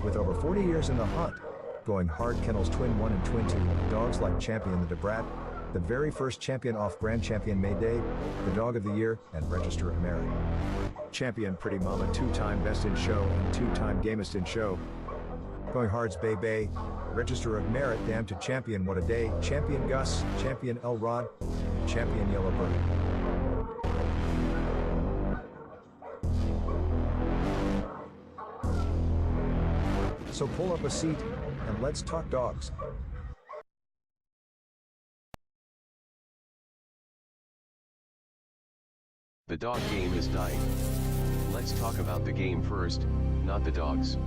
With over 40 years in the hunt, going hard kennels Twin 1 and Twin 2, dogs like Champion the Brat, the very first champion off Grand Champion Mayday, the Dog of the Year, and Register of Merit. Champion Pretty Mama, 2-time Best in Show and 2-time Gamest in Show. Going hard's Bay Bay, Register of Merit, Damn to Champion What a Day, Champion Gus, Champion Elrod, Champion Yellow Bird. So pull up a seat, and let's talk dogs. The dog game is dying. Let's talk about the game first, not the dogs.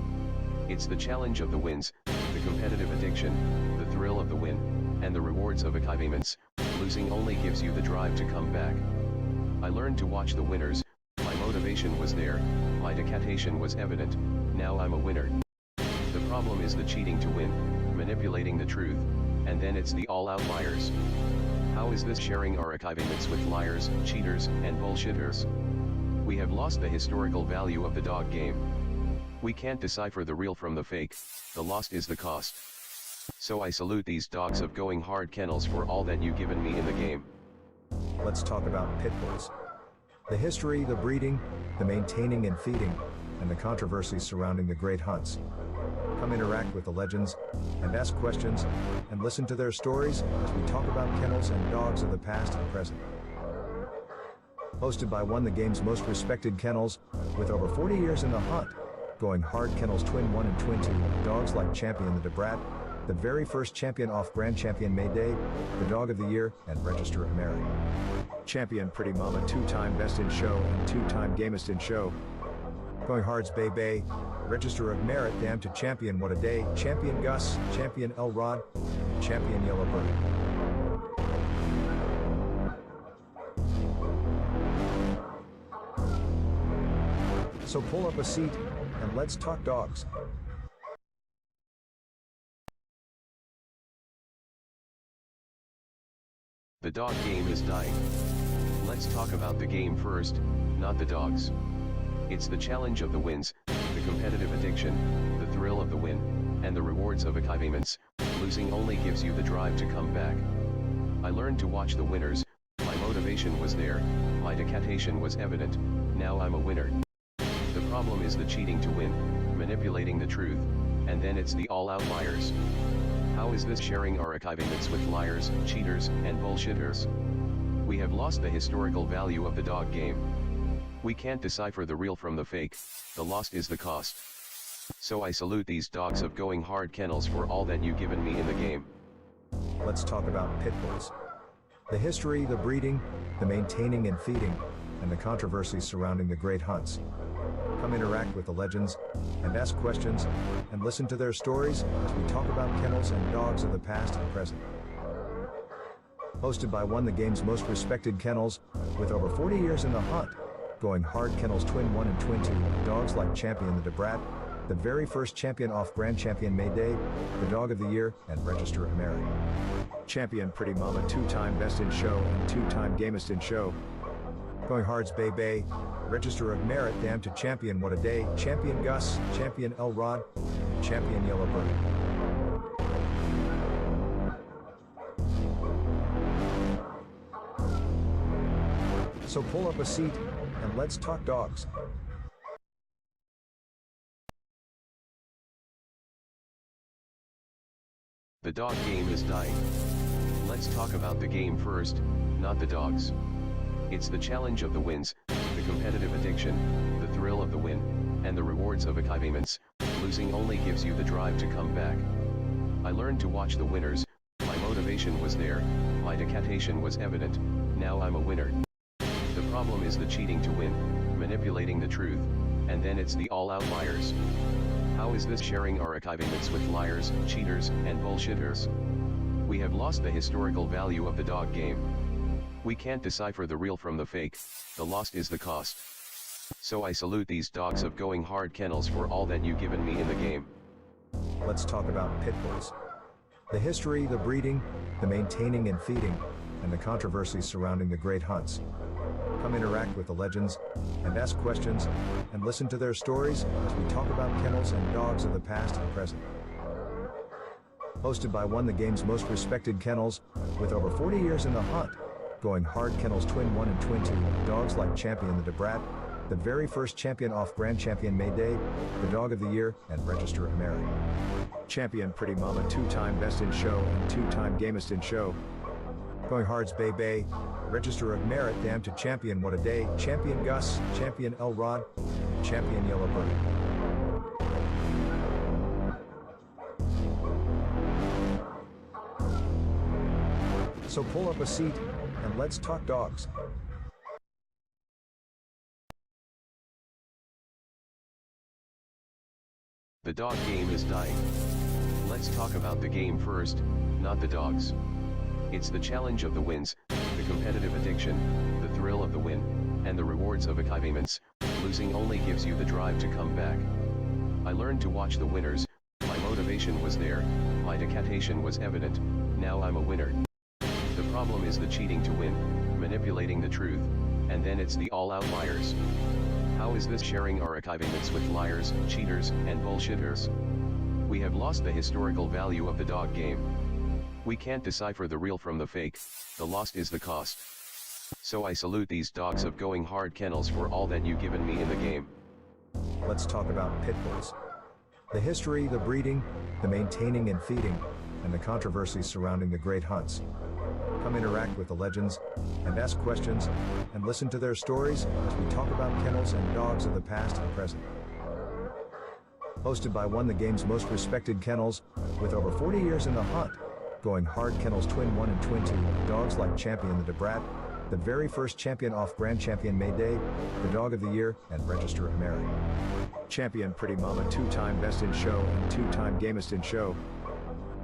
It's the challenge of the wins, the competitive addiction, the thrill of the win, and the rewards of achievements. Losing only gives you the drive to come back. I learned to watch the winners, my motivation was there, my dedication was evident, now I'm a winner. The problem is the cheating to win, manipulating the truth, and then it's the all-out liars. How is this sharing our achievements with liars, cheaters, and bullshitters? We have lost the historical value of the dog game. We can't decipher the real from the fake, the lost is the cost. So I salute these dogs of going hard kennels for all that you've given me in the game. Let's talk about pit bulls. The history, the breeding, the maintaining and feeding, and the controversies surrounding the great hunts. Come interact with the legends, and ask questions, and listen to their stories as we talk about kennels and dogs of the past and present. Hosted by one of the game's most respected kennels, with over 40 years in the hunt, going hard kennels Twin 1 and Twin 2, dogs like Champion the Brat, the very first champion off Grand Champion Mayday, the Dog of the Year, and Register of Merit. Champion Pretty Mama, 2-time Best in Show and 2-time Gamest in Show. Going hard's Bay Bay, Register of Merit, Damn to Champion What a Day, Champion Gus, Champion Elrod, Champion Yellow Bird. So pull up a seat, and let's talk dogs. The dog game is dying. Let's talk about the game first, not the dogs. It's the challenge of the wins, the competitive addiction, the thrill of the win, and the rewards of achievements. Losing only gives you the drive to come back. I learned to watch the winners, my motivation was there, my dedication was evident, now I'm a winner. The problem is the cheating to win, manipulating the truth, and then it's the all-out liars. How is this sharing our achievements with liars, cheaters, and bullshitters? We have lost the historical value of the dog game. We can't decipher the real from the fake, the lost is the cost. So I salute these dogs of going hard kennels for all that you've given me in the game. Let's talk about pit bulls. The history, the breeding, the maintaining and feeding, and the controversies surrounding the great hunts. Come interact with the legends, and ask questions, and listen to their stories as we talk about kennels and dogs of the past and present. Hosted by one of the game's most respected kennels, with over 40 years in the hunt, going hard kennels Twin 1 and Twin 2, dogs like Champion the Brat, the very first champion off Grand Champion Mayday, the Dog of the Year, and Register of Merit. Champion Pretty Mama, 2-time Best in Show and 2-time Gamest in Show. Going hard's Bay Bay, Register of Merit, Damn to Champion What a Day, Champion Gus, Champion Elrod, Champion Yellow Bird. So pull up a seat, and let's talk dogs. The dog game is dying. Let's talk about the game first, not the dogs. It's the challenge of the wins, the competitive addiction, the thrill of the win, and the rewards of achievements. Losing only gives you the drive to come back. I learned to watch the winners, my motivation was there, my dedication was evident, now I'm a winner. The problem is the cheating to win, manipulating the truth, and then it's the all-out liars. How is this sharing our achievements with liars, cheaters, and bullshitters? We have lost the historical value of the dog game. We can't decipher the real from the fake, the lost is the cost. So I salute these dogs of going hard kennels for all that you've given me in the game. Let's talk about pit bulls. The history, the breeding, the maintaining and feeding, and the controversies surrounding the great hunts. Come interact with the legends, and ask questions, and listen to their stories as we talk about kennels and dogs of the past and present. Hosted by one of the game's most respected kennels, with over 40 years in the hunt, going hard kennels Twin 1 and Twin 2, dogs like Champion the BRED, the very first champion off Grand Champion May Day, the Dog of the Year, and Register of Merit. Champion Pretty Mama, 2-time Best in Show and 2-time Gamest in Show. Going Hard's Bay Bay, Register of Merit, Damn to Champion What a Day, Champion Gus, Champion Elrod, Champion Yellowbird. So pull up a seat, and let's talk dogs. The dog game is dying. Let's talk about the game first, not the dogs. It's the challenge of the wins, the competitive addiction, the thrill of the win, and the rewards of achievements. Losing only gives you the drive to come back. I learned to watch the winners, my motivation was there, my dedication was evident, now I'm a winner. The problem is the cheating to win, manipulating the truth, and then it's the all outliers. How is this sharing our achievements with liars, cheaters, and bullshitters? We have lost the historical value of the dog game. We can't decipher the real from the fake, the lost is the cost. So I salute these dogs of going hard kennels for all that you've given me in the game. Let's talk about pit bulls. The history, the breeding, the maintaining and feeding, and the controversies surrounding the great hunts. Come interact with the legends, and ask questions, and listen to their stories as we talk about kennels and dogs of the past and present. Hosted by one of the game's most respected kennels, with over 40 years in the hunt, going hard kennels Twin 1 and Twin 2, dogs like Champion the BRED, the very first champion off Grand Champion May Day, the Dog of the Year, and Register of Merit. Champion Pretty Mama, 2-time Best in Show and 2-time Gamest in Show.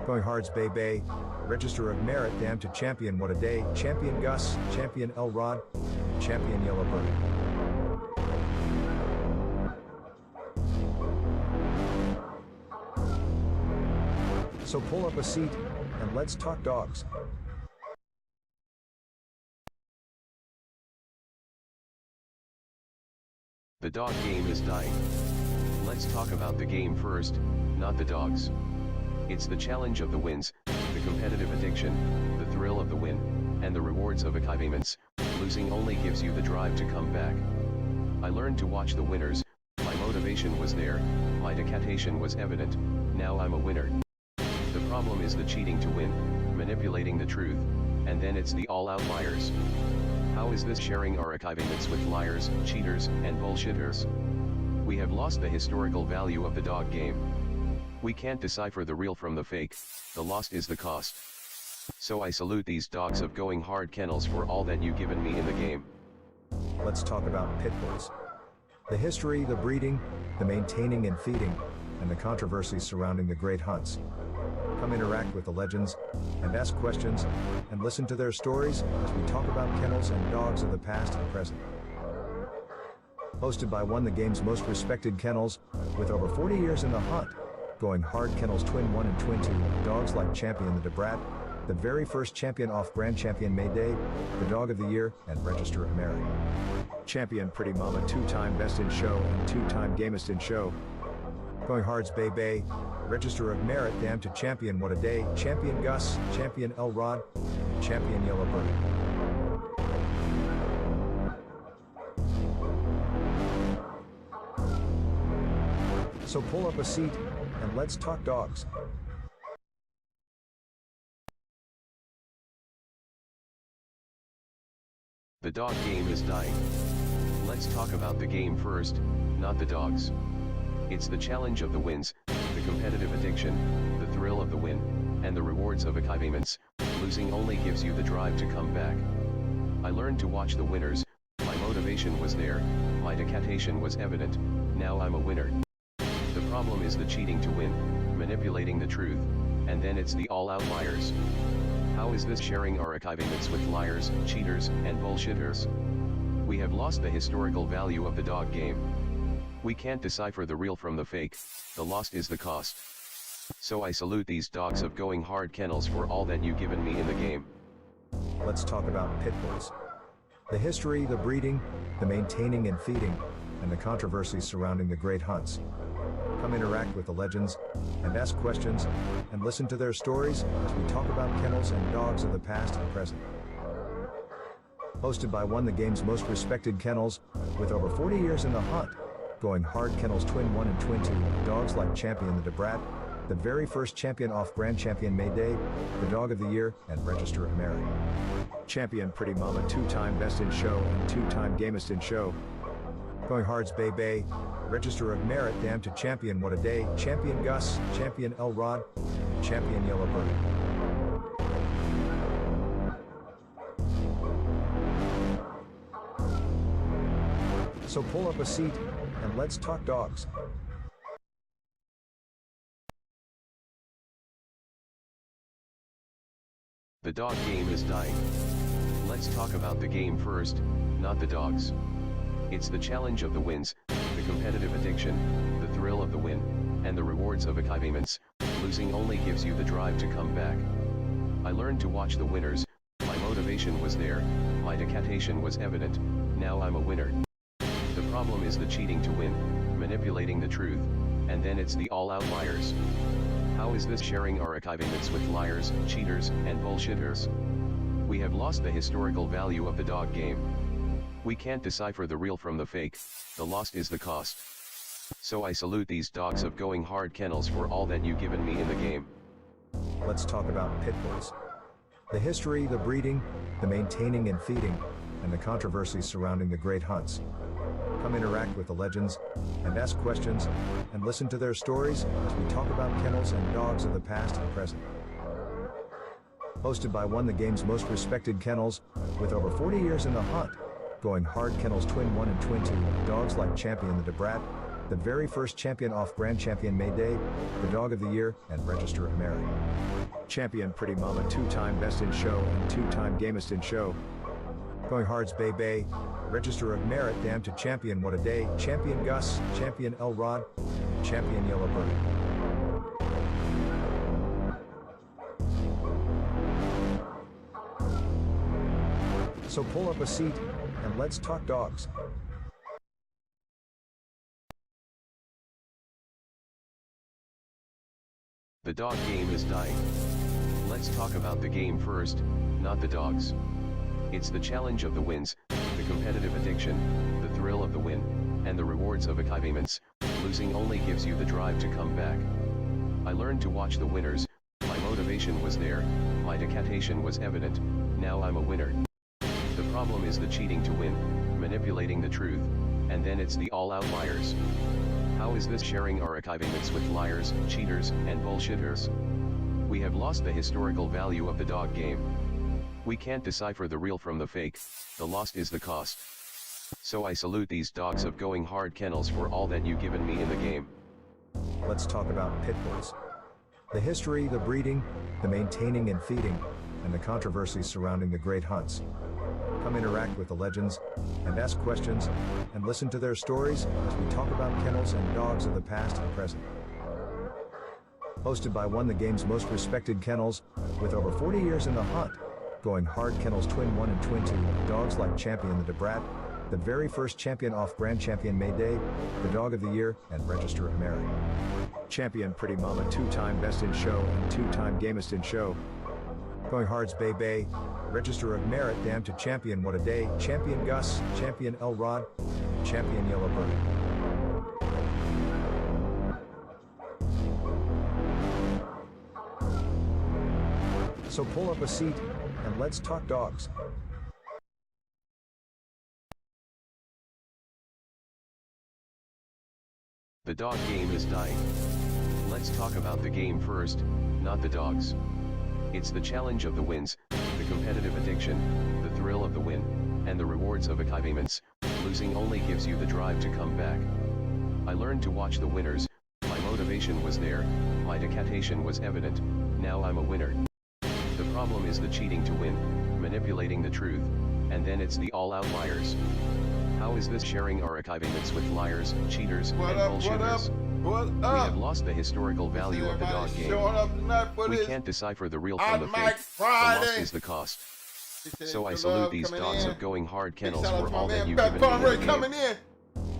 Going Hard's Bay Bay, Register of Merit, Damn to Champion What a Day, Champion Gus, Champion Elrod, Champion Yellowbird. So pull up a seat, and let's talk dogs. The dog game is dying. Let's talk about the game first, not the dogs. It's the challenge of the wins, the competitive addiction, the thrill of the win, and the rewards of achievements. Losing only gives you the drive to come back. I learned to watch the winners, my motivation was there, my dedication was evident, now I'm a winner. The problem is the cheating to win, manipulating the truth, and then it's the all outliers. How is this sharing our achievements with liars, cheaters, and bullshitters? We have lost the historical value of the dog game. We can't decipher the real from the fake, the lost is the cost. So I salute these dogs of going hard kennels for all that you've given me in the game. Let's talk about pit bulls. The history, the breeding, the maintaining and feeding, and the controversies surrounding the great hunts. Come interact with the legends, and ask questions, and listen to their stories as we talk about kennels and dogs of the past and present. Hosted by one of the game's most respected kennels, with over 40 years in the hunt, going hard kennels Twin 1 and Twin 2, dogs like Champion the BRED, the very first champion off Grand Champion May Day, the Dog of the Year, and Register of Merit. Champion Pretty Mama, 2-time Best in Show and 2-time Gamest in Show. Going Hard's Bay Bay, Register of Merit, Damn to Champion What a Day, Champion Gus, Champion Elrod, Champion Yellowbird. So pull up a seat, and let's talk dogs. The dog game is dying. Let's talk about the game first, not the dogs. It's the challenge of the wins, the competitive addiction, the thrill of the win, and the rewards of achievements. Losing only gives you the drive to come back. I learned to watch the winners, my motivation was there, my dedication was evident, now I'm a winner. The problem is the cheating to win, manipulating the truth, and then it's the all outliers. How is this sharing our achievements with liars, cheaters, and bullshitters? We have lost the historical value of the dog game. We can't decipher the real from the fake, the lost is the cost. So I salute these dogs of going hard kennels for all that you've given me in the game. Let's talk about pit bulls. The history, the breeding, the maintaining and feeding, and the controversies surrounding the great hunts. Come interact with the legends, and ask questions, and listen to their stories as we talk about kennels and dogs of the past and present. Hosted by one of the game's most respected kennels, with over 40 years in the hunt, going hard kennels Twin 1 and Twin 2, dogs like Champion the BRED, the very first champion off Grand Champion May Day, the Dog of the Year, and Register of Merit. Champion Pretty Mama, 2-time Best in Show and 2-time Gamest in Show. Going Hard's Bay Bay, Register of Merit, Damn to Champion What a Day, Champion Gus, Champion Elrod, Champion Yellowbird. So pull up a seat, and let's talk dogs. The dog game is dying. Let's talk about the game first, not the dogs. It's the challenge of the wins, the competitive addiction, the thrill of the win, and the rewards of achievements. Losing only gives you the drive to come back. I learned to watch the winners, my motivation was there, my dedication was evident, now I'm a winner. The problem is the cheating to win, manipulating the truth, and then it's the all outliers. How is this sharing our achievements with liars, cheaters, and bullshitters? We have lost the historical value of the dog game. We can't decipher the real from the fake, the lost is the cost. So I salute these dogs of going hard kennels for all that you've given me in the game. Let's talk about pit bulls. The history, the breeding, the maintaining and feeding, and the controversies surrounding the great hunts. Come interact with the legends, and ask questions, and listen to their stories as we talk about kennels and dogs of the past and present. Hosted by one of the game's most respected kennels, with over 40 years in the hunt, going hard kennels Twin 1 and Twin 2, dogs like Champion the BRED, the very first champion off Grand Champion May Day, the Dog of the Year, and Register of Merit. Champion Pretty Mama, 2-time Best in Show and 2-time Gamest in Show. Going Hard's Bay Bay, Register of Merit, Damn to Champion What a Day, Champion Gus, Champion Elrod, Champion Yellowbird. So pull up a seat, and let's talk dogs. The dog game is dying. Let's talk about the game first, not the dogs. It's the challenge of the wins, the competitive addiction, the thrill of the win, and the rewards of achievements. Losing only gives you the drive to come back. I learned to watch the winners, my motivation was there, my dedication was evident, now I'm a winner. The problem is the cheating to win, manipulating the truth, and then it's the all outliers. How is this sharing our achievements with liars, cheaters, and bullshitters? We have lost the historical value of the dog game. We can't decipher the real from the fake, the lost is the cost. So I salute these dogs of going hard kennels for all that you've given me in the game. Let's talk about pit bulls. The history, the breeding, the maintaining and feeding, and the controversies surrounding the great hunts. Come interact with the legends, and ask questions, and listen to their stories as we talk about kennels and dogs of the past and present. Hosted by one of the game's most respected kennels, with over 40 years in the hunt, going hard kennels Twin 1 and Twin 2, dogs like Champion the BRED, the very first champion off Grand Champion May Day, the Dog of the Year, and Register of Merit. Champion Pretty Mama, 2-time Best in Show and 2-time Gamest in Show. Going Hard's Bay Bay, Register of Merit, Damn to Champion What a Day, Champion Gus, Champion Elrod, Champion Yellowbird. So pull up a seat, and let's talk dogs. The dog game is dying. Let's talk about the game first, not the dogs. It's the challenge of the wins, the competitive addiction, the thrill of the win, and the rewards of achievements. Losing only gives you the drive to come back. I learned to watch the winners, my motivation was there, my dedication was evident, now I'm a winner. The problem is the cheating to win, manipulating the truth, and then it's the all outliers. How is this sharing our achievements with liars, cheaters, and bullshitters? We have lost the historical value of the dog game. We can't decipher the real from the fake, the lost is the cost. So I salute these dogs of going hard kennels for all that you Fat given me in the game. coming in,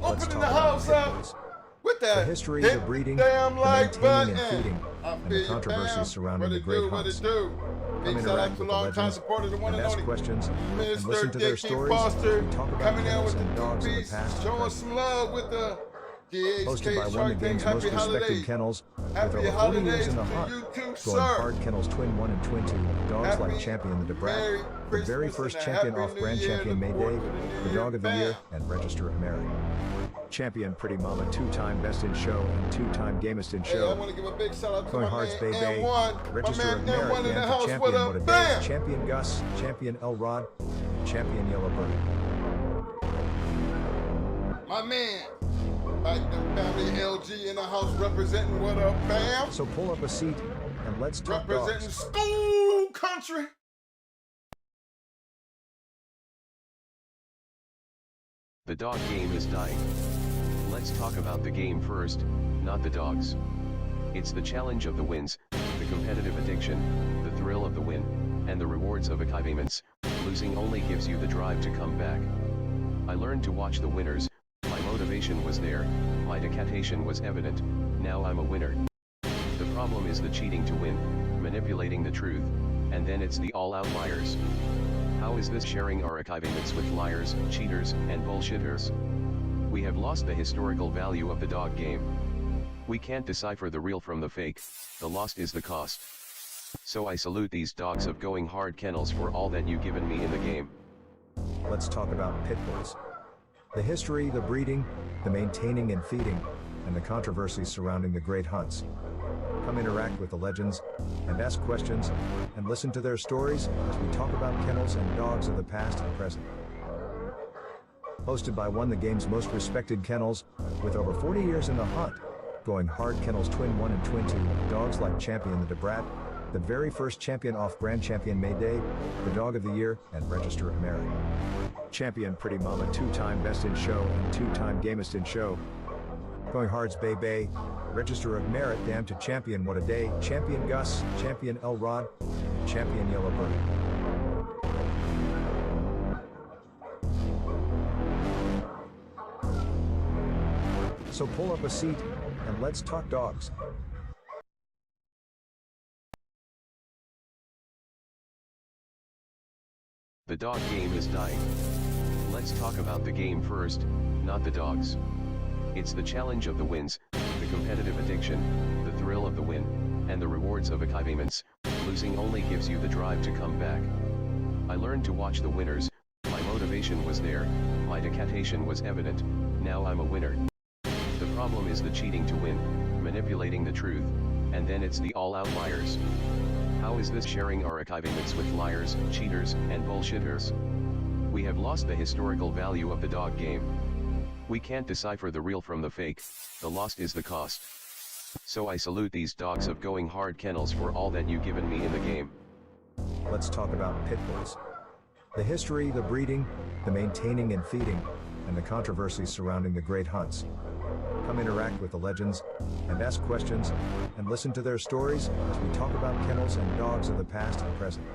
Let's opening talk the about house pit up bulls. with The that history, hit the breeding, damn the like maintaining button. and feeding, and the controversies surrounding the great hunts. Come interact with the legends, and ask questions, and listen to their stories as we talk about kennels and dogs of the past and present. Some love with the Hosted by one of the game's most respected kennels, with over 40 years in the hunt, going hard kennels Twin 1 and Twin 2, dogs like Champion the Brat, the very first champion off Grand Champion May Day, the Dog of the Year, and Register of Merit. Champion Pretty Mama, 2-time Best in Show and 2-time Gamest in Show. Going Hard's Bay Bay, Register of Merit, the Anthem Champion What a Day, Champion Gus, Champion Elrod, Champion Yellowbird. My man, like the family LG in the house representing what up, fam? So pull up a seat and let's talk Representing dogs. school country. The dog game is dying. Let's talk about the game first, not the dogs. It's the challenge of the wins, the competitive addiction, the thrill of the win, and the rewards of achievements. Losing only gives you the drive to come back. I learned to watch the winners, my motivation was there, my dedication was evident, now I'm a winner. The problem is the cheating to win, manipulating the truth, and then it's the all-out liars. How is this sharing our achievements with liars, cheaters, and bullshitters? We have lost the historical value of the dog game. We can't decipher the real from the fake, the lost is the cost. So I salute these dogs of going hard kennels for all that you've given me in the game. Let's talk about pit bulls. The history, the breeding, the maintaining and feeding, and the controversies surrounding the great hunts. Come interact with the legends, and ask questions, and listen to their stories as we talk about kennels and dogs of the past and present. Hosted by one of the game's most respected kennels, with over 40 years in the hunt, going hard kennels Twin 1 and Twin 2, dogs like Champion the Brat, the very first champion off Grand Champion May Day, the Dog of the Year, and Register of Merit. Champion Pretty Mama, 2-time Best in Show and 2-time Gamest in Show. Going Hard's Bay Bay, Register of Merit, Damn to Champion What a Day, Champion Gus, Champion Elrod, Champion Yellowbird. So pull up a seat, and let's talk dogs. The dog game is dying. Let's talk about the game first, not the dogs. It's the challenge of the wins, the competitive addiction, the thrill of the win, and the rewards of achievements. Losing only gives you the drive to come back. I learned to watch the winners, my motivation was there, my dedication was evident, now I'm a winner. The problem is the cheating to win, manipulating the truth, and then it's the all-out liars. How is this sharing our achievements with liars, cheaters, and bullshitters? We have lost the historical value of the dog game. We can't decipher the real from the fake, the lost is the cost. So I salute these dogs of going hard kennels for all that you've given me in the game. Let's talk about pit bulls. The history, the breeding, the maintaining and feeding, and the controversies surrounding the great hunts. Come interact with the legends, and ask questions, and listen to their stories as we talk about kennels and dogs of the past and present.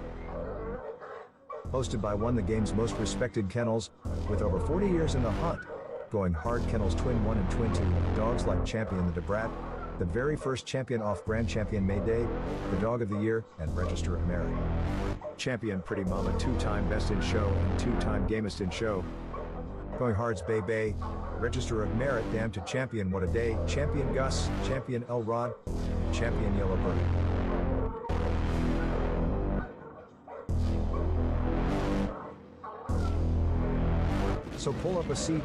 Hosted by one of the game's most respected kennels, with over 40 years in the hunt, going hard kennels Twin 1 and Twin 2, dogs like Champion the Brat, the very first champion off Grand Champion May Day, the Dog of the Year, and Register of Merit. Champion Pretty Mama, 2-time Best in Show and 2-time Gamest in Show. Going Hard's Bay Bay, Register of Merit, Damn to Champion What a Day, Champion Gus, Champion Elrod, Champion Yellowbird. So pull up a seat,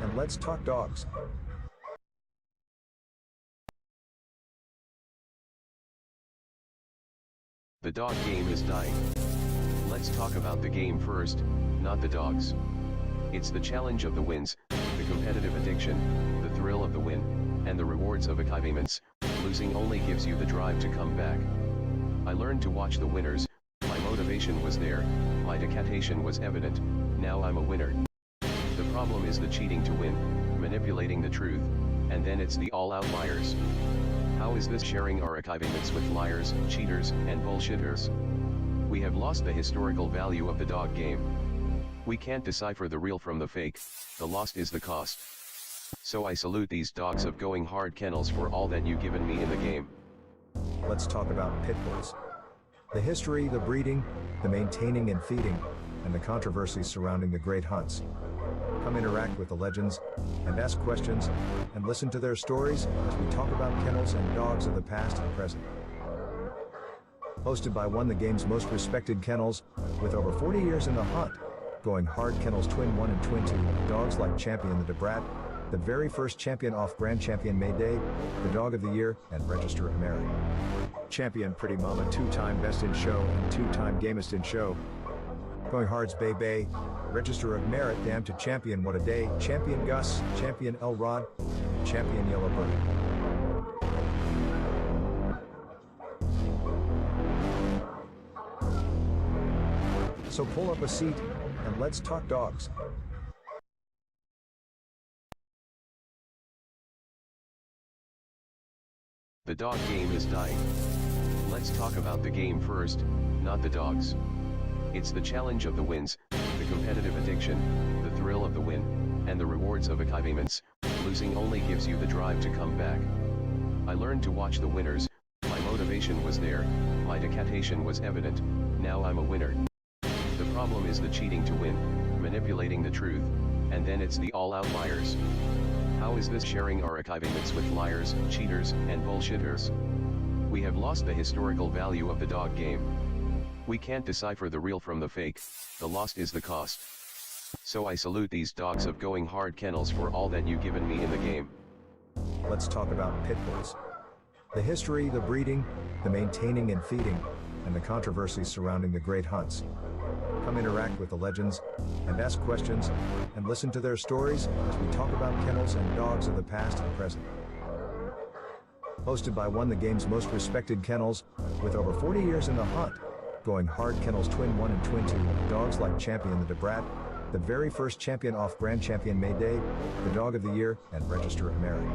and let's talk dogs. The dog game is dying. Let's talk about the game first, not the dogs. It's the challenge of the wins, the competitive addiction, the thrill of the win, and the rewards of achievements. Losing only gives you the drive to come back. I learned to watch the winners, my motivation was there, my dedication was evident, now I'm a winner. The problem is the cheating to win, manipulating the truth, and then it's the all-out liars. How is this sharing our achievements with liars, cheaters, and bullshitters? We have lost the historical value of the dog game. We can't decipher the real from the fake, the lost is the cost. So I salute these dogs of going hard kennels for all that you've given me in the game. Let's talk about pit bulls. The history, the breeding, the maintaining and feeding, and the controversies surrounding the great hunts. Come interact with the legends, and ask questions, and listen to their stories as we talk about kennels and dogs of the past and present. Hosted by one of the game's most respected kennels, with over 40 years in the hunt, going hard kennels Twin 1 and Twin 2, dogs like Champion the BRED, the very first champion off Grand Champion May Day, the Dog of the Year, and Register of Merit. Champion Pretty Mama, 2-time Best in Show and 2-time Gamest in Show. Going Hard's Bay Bay, Register of Merit, Damn to Champion What a Day, Champion Gus, Champion Elrod, Champion Yellowbird. So pull up a seat, and let's talk dogs. The dog game is dying. Let's talk about the game first, not the dogs. It's the challenge of the wins, the competitive addiction, the thrill of the win, and the rewards of achievements. Losing only gives you the drive to come back. I learned to watch the winners, my motivation was there, my dedication was evident, now I'm a winner. The problem is the cheating to win, manipulating the truth, and then it's the all outliers. How is this sharing our achievements with liars, cheaters, and bullshitters? We have lost the historical value of the dog game. We can't decipher the real from the fake, the lost is the cost. So I salute these dogs of going hard kennels for all that you've given me in the game. Let's talk about pit bulls. The history, the breeding, the maintaining and feeding, and the controversies surrounding the great hunts. Come interact with the legends, and ask questions, and listen to their stories as we talk about kennels and dogs of the past and present. Hosted by one of the game's most respected kennels, with over 40 years in the hunt, going hard kennels Twin 1 and Twin 2, dogs like Champion the BRED, the very first champion off Grand Champion May Day, the Dog of the Year, and Register of Merit.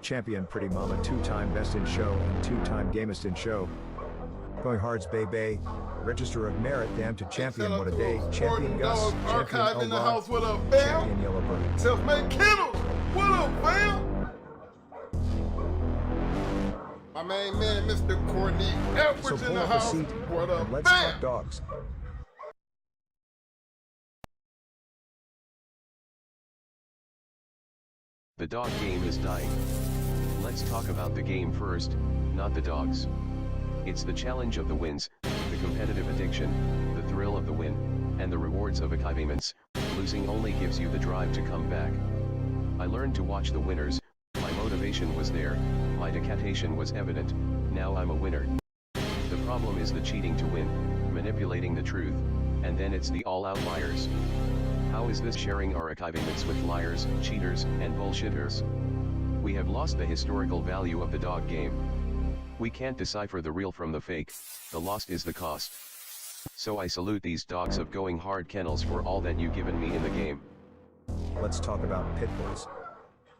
Champion Pretty Mama, 2-time Best in Show and 2-time Gamest in Show. Going Hard's Bay Bay, Register of Merit, Damn to Champion What a Day, Champion Gus, Champion in the Elrod, house, what up, fam? Champion Yellowbird. Self-made Kennels, what up, fam? My main man, Mr. Courtney Edwards So in pull the up a house, seat, what up, and let's fam? talk dogs. The dog game is dying. Let's talk about the game first, not the dogs. It's the challenge of the wins, the competitive addiction, the thrill of the win, and the rewards of achievements. Losing only gives you the drive to come back. I learned to watch the winners, my motivation was there, my dedication was evident, now I'm a winner. The problem is the cheating to win, manipulating the truth, and then it's the all outliers. How is this sharing our achievements with liars, cheaters, and bullshitters? We have lost the historical value of the dog game. We can't decipher the real from the fake, the lost is the cost. So I salute these dogs of going hard kennels for all that you've given me in the game. Let's talk about pit bulls.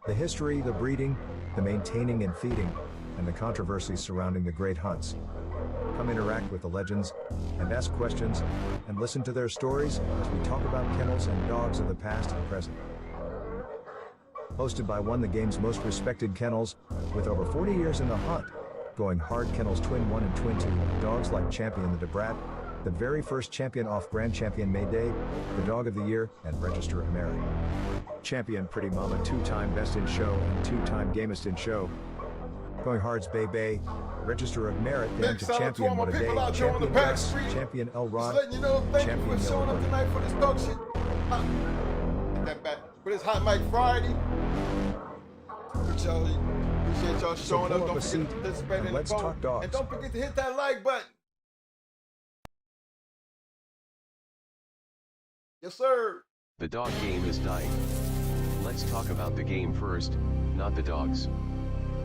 The history, the breeding, the maintaining and feeding, and the controversies surrounding the great hunts. Come interact with the legends, and ask questions, and listen to their stories as we talk about kennels and dogs of the past and present. Hosted by one of the game's most respected kennels, with over 40 years in the hunt, going hard kennels Twin 1 and Twin 2, dogs like Champion the BRED, the very first champion off Grand Champion May Day, the Dog of the Year, and Register of Merit. Champion Pretty Mama, 2-time Best in Show and 2-time Gamest in Show. Going Hard's Bay Bay, Register of Merit, Damn to Champion What a Day, Champion Gus, Champion Elrod, Just letting you know, thank you Champion for showing up Yellowbird. tonight for this dog shit. Get that back. For this Hot Mic Friday. Appreciate y'all So showing pull up. up Don't a forget seat, to participate and in the let's vote. talk dogs. And don't forget to hit that like button. Yes, sir. The dog game is dying. Let's talk about the game first, not the dogs.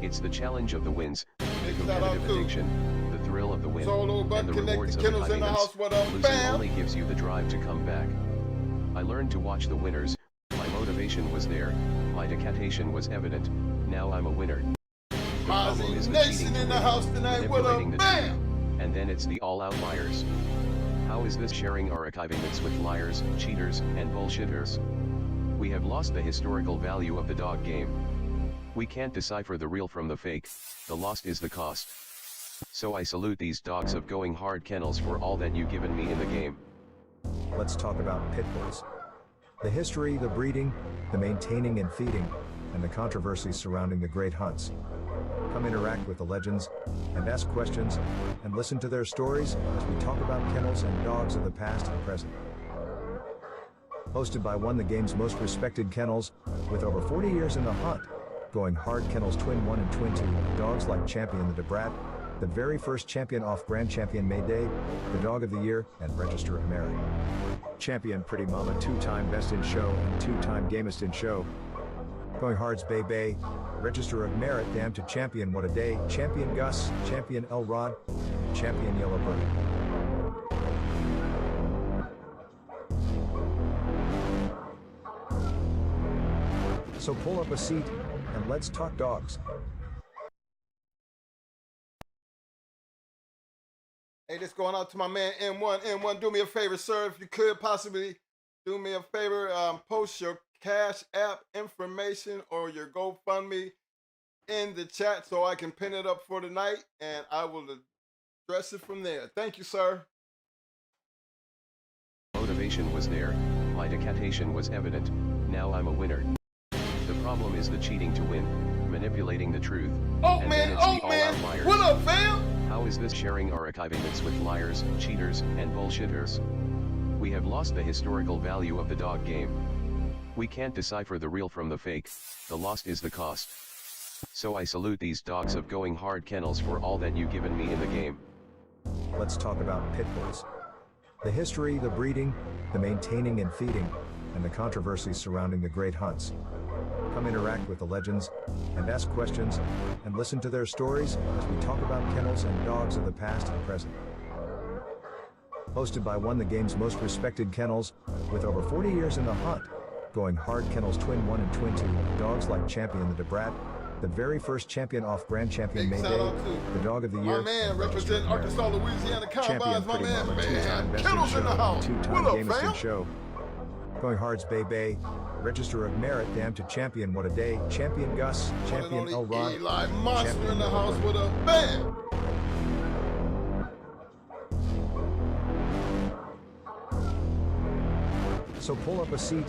It's the challenge of the wins, the Big shout out competitive to addiction, the thrill of the win, Solo Buck and the rewards Connected of Kennels in the achievements. house. What up, Losing fam? only gives you the drive to come back. I learned to watch the winners, my motivation was there, my dedication was evident, now I'm a winner. The problem Ozzy is the Nation cheating to in the win, house tonight. What up, manipulating the bam? truth, and then it's the all outliers. How is this sharing our archivements with liars, cheaters, and bullshitters? We have lost the historical value of the dog game. We can't decipher the real from the fake, the lost is the cost. So I salute these dogs of going hard kennels for all that you've given me in the game. Let's talk about pit bulls. The history, the breeding, the maintaining and feeding, and the controversies surrounding the great hunts. Come interact with the legends, and ask questions, and listen to their stories as we talk about kennels and dogs of the past and present. Hosted by one of the game's most respected kennels, with over 40 years in the hunt, going hard kennels Twin 1 and Twin 2, dogs like Champion the Brat, the very first champion off Grand Champion May Day, the Dog of the Year, and Register of Merit. Champion Pretty Mama, 2-time Best in Show and 2-time Gamest in Show. Going Hard's Bay Bay, Register of Merit, Damn to Champion What a Day, Champion Gus, Champion Elrod, Champion Yellowbird. So pull up a seat, and let's talk dogs. Hey, this going out to my man M1. M1, do me a favor, sir. If you could possibly do me a favor, post your Cash App information or your GoFundMe in the chat so I can pin it up for tonight, and I will address it from there. Thank you, sir. Motivation was there, my decapitation was evident, now I'm a winner. The problem is the cheating to win, manipulating the truth, and then it's the all-out liars. What up, fam? How is this sharing our archivements with liars, cheaters, and bullshitters? We have lost the historical value of the dog game. We can't decipher the real from the fake, the lost is the cost. So I salute these dogs of going hard kennels for all that you've given me in the game. Let's talk about pit bulls. The history, the breeding, the maintaining and feeding, and the controversies surrounding the great hunts. Come interact with the legends, and ask questions, and listen to their stories as we talk about kennels and dogs of the past and present. Hosted by one of the game's most respected kennels, with over 40 years in the hunt, going hard kennels Twin 1 and Twin 2, dogs like Champion the Brat, the very first champion off Grand Champion May Day, the Dog of the Year. My man, representing Arkansas, Louisiana Combines, my man, two-time Best Kennels in the house. Two-time What up, Gamest in fam? Show. Going Hard's Bay Bay, Register of Merit, Damn to Champion What a Day, Champion Gus, Champion Elrod, Eli Monster Champion in the house Yellowbird. with a bam. So pull up a seat,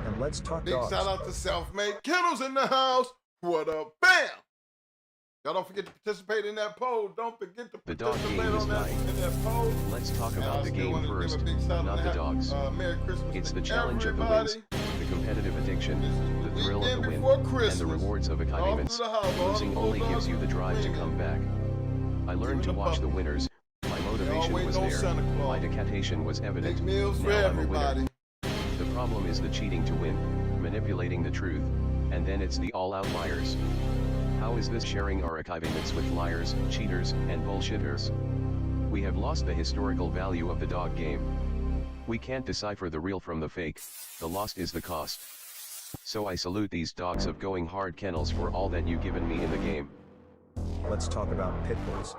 and let's talk Big dogs. shout out to Self-Made Kennels in the house. What up, bam. Y'all don't forget to participate in that poll. Don't forget to The dog participate game is on that, dying. in that poll. Let's talk And I about the still game wanna give first, a big shout out not to the happy, dogs. Merry Christmas It's to the challenge of the everybody. wins, the competitive addiction, the thrill of the win, before and the Christmas. rewards of All archivements. through the house, all Losing the only bulldogs gives you the drive to winning. come back. I learned to Even the watch the puppy. winners, my motivation always was know there, Santa Claus. my decapitation was evident, Big meals for now I'm a winner. everybody. The problem is the cheating to win, manipulating the truth, and then it's the all-out liars. How is this sharing our archivements with liars, cheaters, and bullshitters? We have lost the historical value of the dog game. We can't decipher the real from the fake, the lost is the cost. So I salute these dogs of going hard kennels for all that you've given me in the game. Let's talk about pit bulls.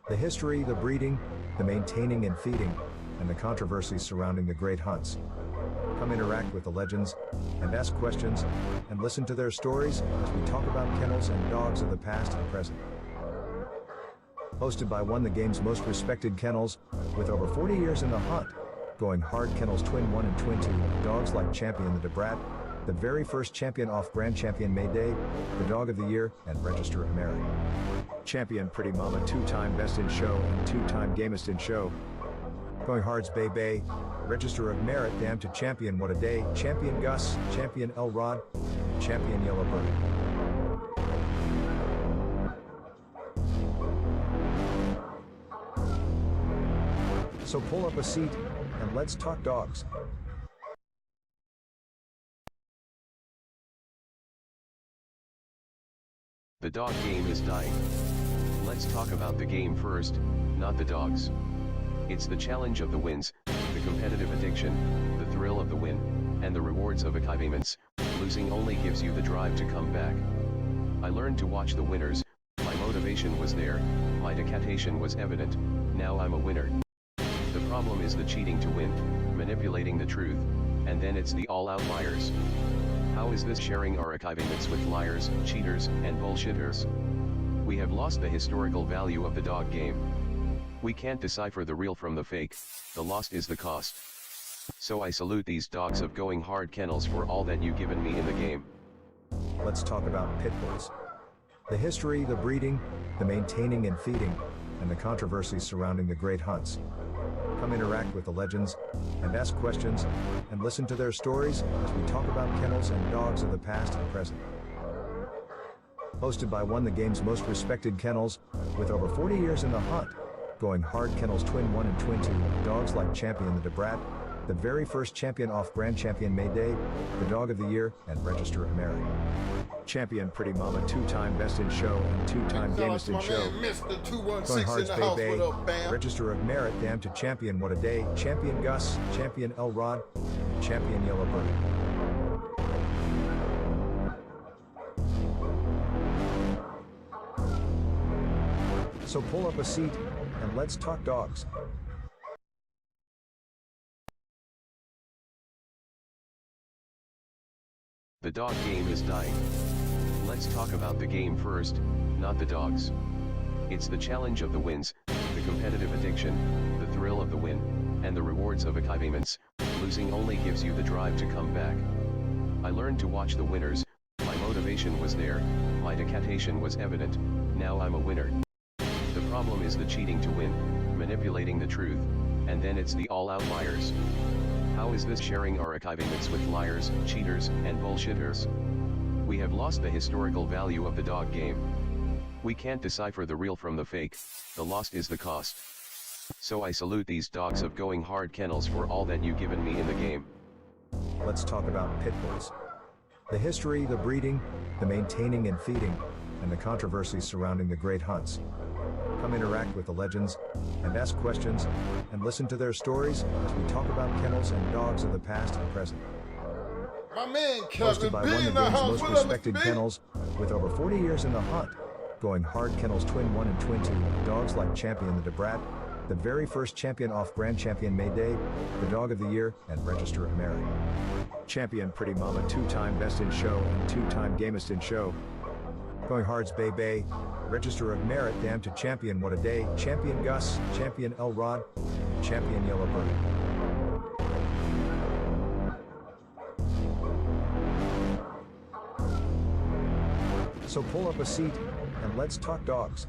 The history, the breeding, the maintaining and feeding, and the controversies surrounding the great hunts. Come interact with the legends, and ask questions, and listen to their stories as we talk about kennels and dogs of the past and present. Hosted by one of the game's most respected kennels, with over 40 years in the hunt, going hard kennels Twin 1 and Twin 2, dogs like Champion the Brat, the very first champion off Grand Champion May Day, the Dog of the Year, and Register of Merit. Champion Pretty Mama, 2-time Best in Show and 2-time Gamest in Show. Going Hard's Bay Bay, Register of Merit, Damn to Champion What a Day, Champion Gus, Champion Elrod, Champion Yellowbird. So pull up a seat, and let's talk dogs. The dog game is dying. Let's talk about the game first, not the dogs. It's the challenge of the wins, the competitive addiction, the thrill of the win, and the rewards of archivements. Losing only gives you the drive to come back. I learned to watch the winners, my motivation was there, my decapitation was evident, now I'm a winner. The problem is the cheating to win, manipulating the truth, and then it's the all outliers. How is this sharing our achievements with liars, cheaters, and bullshitters? We have lost the historical value of the dog game. We can't decipher the real from the fake, the lost is the cost. So I salute these dogs of going hard kennels for all that you've given me in the game. Let's talk about pit bulls. The history, the breeding, the maintaining and feeding, and the controversies surrounding the great hunts. Come interact with the legends, and ask questions, and listen to their stories as we talk about kennels and dogs of the past and present. Hosted by one of the game's most respected kennels, with over 40 years in the hunt, going hard kennels Twin 1 and Twin 2, dogs like Champion the Brat, the very first champion off Grand Champion May Day, the Dog of the Year, and Register of Merit. Champion Pretty Mama, two-time Best in Show and two-time Gamest in Show. Mr. 216 Going in Hard's the house. Bay What up, fam? Register of Merit, Damn to Champion What a Day, Champion Gus, Champion Elrod, Champion Yellowbird. So pull up a seat, and let's talk dogs. The dog game is dying. Let's talk about the game first, not the dogs. It's the challenge of the wins, the competitive addiction, the thrill of the win, and the rewards of achievements. Losing only gives you the drive to come back. I learned to watch the winners, my motivation was there, my dedication was evident, now I'm a winner. The problem is the cheating to win, manipulating the truth, and then it's the all outliers. How is this sharing our achievements with liars, cheaters, and bullshitters? We have lost the historical value of the dog game. We can't decipher the real from the fake, the lost is the cost. So I salute these dogs of going hard kennels for all that you've given me in the game. Let's talk about pit bulls. The history, the breeding, the maintaining and feeding, and the controversies surrounding the great hunts. Come interact with the legends, and ask questions, and listen to their stories as we talk about kennels and dogs of the past and present. My man Hosted Kevin by B one in of the the game's house. most What up, Mr. respected B? kennels, with over 40 years in the hunt, going hard kennels Twin 1 and Twin 2, dogs like Champion the Brat, the very first champion off Grand Champion May Day, the Dog of the Year, and Register of Merit. Champion Pretty Mama, two-time Best in Show and two-time Gamest in Show. Going Hard's Bay, Register of Merit, Damn to Champion What a Day, Champion Gus, Champion Elrod, Champion Yellowbird. So pull up a seat, and let's talk dogs.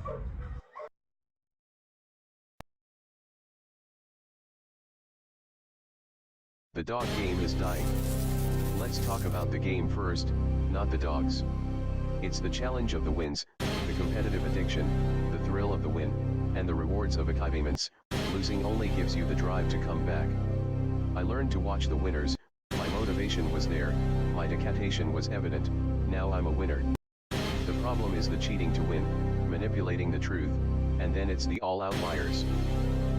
The dog game is dying. Let's talk about the game first, not the dogs. It's the challenge of the wins, the competitive addiction, the thrill of the win, and the rewards of achievements. Losing only gives you the drive to come back. I learned to watch the winners, my motivation was there, my dedication was evident, now I'm a winner. The problem is the cheating to win, manipulating the truth, and then it's the all outliers.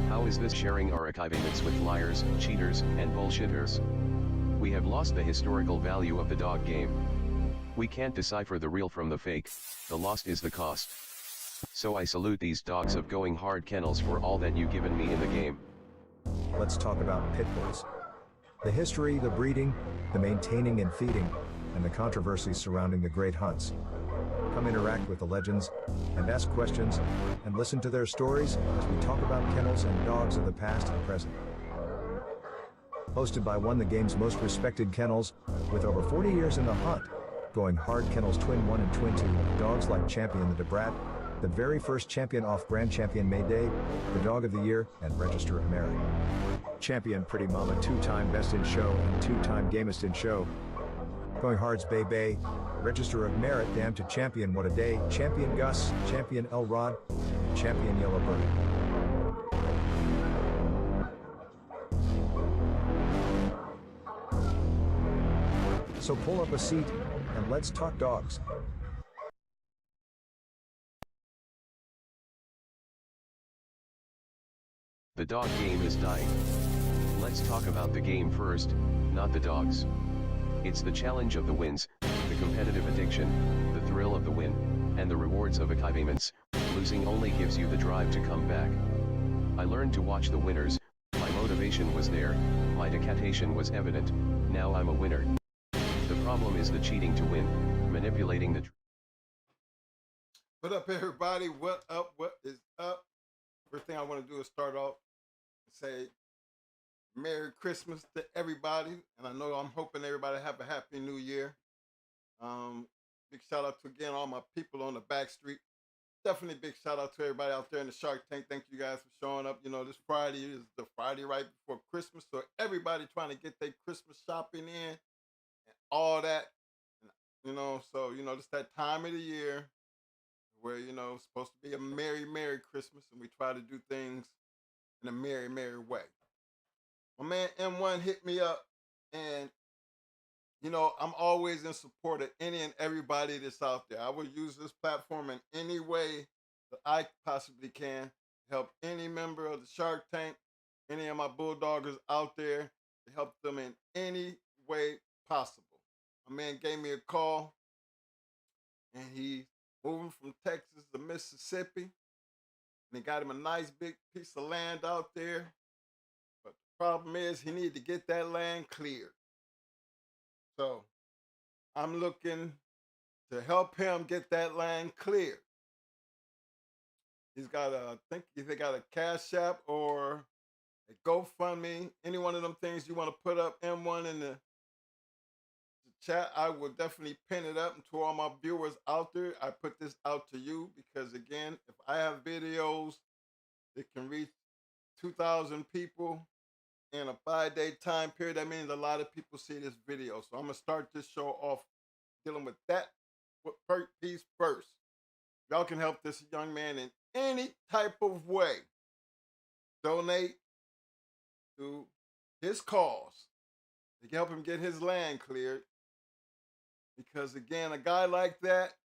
How is this sharing our achievements with liars, cheaters, and bullshitters? We have lost the historical value of the dog game. We can't decipher the real from the fake, the lost is the cost. So I salute these dogs of going hard kennels for all that you've given me in the game. Let's talk about pit bulls. The history, the breeding, the maintaining and feeding, and the controversies surrounding the great hunts. Come interact with the legends, and ask questions, and listen to their stories as we talk about kennels and dogs of the past and present. Hosted by one of the game's most respected kennels, with over 40 years in the hunt, going hard kennels Twin 1 and Twin 2, dogs like Champion the Brat, the very first champion off Grand Champion May Day, the Dog of the Year, and Register of Merit. Champion Pretty Mama, two-time Best in Show and two-time Gamest in Show. Going Hard's Bay, Register of Merit, Damn to Champion What a Day, Champion Gus, Champion Elrod, Champion Yellowbird. So pull up a seat, and let's talk dogs. The dog game is dying. Let's talk about the game first, not the dogs. It's the challenge of the wins, the competitive addiction, the thrill of the win, and the rewards of achievements. Losing only gives you the drive to come back. I learned to watch the winners, my motivation motivation was there, my dedication was evident, now I'm a winner. The problem is the cheating to win, manipulating the What up, everybody? What up? What is up? First thing I want to do is start off and say Merry Christmas to everybody. And I know I'm hoping everybody have a Happy New Year. Big shout out to, again, all my people on the back street. Definitely big shout out to everybody out there in the Shark Tank. Thank you guys for showing up. You know, this Friday is the Friday right before Christmas. So everybody trying to get their Christmas shopping in and all that. You know, so, you know, it's that time of the year where, you know, it's supposed to be a merry, merry Christmas, and we try to do things in a merry, merry way. My man M1 hit me up, and, you know, I'm always in support of any and everybody that's out there. I will use this platform in any way that I possibly can to help any member of the Shark Tank, any of my Bulldoggers out there, to help them in any way possible. My man gave me a call, and he moving from Texas to Mississippi, and they got him a nice big piece of land out there. But the problem is he needed to get that land cleared. So I'm looking to help him get that land cleared. He's got I think they got a Cash App or a GoFundMe, any one of them things you want to put up M1 in the chat. I will definitely pin it up. And to all my viewers out there, I put this out to you because, again, if I have videos that can reach 2,000 people in a 5-day time period, that means a lot of people see this video. So I'm going to start this show off dealing with that piece first. Y'all can help this young man in any type of way. Donate to his cause to help him get his land cleared. Because, again, a guy like that,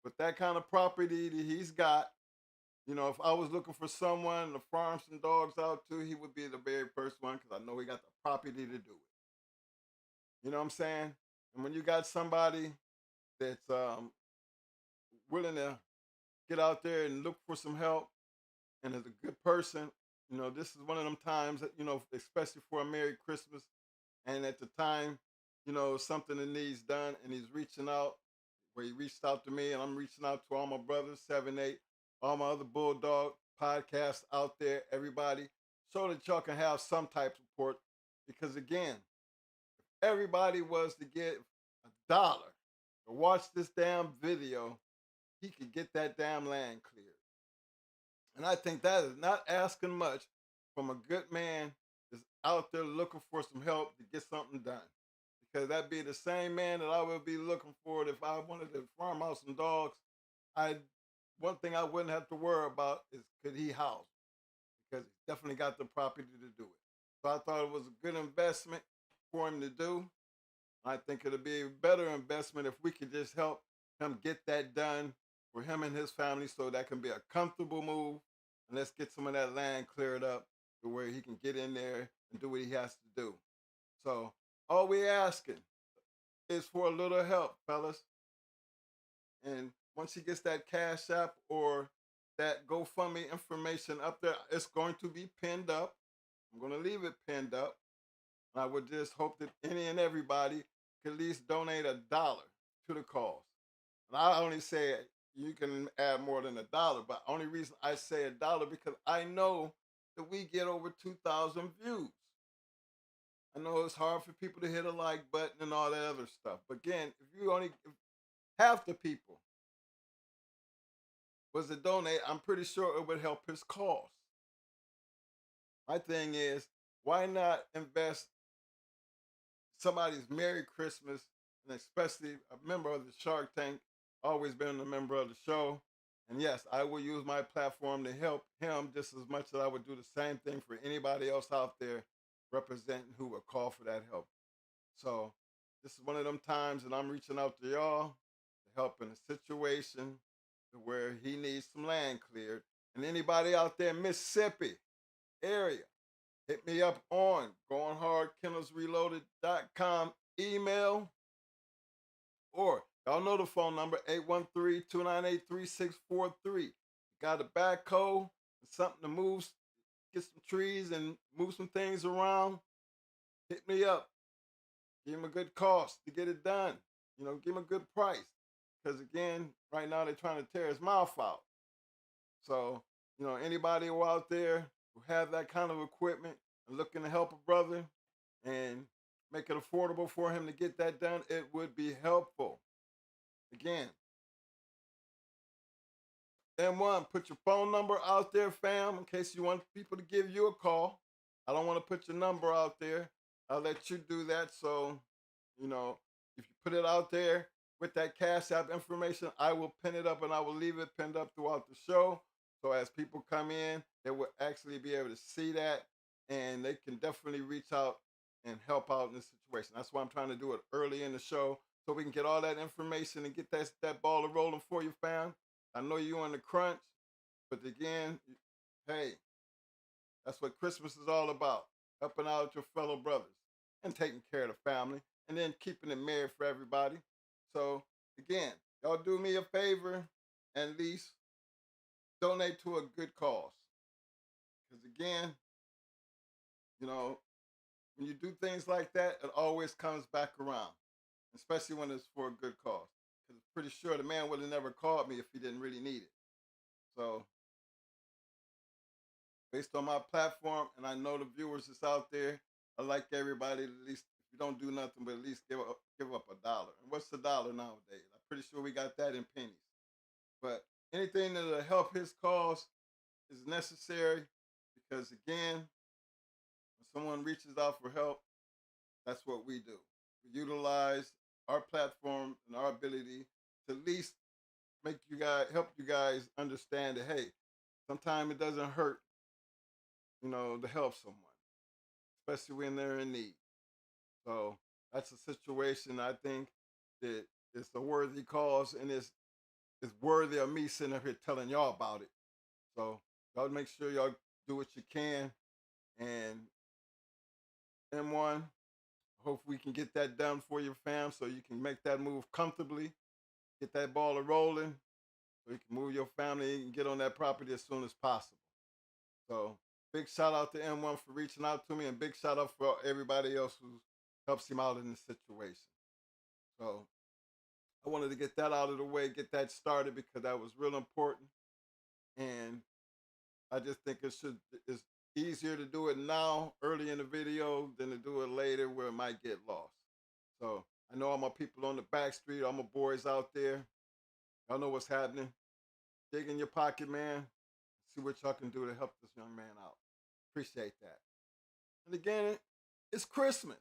with that kind of property that he's got, you know, if I was looking for someone to farm some dogs out to, he would be the very first one, because I know he got the property to do it. You know what I'm saying? And when you got somebody that's willing to get out there and look for some help and is a good person, you know, this is one of them times that, you know, especially for a Merry Christmas, and at the time, you know, something that needs done, and he's reaching out, where he reached out to me, and I'm reaching out to all my brothers, 7-8, all my other Bulldog podcasts out there, everybody, so that y'all can have some type of support. Because, again, if everybody was to get $1 to watch this damn video, he could get that damn land cleared. And I think that is not asking much from a good man that's out there looking for some help to get something done. Because that'd be the same man that I would be looking for if I wanted to farm out some dogs. One thing I wouldn't have to worry about is could he house? Because he's definitely got the property to do it. So I thought it was a good investment for him to do. I think it'll be a better investment if we could just help him get that done for him and his family, so that can be a comfortable move. And let's get some of that land cleared up to where he can get in there and do what he has to do. So all we asking is for a little help, fellas. And once he gets that Cash App or that GoFundMe information up there, it's going to be pinned up. I'm going to leave it pinned up. I would just hope that any and everybody could at least donate $1 to the cause. And I only say you can add more than $1, but the only reason I say $1 because I know that we get over 2,000 views. I know it's hard for people to hit a like button and all that other stuff. But again, if half the people was to donate, I'm pretty sure it would help his cause. My thing is, why not invest somebody's Merry Christmas, and especially a member of the Shark Tank, always been a member of the show. And yes, I will use my platform to help him just as much as I would do the same thing for anybody else out there representing who would call for that help. So this is one of them times that I'm reaching out to y'all to help in a situation where he needs some land cleared. And anybody out there in Mississippi area, hit me up on goinghardkennelsreloaded.com email, or y'all know the phone number, 813-298-3643. You got a backhoe, something to move get some trees and move some things around, hit me up. Give him a good cost to get it done. Give him a good price. Because again, right now they're trying to tear his mouth out. So, anybody who out there who have that kind of equipment and looking to help a brother and make it affordable for him to get that done, it would be helpful. Again, M1, put your phone number out there, fam, in case you want people to give you a call. I don't want to put your number out there. I'll let you do that. So, if you put it out there with that Cash App information, I will pin it up and I will leave it pinned up throughout the show. So as people come in, they will actually be able to see that and they can definitely reach out and help out in this situation. That's why I'm trying to do it early in the show so we can get all that information and get that ball rolling for you, fam. I know you're on the crunch, but again, hey, that's what Christmas is all about. Helping out your fellow brothers and taking care of the family and then keeping it merry for everybody. So again, y'all do me a favor and at least donate to a good cause. Because again, when you do things like that, it always comes back around, especially when it's for a good cause. Because I'm pretty sure the man would have never called me if he didn't really need it. So based on my platform, and I know the viewers that's out there, I like everybody to at least, if you don't do nothing, but at least give up $1. And what's $1 nowadays? I'm pretty sure we got that in pennies. But anything that'll help his cause is necessary because, again, when someone reaches out for help, that's what we do. We utilize our platform and our ability to at least help you guys understand that, hey, sometimes it doesn't hurt, to help someone, especially when they're in need. So that's a situation I think that it's a worthy cause and it's worthy of me sitting up here telling y'all about it. So y'all make sure y'all do what you can. And M1, hope we can get that done for your fam so you can make that move comfortably, get that ball rolling, so you can move your family and get on that property as soon as possible. So big shout out to M1 for reaching out to me and big shout out for everybody else who helps him out in this situation. So I wanted to get that out of the way, get that started because that was real important. And I just think it's easier to do it now, early in the video, than to do it later where it might get lost. So I know all my people on the back street, all my boys out there, y'all know what's happening. Dig in your pocket, man. See what y'all can do to help this young man out. Appreciate that. And again, it's Christmas.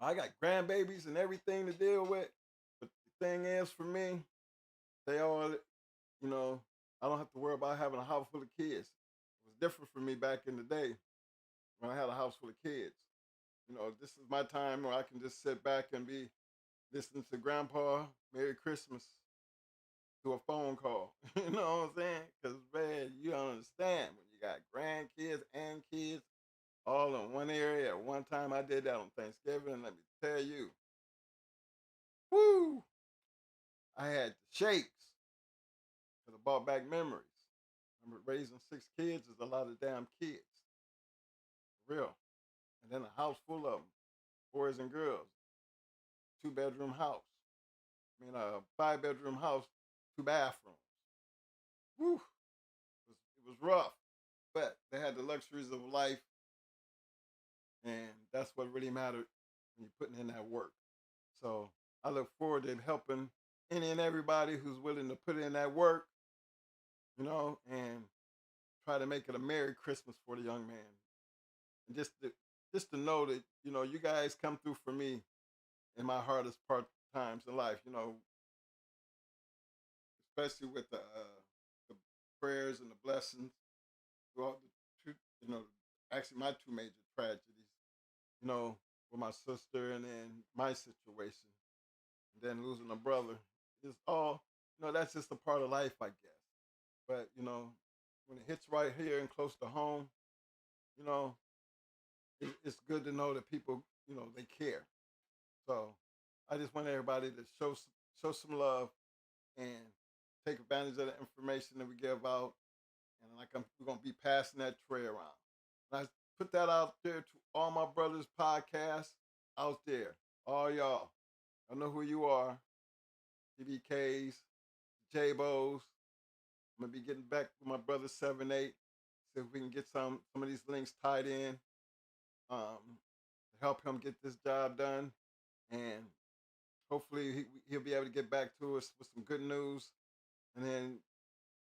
I got grandbabies and everything to deal with. But the thing is, for me, they all, I don't have to worry about having a house full of kids. It was different for me back in the day when I had a house full of kids. This is my time where I can just sit back and be listening to Grandpa, Merry Christmas, to a phone call. You know what I'm saying? Because, man, you don't understand when you got grandkids and kids all in one area at one time. I did that on Thanksgiving, and let me tell you, woo! I had the shakes because I brought back memories. Remember, raising 6 kids is a lot of damn kids. For real. And then a house full of them, boys and girls. 2-bedroom house. I mean, a 5-bedroom house, 2 bathrooms. Woo! It was rough, but they had the luxuries of life, and that's what really mattered when you're putting in that work. So I look forward to helping any and everybody who's willing to put in that work, and try to make it a Merry Christmas for the young man. And just to know that, you guys come through for me in my hardest times in life, especially with the prayers and the blessings throughout the two, actually my 2 major tragedies, with my sister and then my situation, and then losing a brother. It's all, that's just a part of life, I guess. But, when it hits right here and close to home, it's good to know that people, they care. So I just want everybody to show some love and take advantage of the information that we give out. And like we're gonna be passing that tray around. And I put that out there to all my brothers podcast out there. All y'all. I know who you are. TBKs, J-Bos. I'm gonna be getting back with my brother 7-8. See if we can get some of these links tied in to help him get this job done. And hopefully he'll be able to get back to us with some good news, and then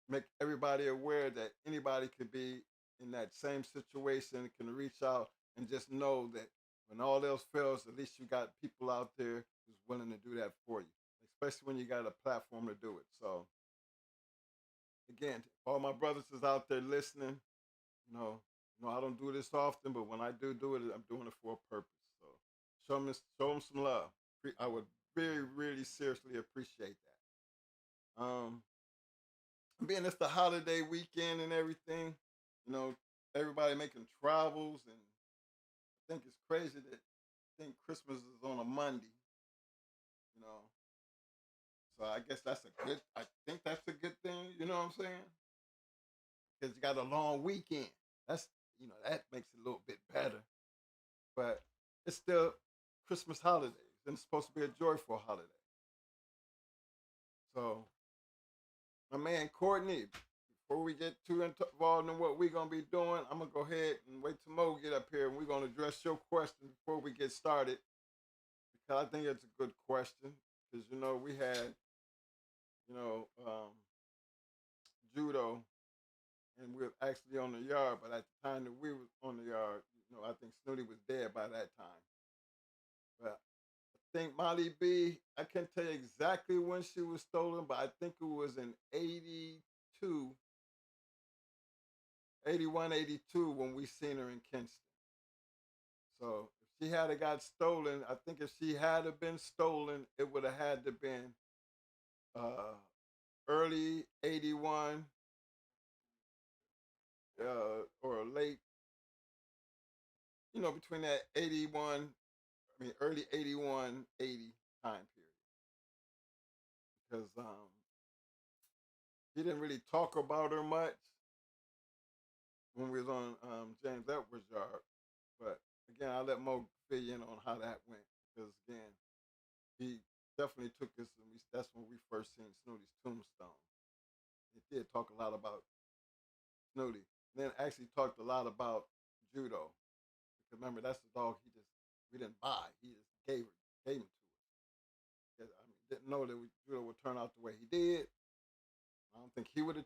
make everybody aware that anybody could be in that same situation, can reach out and just know that when all else fails, at least you got people out there who's willing to do that for you, especially when you got a platform to do it. So again, all my brothers is out there listening, I don't do this often, but when I do it, I'm doing it for a purpose. So show them some love. I would really, really seriously appreciate that. Being it's the holiday weekend and everything, everybody making travels, and I think it's crazy that I think Christmas is on a Monday, you know. So I guess I think that's a good thing, you know what I'm saying? Because you got a long weekend. That makes it a little bit better. But it's still Christmas holidays, and it's supposed to be a joyful holiday. So, my man Courtney, before we get too involved in what we're going to be doing, I'm going to go ahead and wait till Mo get up here, and we're going to address your question before we get started, because I think it's a good question, because, we had, judo, and we were actually on the yard, but at the time that we were on the yard, I think Snooty was dead by that time. But I think Molly B, I can't tell you exactly when she was stolen, but I think it was in 82, 81, 82 when we seen her in Kinston. So if she had got stolen, I think if she had been stolen, it would have had to been early 81 or late, between that 81, early 81, 80 time period. Because he didn't really talk about her much when we was on James Edwards' yard. But again, I'll let Mo fill you in on how that went. Because again, he definitely took us, and that's when we first seen Snooty's tombstone. He did talk a lot about Snooty. Then actually talked a lot about judo. Because remember, that's the dog we didn't buy. He just gave him to us. Didn't know that judo would turn out the way he did. I don't think he would have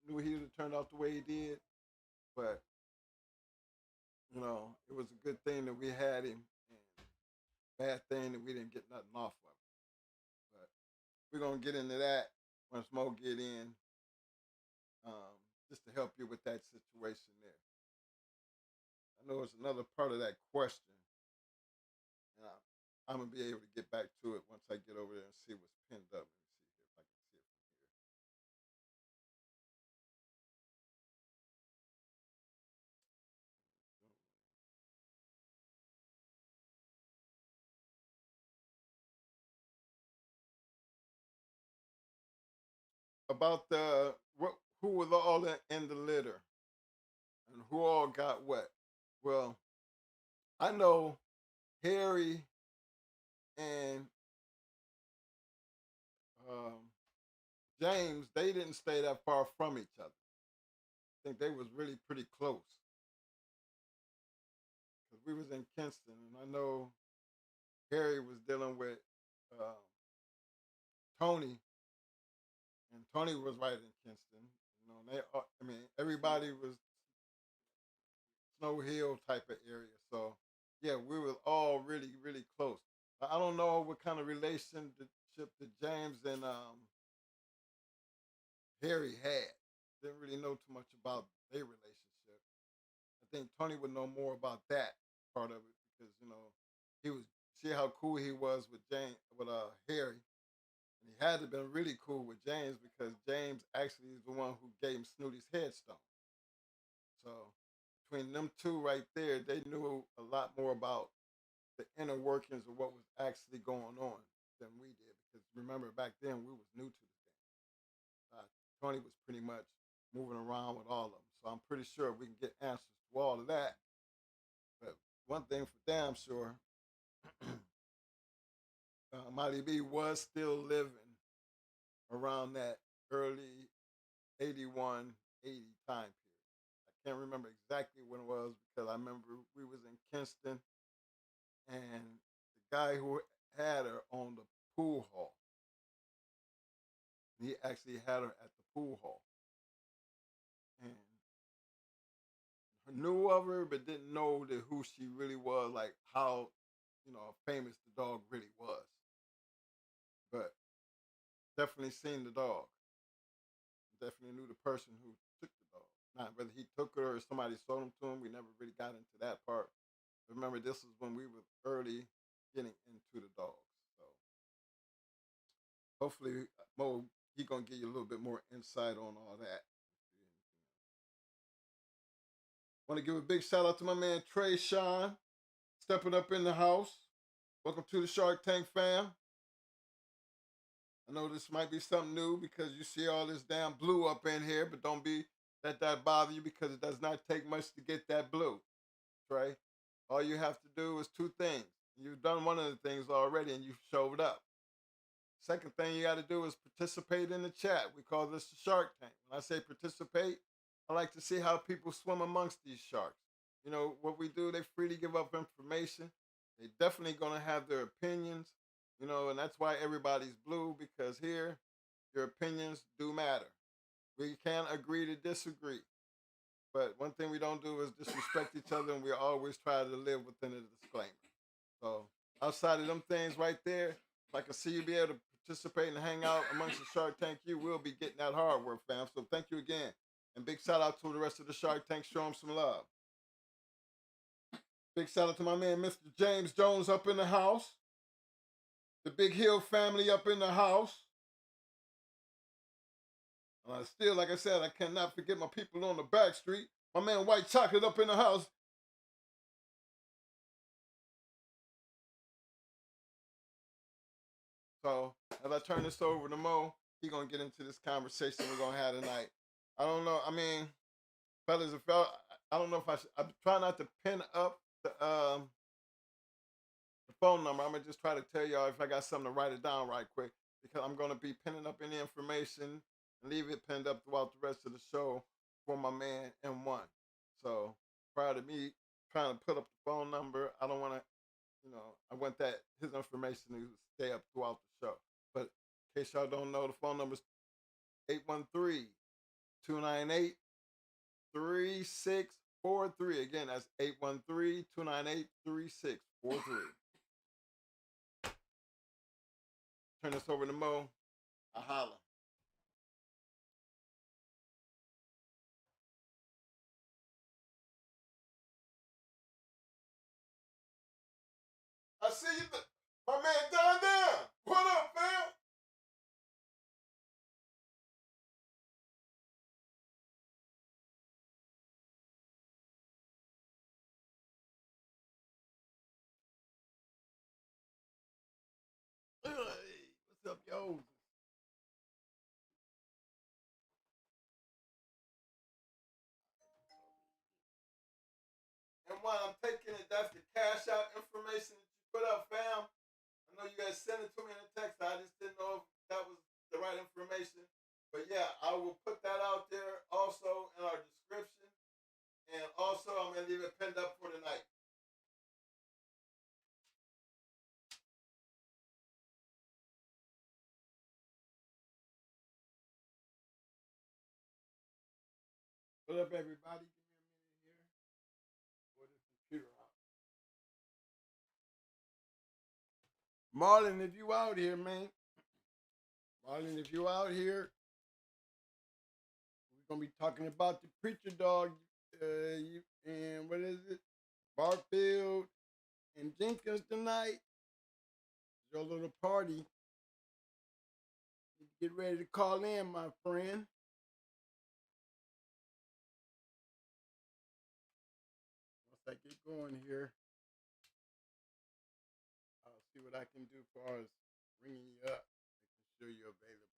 knew he would have turned out the way he did. But it was a good thing that we had him, and bad thing that we didn't get nothing off of it. But we're gonna get into that once Mo get in, just to help you with that situation there. I know it's another part of that question, and I'm gonna be able to get back to it once I get over there and see what's pinned up. Let me see if I can see it from here. About who was all in the litter and who all got what. Well, I know Harry and James, they didn't stay that far from each other. I think they was really pretty close. Because we was in Kinston, and I know Harry was dealing with Tony, and Tony was right in Kinston. Everybody was Snow Hill type of area. So, yeah, we were all really, really close. I don't know what kind of relationship that James and Harry had. Didn't really know too much about their relationship. I think Tony would know more about that part of it, because he was see how cool he was with Harry, and he had to have been really cool with James, because James actually is the one who gave him Snooty's headstone. So between them two right there, they knew a lot more about the inner workings of what was actually going on than we did. Because remember, back then we was new to the thing. Tony was pretty much moving around with all of them. So I'm pretty sure we can get answers to all of that. But one thing for damn sure, Mighty B was still living around that early 81, 80 time period. I can't remember exactly when it was because I remember we was in Kinston and the guy who had her owned a pool hall. He actually had her at the pool hall. And knew of her but didn't know who she really was, like how, famous the dog really was. But definitely seen the dog. Definitely knew the person who took the dog. Now, whether he took her or somebody sold him to him, we never really got into that part. Remember, this was when we were early getting into the dogs. So hopefully, Mo, he gonna give you a little bit more insight on all that. Want to give a big shout out to my man Trey Sean, stepping up in the house. Welcome to the Shark Tank fam. I know this might be something new because you see all this damn blue up in here, but don't let that bother you because it does not take much to get that blue, Trey. All you have to do is two things. You've done one of the things already and you've showed up. Second thing you got to do is participate in the chat. We call this the Shark Tank. When I say participate, I like to see how people swim amongst these sharks. You know, what we do, they freely give up information. They definitely going to have their opinions, and that's why everybody's blue, because here, your opinions do matter. We can agree to disagree. But one thing we don't do is disrespect each other, and we always try to live within a disclaimer. So outside of them things right there, if I can see you be able to participate and hang out amongst the Shark Tank, you will be getting that hardware, fam. So thank you again. And big shout out to the rest of the Shark Tank. Show them some love. Big shout out to my man, Mr. James Jones, up in the house. The Big Hill family up in the house. Still, like I said, I cannot forget my people on the back street. My man White Chocolate up in the house. So as I turn this over to Mo, he gonna get into this conversation we're gonna have tonight. I don't know. I mean, fellas, I don't know if I try not to pin up the phone number. I'm gonna just try to tell y'all if I got something to write it down right quick, because I'm gonna be pinning up any information and leave it pinned up throughout the rest of the show for my man M1. So prior to me trying to put up the phone number, I don't want to, I want that his information to stay up throughout the show. But in case y'all don't know, the phone number is 813-298-3643. Again, that's 813-298-3643. Turn this over to Mo. I holla. I see you, my man down there. What up, fam? Hey, what's up, yo? And while I'm taking it, that's the cash out information that you put up, fam. I know you guys sent it to me in a text. I just didn't know if that was the right information. But yeah, I will put that out there also in our description. And also, I'm going to leave it pinned up for tonight. What up, everybody? Give me a minute here. Pour this computer out. Marlon, if you out here, man. Marlon, if you out here, we're going to be talking about the preacher dog. And what is it? Barfield and Jenkins tonight. Your little party. Get ready to call in, my friend. Once I get going here, I'll see what I can do as far as ringing you up, making sure you're available.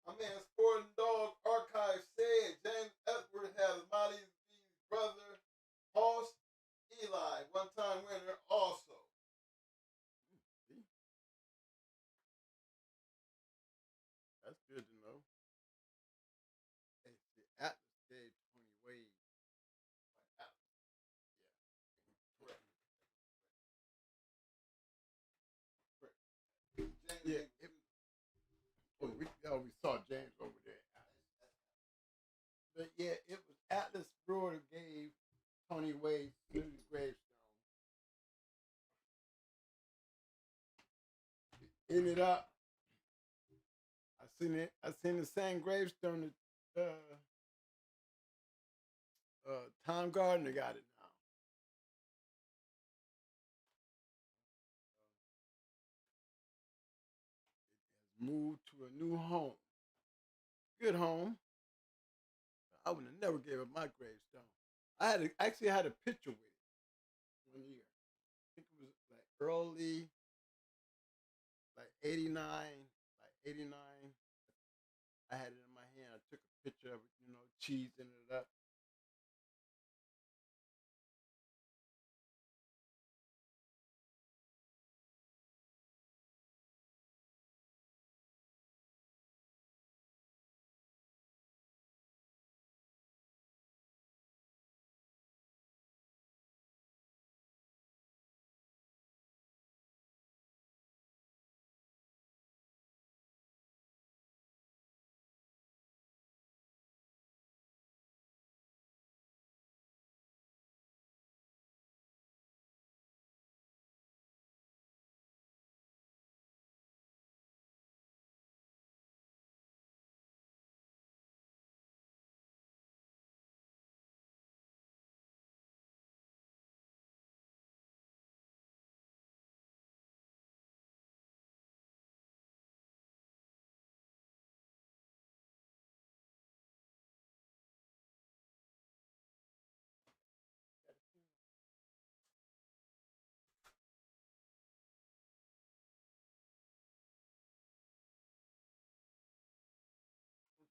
My man Sporting Dog Archive said James Edward has Molly B's brother, Hoss Eli, one-time winner also. See? That's good to know. Hey, see, Atlas gave 20 ways. Atlas. Yeah. Correct. James yeah. We saw James over there. But yeah, it was Atlas Brewer that gave Tony Wade Snooty gravestone. Ended up, I seen the same gravestone that Tom Gardner got it now. It has moved to a new home. Good home. I would have never gave up my gravestone. I actually had a picture with it 1 year. I think it was like early, like 89, I had it in my hand. I took a picture of it, cheesing it up.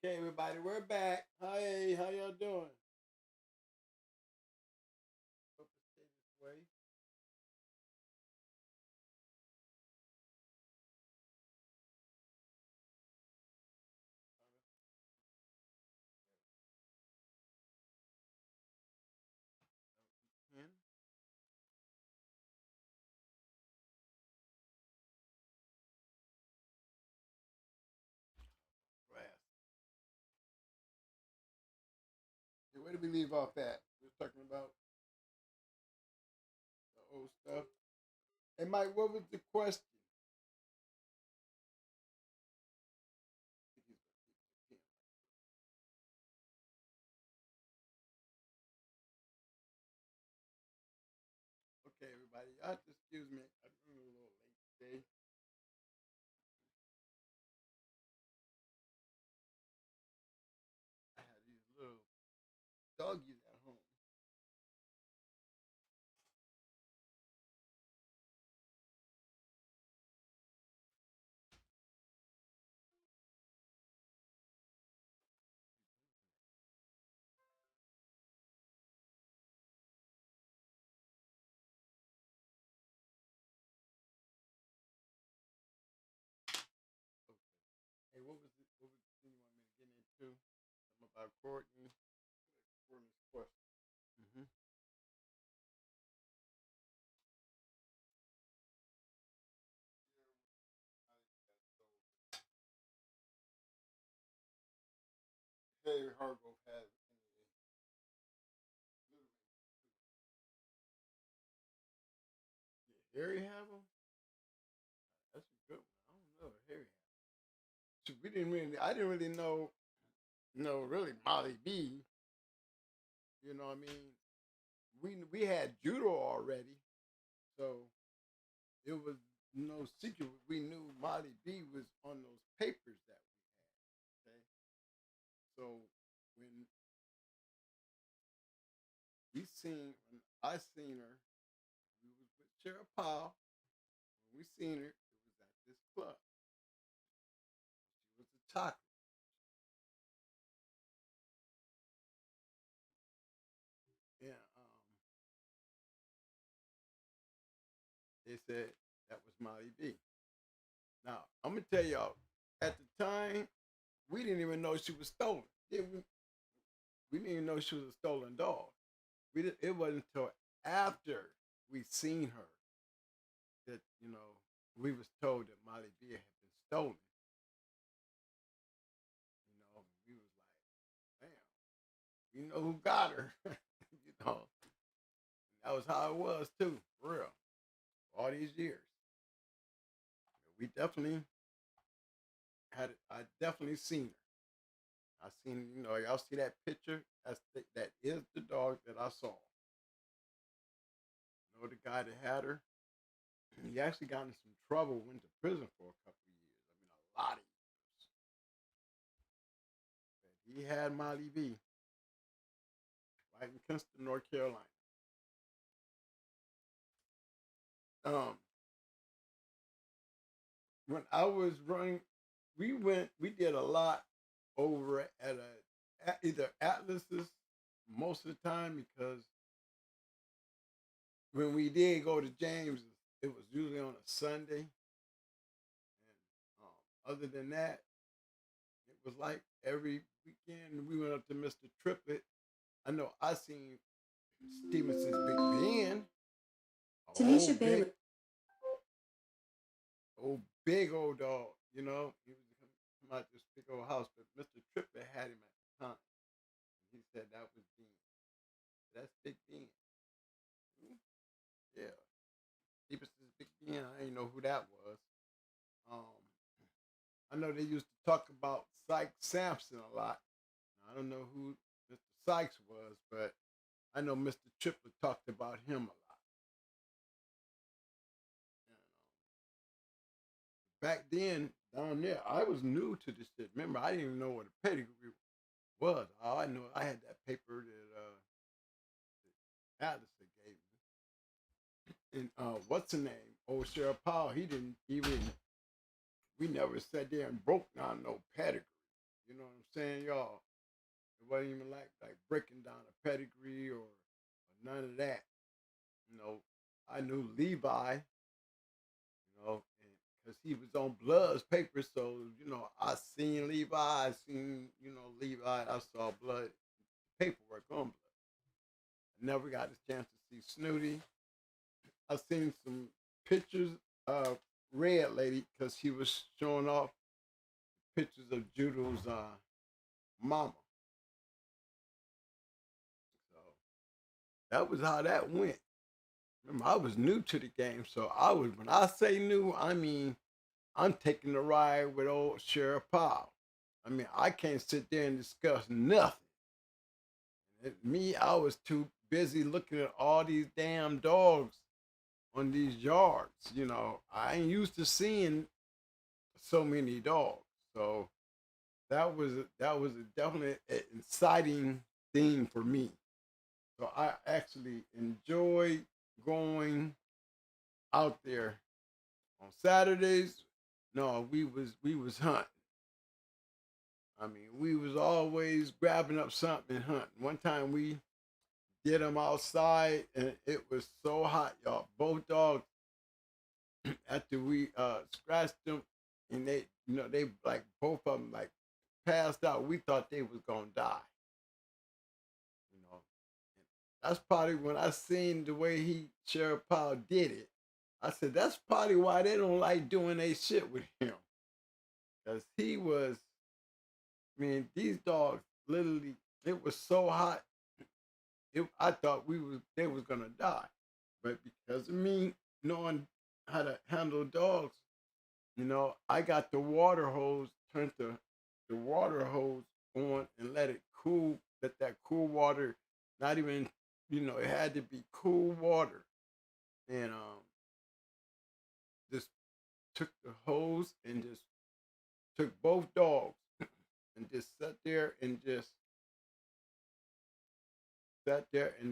Okay, everybody, we're back. Hi, how y'all doing? Hope it stay this way. Ken? Grass. Yeah, where did we leave off at? We were talking about the old stuff. Hey, Mike, what was the question? Okay, everybody, y'all just excuse me. I'm running a little late today. I had these little doggies at home. Okay. Hey, what was the thing you want me to get into? Something about Courtney. Courtney's question. Mm-hmm. Harry Hargrove has yeah, Harry have them? That's a good one. I don't know if Harry have 'em. So I didn't really know, really Molly B. You know what I mean? We had judo already, so it was no secret. We knew Molly B was on those papers that we had. Okay, so when when I seen her, we was with Cheryl Powell. When we seen her, it was at this club. She was a chocolate. they said that was Molly B. Now, I'm going to tell y'all, at the time, we didn't even know she was stolen. We didn't even know she was a stolen dog. It wasn't until after we seen her that, we was told that Molly B had been stolen. We was like, damn, we know who got her. That was how it was too, for real. All these years. We definitely I definitely seen her. I seen, y'all see that picture? That is the dog that I saw. The guy that had her, he actually got in some trouble, went to prison for a couple of years. I mean, a lot of years. But he had Molly B right in Kinston, North Carolina. When I was running, we did a lot over at either Atlas's most of the time, because when we did go to James, it was usually on a Sunday. And other than that, it was like every weekend we went up to Mr. Triplett. I know I seen Stevenson's Big Ben. Tanisha Bailey. Big old dog, He was come out this big old house, but Mr. Triplett had him at the time. He said that was Bean. That's Big Ben. Yeah. Stevenson's Big Ben, I didn't know who that was. I know they used to talk about Sykes Sampson a lot. I don't know who Mr. Sykes was, but I know Mr. Triplett talked about him a lot. Back then, down there, I was new to this shit. Remember, I didn't even know what a pedigree was. All I know, I had that paper that Atlas gave me. And what's the name? Old Sheriff Powell, he didn't even, we never sat there and broke down no pedigree. You know what I'm saying, y'all? It wasn't even like breaking down a pedigree or none of that. I knew Levi, because he was on Blood's paper, so, I seen Levi, I saw Blood paperwork on Blood. I never got a chance to see Snooty. I seen some pictures of Red Lady, because she was showing off pictures of Judo's mama. So that was how that went. Remember, I was new to the game, so when I say new, I mean, I'm taking the ride with old Sheriff Powell. I mean, I can't sit there and discuss nothing. I was too busy looking at all these damn dogs on these yards. I ain't used to seeing so many dogs. So that was a definitely an exciting thing for me. So I actually enjoyed going out there on Saturdays. No, we was hunting. I mean, we was always grabbing up something and hunting. One time we did them outside, and it was so hot, y'all. Both dogs, after we scratched them, and they like both of them like passed out. We thought they was gonna die. That's probably when I seen the way Sheriff Powell did it. I said, that's probably why they don't like doing their shit with him. Because he was, these dogs, literally, it was so hot, I thought they was going to die. But because of me knowing how to handle dogs, I got the water hose, turned the water hose on and let it cool, let that cool water, not even, it had to be cool water. And just took the hose and just took both dogs and just sat there and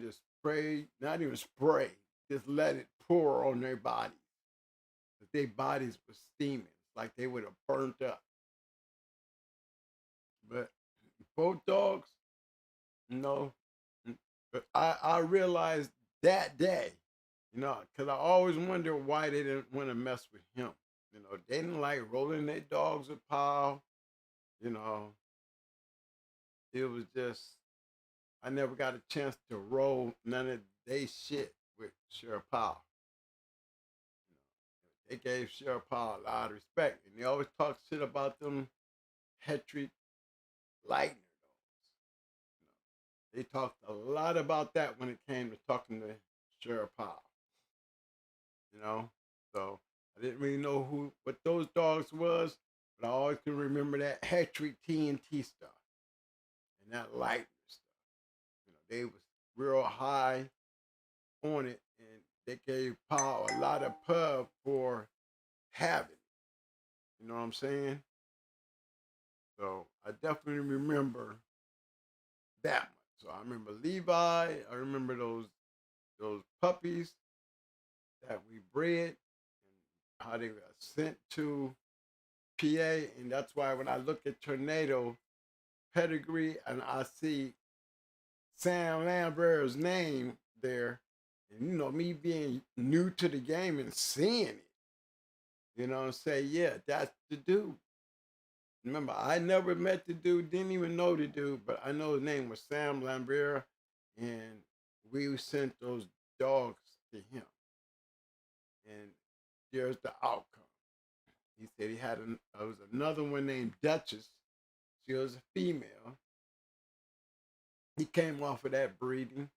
just sprayed, not even spray, just let it pour on their bodies. Their bodies were steaming, like they would have burnt up. But both dogs, but I realized that day, You know, because I always wonder why they didn't want to mess with him. You know, they didn't like rolling their dogs with Powell. You know, it was just, I never got a chance to roll none of they shit with Sheriff Powell. They gave Sheriff Powell a lot of respect. And they always talk shit about them Hetrick Lightner dogs. They talked a lot about that when it came to talking to Sheriff Powell. You know? So I didn't really know what those dogs was, but I always can remember that Hetrick TNT stuff and that Lightner stuff. You know, they was real high on it, and they gave Powell a lot of pub for having it. You know what I'm saying? So I definitely remember that much. So I remember Levi. I remember those puppies that we bred and how they were sent to PA. And that's why when I look at Tornado Pedigree and I see Sam Lambert's name there, and you know, me being new to the game and seeing it, you know, and say, yeah, that's the dude. Remember, I never met the dude, didn't even know the dude, but I know his name was Sam Lambert, and we sent those dogs to him. And there's the outcome. He said he had there was another one named Duchess. She was a female. He came off of that breeding.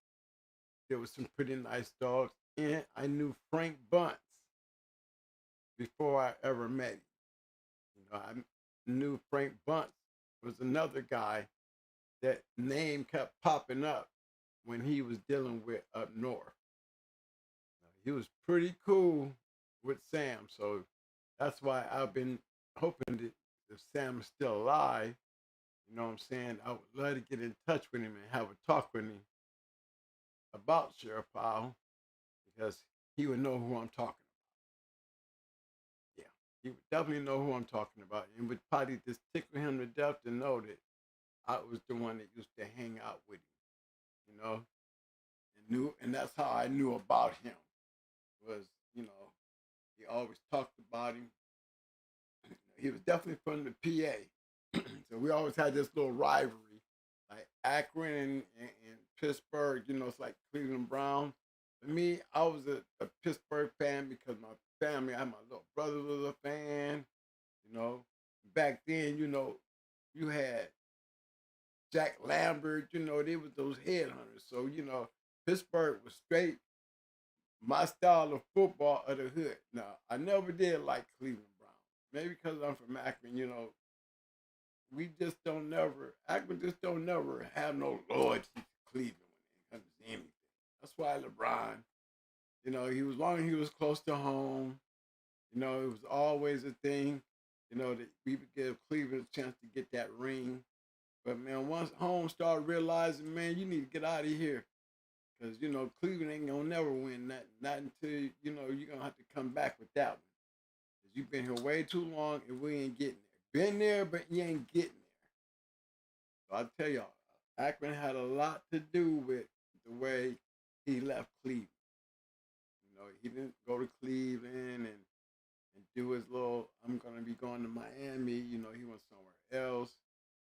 There was some pretty nice dogs. And I knew Frank Bunce before I ever met him. You know, I knew Frank Bunce was another guy that name kept popping up when he was dealing with up north. He was pretty cool with Sam, so that's why I've been hoping that if Sam is still alive, you know what I'm saying, I would love to get in touch with him and have a talk with him about Sheriff Powell, because he would know who I'm talking about. Yeah, he would definitely know who I'm talking about, and would probably just tickle him to death to know that I was the one that used to hang out with him, you know, and that's how I knew about him. Was, you know, he always talked about him. He was definitely from the PA. So we always had this little rivalry, like Akron and Pittsburgh, you know, it's like Cleveland Browns. For me, I was a Pittsburgh fan because my family, my little brother was a fan, you know. Back then, you know, you had Jack Lambert, you know, they was those headhunters. So, you know, Pittsburgh was straight my style of football of the hood. Now, I never did like Cleveland Browns. Maybe because I'm from Akron, you know, Akron just don't never have no loyalty to Cleveland when it comes to anything. That's why LeBron, you know, long as he was close to home, you know, it was always a thing, you know, that we would give Cleveland a chance to get that ring. But man, once home started realizing, man, you need to get out of here. Because, you know, Cleveland ain't going to never win that. Not until, you know, you're going to have to come back with that one. Because you've been here way too long and we ain't getting there. Been there, but you ain't getting there. So I tell y'all, Akron had a lot to do with the way he left Cleveland. You know, he didn't go to Cleveland and do his little, I'm going to be going to Miami. You know, he went somewhere else.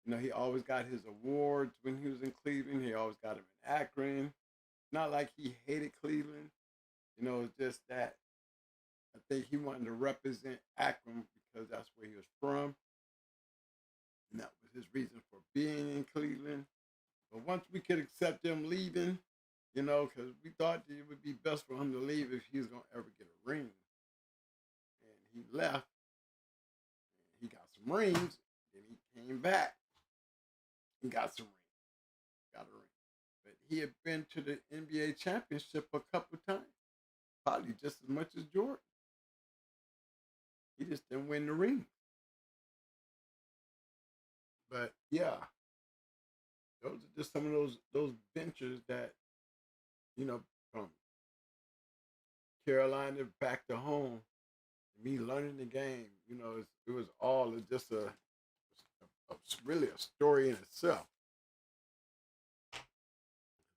You know, he always got his awards when he was in Cleveland. He always got them in Akron. Not like he hated Cleveland, you know, it's just that I think he wanted to represent Akron because that's where he was from. And that was his reason for being in Cleveland. But once we could accept him leaving, you know, because we thought it would be best for him to leave if he was going to ever get a ring. And he left, and he got some rings, then he came back and got some rings, got a ring. But he had been to the NBA championship a couple of times, probably just as much as Jordan. He just didn't win the ring. But yeah, those are just some of those ventures that, you know, from Carolina back to home, me learning the game, you know, it was all just really a story in itself.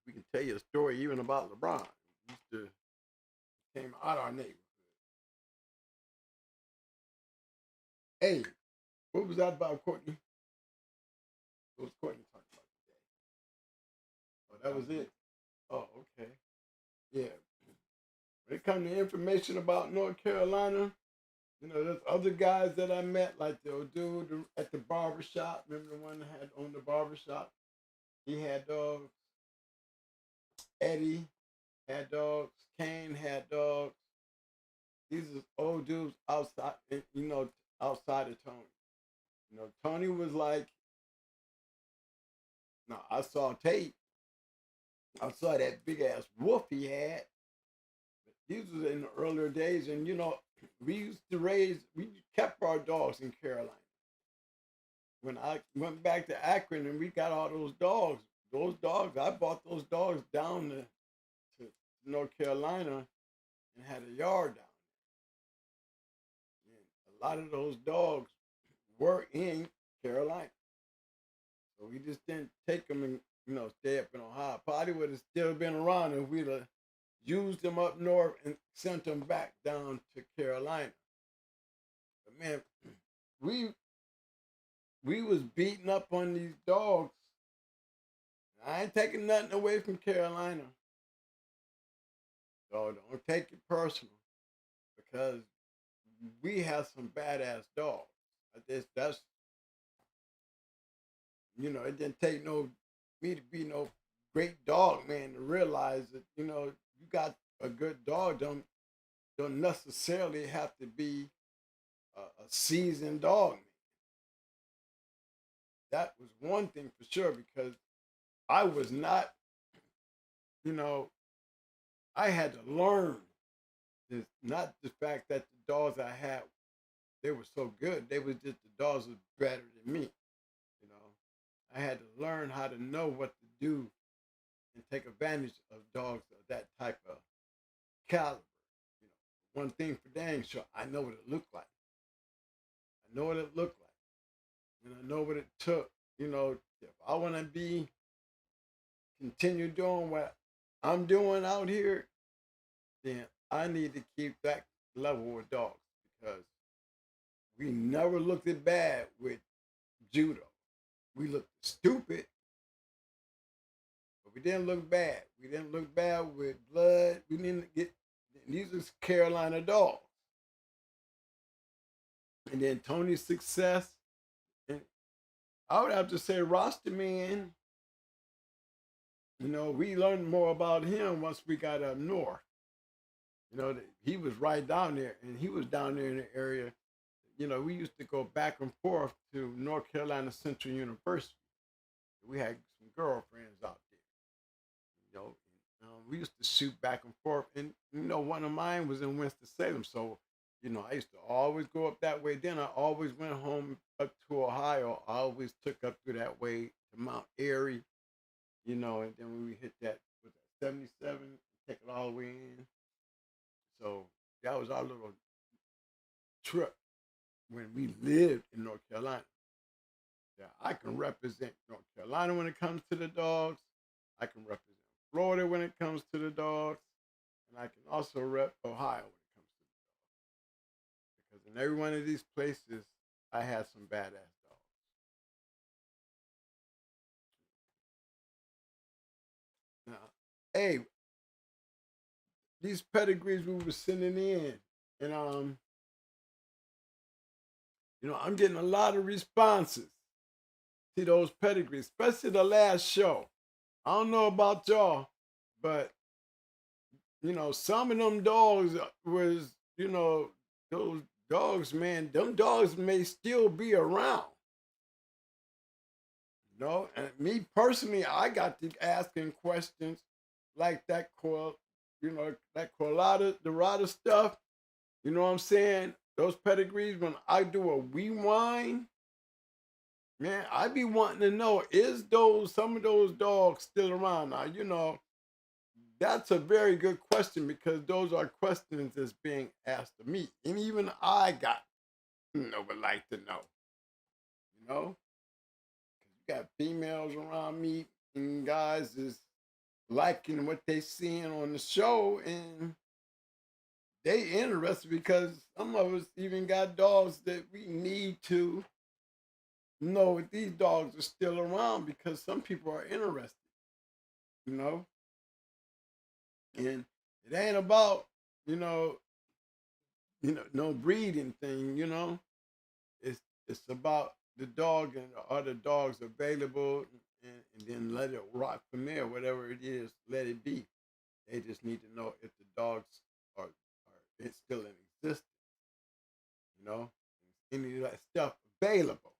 We can tell you a story even about LeBron. We used to came out our neighborhood. Hey, what was that about, Courtney? What was Courtney talking about today? Oh, that was it? Oh, okay. Yeah. When it comes to information about North Carolina, you know, there's other guys that I met, like the dude at the barber shop. Remember the one that had owned the barber shop? He had dogs. Eddie had dogs. Kane had dogs. These are old dudes outside, you know, outside of Tony. You know, Tony was like, no, I saw tape. I saw that big ass wolf he had. These was in the earlier days, and you know, we kept our dogs in Carolina. When I went back to Akron and we got all those dogs, I bought those dogs down to North Carolina and had a yard down there. And a lot of those dogs were in Carolina. So we just didn't take them and, you know, stay up in Ohio. Probably would have still been around if we'd have used them up north and sent them back down to Carolina. But man, we was beating up on these dogs. I ain't taking nothing away from Carolina. So don't take it personal, because we have some badass dogs. That's, you know, it didn't take me to be no great dog man to realize that, you know, you got a good dog don't necessarily have to be a seasoned dog man. That was one thing for sure, because I was not, you know, I had to learn this, not the fact that the dogs I had, they were so good. They was just, the dogs was better than me. You know, I had to learn how to know what to do and take advantage of dogs of that type of caliber. You know, one thing for dang sure, I know what it looked like. I know what it looked like. And I know what it took. You know, if I want to continue doing what I'm doing out here, then I need to keep that level with dogs, because we never looked it bad with judo. We looked stupid, but we didn't look bad. We didn't look bad with blood. We didn't get, these are Carolina dogs. And then Tony's success, and I would have to say Roster Man, you know, we learned more about him once we got up north. You know, he was right down there, and he was down there in the area. You know, we used to go back and forth to North Carolina Central University. We had some girlfriends out there. You know, we used to shoot back and forth, and you know, one of mine was in Winston-Salem, so you know, I used to always go up that way. Then I always went home up to Ohio. I always took up through that way to Mount Airy, you know, and then when we hit that, was that 77, take it all the way in. So that was our little trip when we lived in North Carolina. Yeah, I can represent North Carolina when it comes to the dogs. I can represent Florida when it comes to the dogs. And I can also rep Ohio when it comes to the dogs. Because in every one of these places, I had some badass dogs. Now, hey, these pedigrees we were sending in, and you know, I'm getting a lot of responses to those pedigrees, especially the last show. I don't know about y'all, but you know, some of them dogs was, you know, those dogs, man, them dogs may still be around. You know, and me personally, I got to asking questions like that, you know, that Colada Dorada stuff. You know what I'm saying? Those pedigrees, when I do a rewind, man, I be wanting to know, is some of those dogs still around? Now, you know, that's a very good question, because those are questions that's being asked of me. And even I would like to know. You know? You got females around me and guys is liking what they seeing on the show, and they interested because some of us even got dogs that we need to know if these dogs are still around because some people are interested, you know? And it ain't about, no breeding thing, It's about the dog and are the dogs available and then let it rock from there, whatever it is, let it be. They just need to know if the dogs are it's still in existence, any of that stuff available.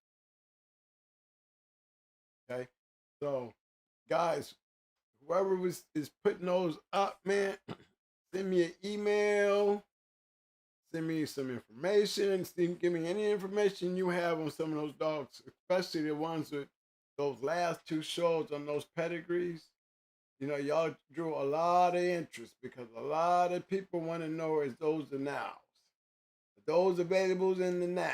Okay. So guys, whoever is putting those up, man, send me an email, send me some information, give me any information you have on some of those dogs, especially the ones with those last two shows on those pedigrees. Y'all drew a lot of interest because a lot of people want to know is those the nows. Are those available in the nows?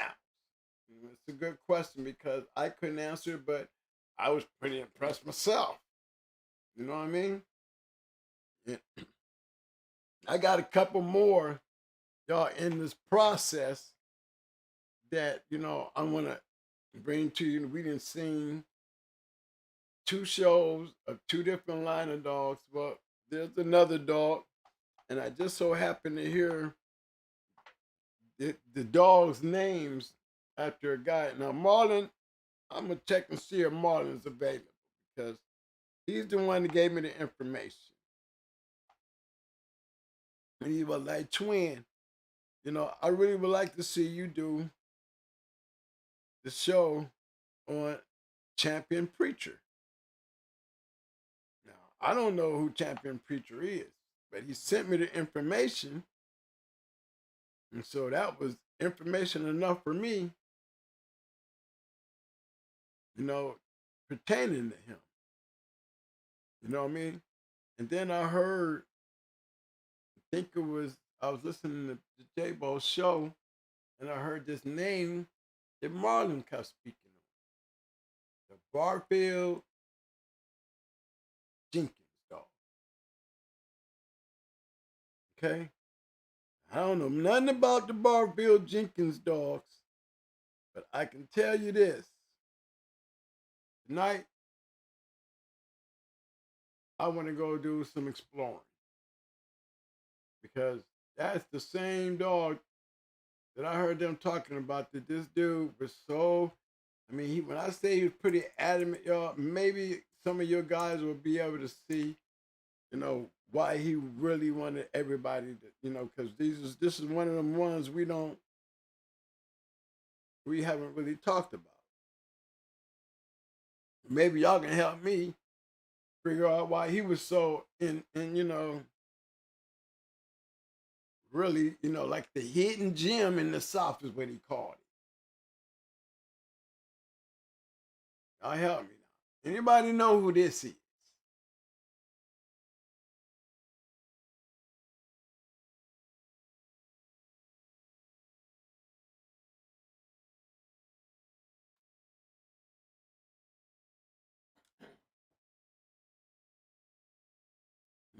It's a good question because I couldn't answer it, but I was pretty impressed myself. You know what I mean? Yeah. I got a couple more, y'all, in this process that, I want to bring to you. We didn't seen 2 shows of 2 different line of dogs. Well, there's another dog, and I just so happened to hear the dog's names after a guy. Now, Marlon, I'm going to check and see if Marlon's available because he's the one that gave me the information. And he was like, Twin, I really would like to see you do the show on Champion Preacher. Now, I don't know who Champion Preacher is, but he sent me the information. And so that was information enough for me, pertaining to him. You know what I mean? And then I heard, I was listening to the J-Bo's show, and I heard this name that Marlon kept speaking on. The Barfield Jenkins dog. Okay? I don't know nothing about the Barfield Jenkins dogs, but I can tell you this. Tonight, I want to go do some exploring because that's the same dog that I heard them talking about, that this dude was so, when I say he was pretty adamant, y'all, maybe some of your guys will be able to see, why he really wanted everybody to, because this is one of them ones we haven't really talked about. Maybe y'all can help me figure out why he was so really, like the hidden gem in the South is what he called it. Y'all help me now. Anybody know who this is?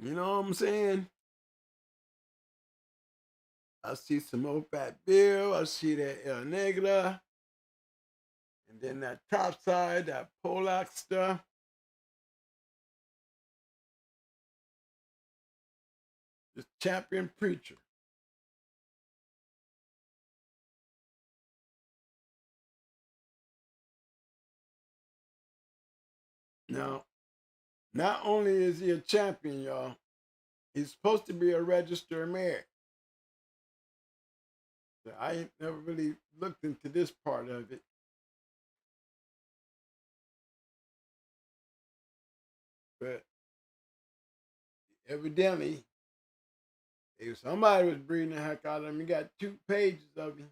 You know what I'm saying? I see some old fat Bill. I see that El Negra. And then that top side, that Polak stuff. This Champion Preacher. Now, not only is he a champion, y'all, he's supposed to be a registered mare. So I ain't never really looked into this part of it. But evidently, if somebody was breeding the heck out of him, he got 2 pages of him.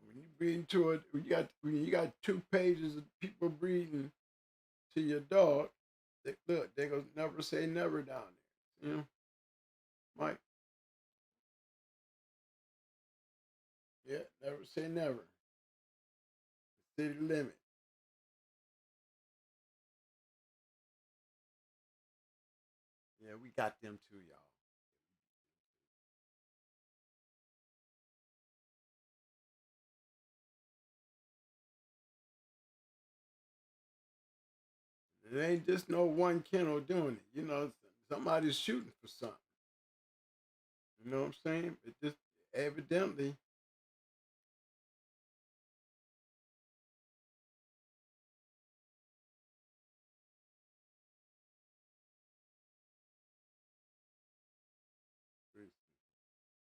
When you breeding to it. When you got 2 pages of people breeding to your dog. Look, they gonna never say never down there. You know, Mike. Yeah, never say never. City limit. Yeah, we got them too, y'all. It ain't just no one kennel doing it. You know, somebody's shooting for something. You know what I'm saying? It just evidently.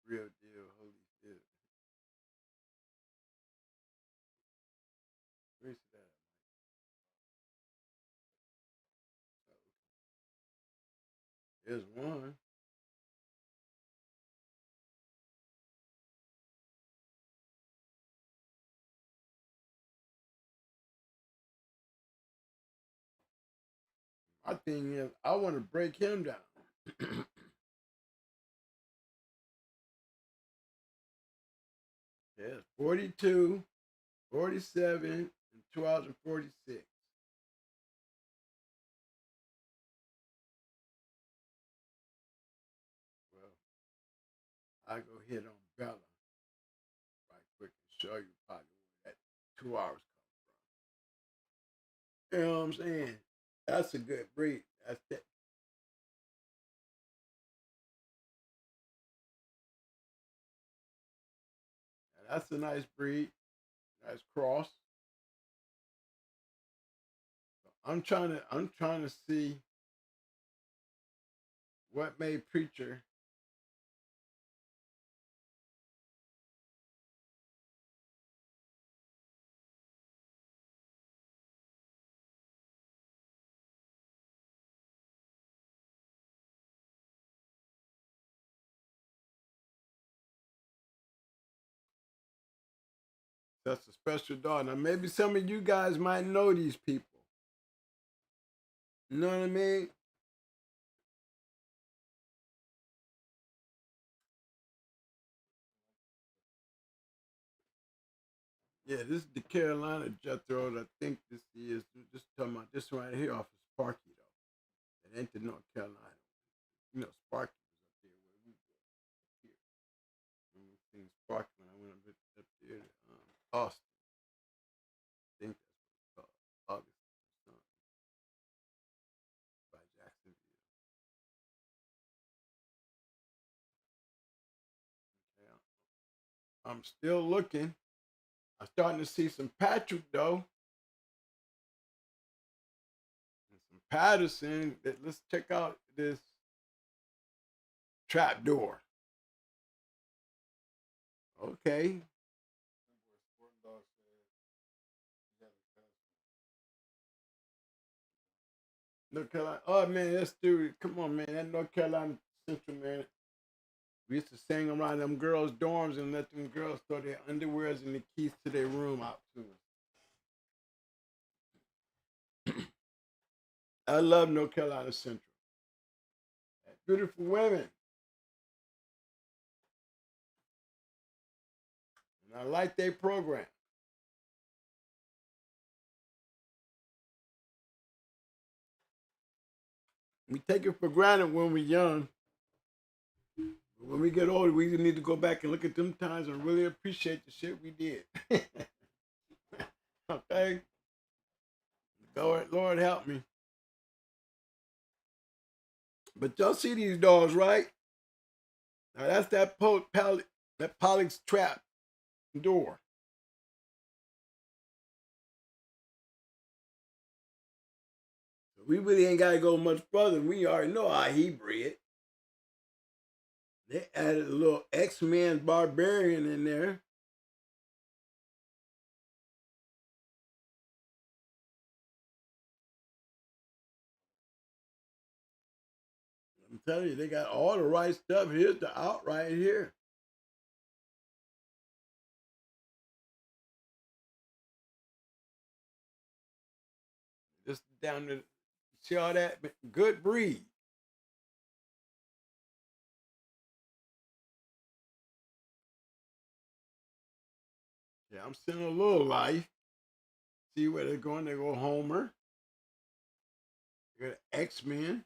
Real deal, holy shit. Where's that? There's one. My thing is, I want to break him down. Yes, 42, 47, and 2046. Well, I go hit on Bella right quick and show you probably where that 2 hours come from. You know what I'm saying? That's a good breed. That's it. Now, that's a nice breed. Nice cross. I'm trying to see what made Preacher that's a special dog. Now maybe some of you guys might know these people. You know what I mean? Yeah, this is the Carolina Jethro. I think this is just talking about this one right here off of Sparky though. It ain't the North Carolina. You know, Sparky was up there where we were here. When we seen Sparky when I went up there to Austin. I think that's what it's called. August by Jacksonville. Okay, I'm still looking. I'm starting to see some Patrick though. And some Patterson. Let's check out this trapdoor. Okay. North Carolina. Oh man, that's dude. Come on, man. That North Carolina Central, man. We used to sing around them girls' dorms and let them girls throw their underwears and the keys to their room out to us. I love North Carolina Central. Beautiful women. And I like their program. We take it for granted when we're young. But when we get older, we need to go back and look at them times and really appreciate the shit we did. Okay? Lord help me. But y'all see these dogs, right? Now that's that Pollock's trap door. We really ain't got to go much further. We already know how he bred. They added a little X-Men barbarian in there. I'm telling you, they got all the right stuff. Here's the out right here. This down to see all that good breed. Yeah, I'm seeing a little life. See where they're going. They go Homer. They go to X-Men.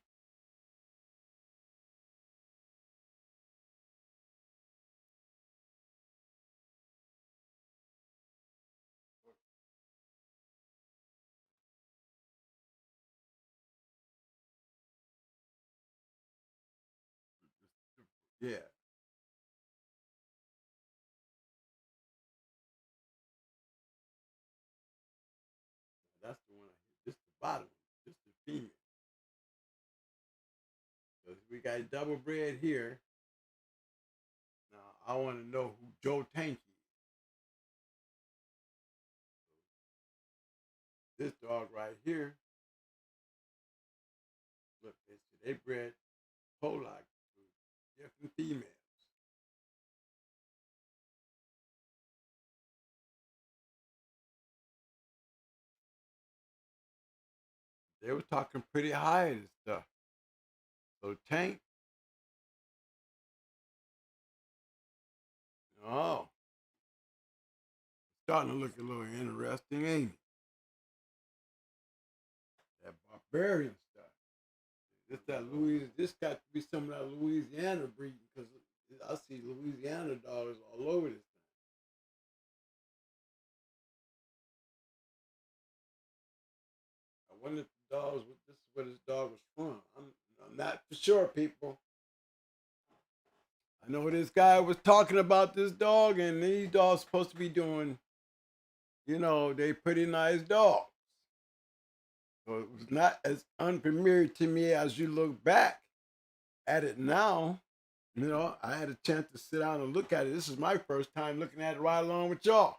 Yeah. That's the one. This is the bottom. This is the female. So we got double bred here. Now I want to know who Joe Tank is. This dog right here. Look, they bred Pollock with different females. They were talking pretty high and stuff. So Tank. Oh. Starting to look a little interesting, ain't it? That barbarian stuff. This got to be some of that Louisiana breeding because I see Louisiana dogs all over this thing. I wonder if the dogs, this is where this dog was from. I'm not for sure, people. I know this guy was talking about this dog, and these dogs supposed to be doing, they pretty nice dogs. So it was not as unfamiliar to me as you look back at it now. I had a chance to sit down and look at it. This is my first time looking at it right along with y'all.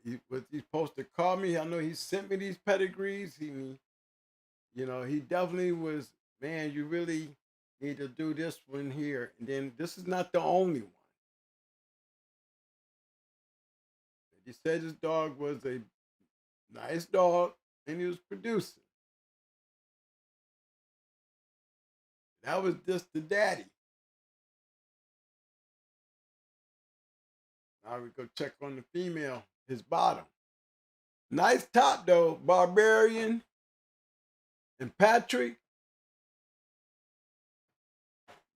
He's supposed to call me. I know he sent me these pedigrees. He definitely was, man, you really need to do this one here. And then this is not the only one. He said his dog was a nice dog and he was producing. That was just the daddy. Now we go check on the female, his bottom. Nice top though, Barbarian and Patrick.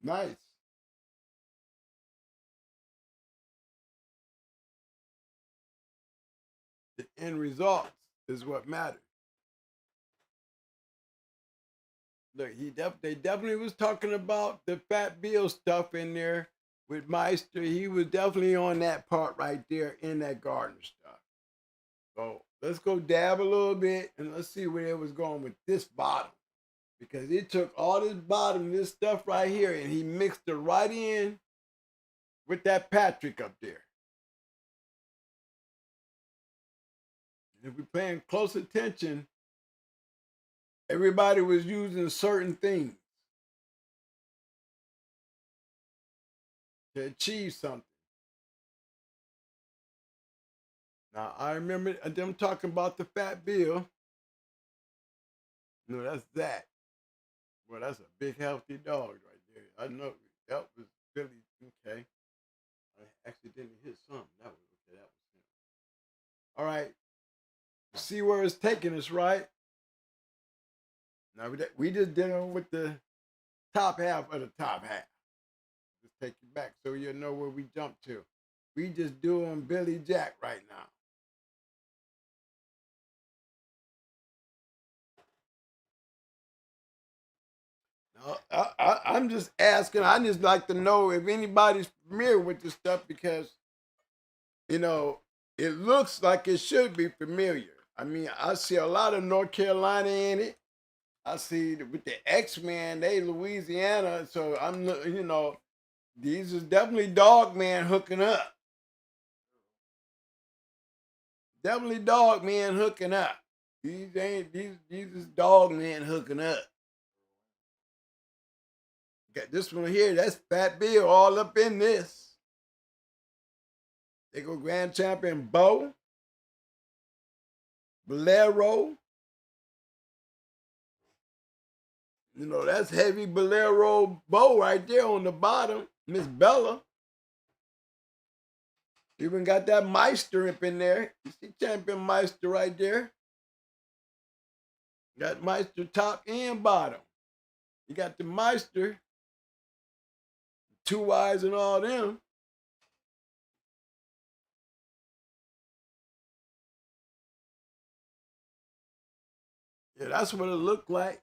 Nice. The end results is what matters. Look, they definitely was talking about the Fat Bill stuff in there with Meister. He was definitely on that part right there in that Gardner stuff. So let's go dab a little bit and let's see where it was going with this bottom. Because he took all this bottom, this stuff right here, and he mixed it right in with that Patrick up there. And if we're paying close attention, everybody was using certain things to achieve something. Now, I remember them talking about the Fat Bill. No, that's that. Well, that's a big, healthy dog right there. I know that was Billy. Okay. I accidentally hit something. That was him. All right. See where it's taking us, right? Now, we just dealing with the top half of the top half. Just take you back so you know where we jumped to. We just doing Billy Jack right now. I'm just asking. I just like to know if anybody's familiar with this stuff because, it looks like it should be familiar. I mean, I see a lot of North Carolina in it. I see with the X-Men, they Louisiana. So these is definitely dog man hooking up. Definitely dog man hooking up. These is dog man hooking up. Got this one here, that's Fat Bill all up in this. They go Grand Champion Bo. Bolero. You know, that's heavy Bolero bow right there on the bottom. Miss Bella. Even got that Meister up in there. You see Champion Meister right there. Got Meister top and bottom. You got the Meister, 2 eyes and all them. Yeah, that's what it looked like.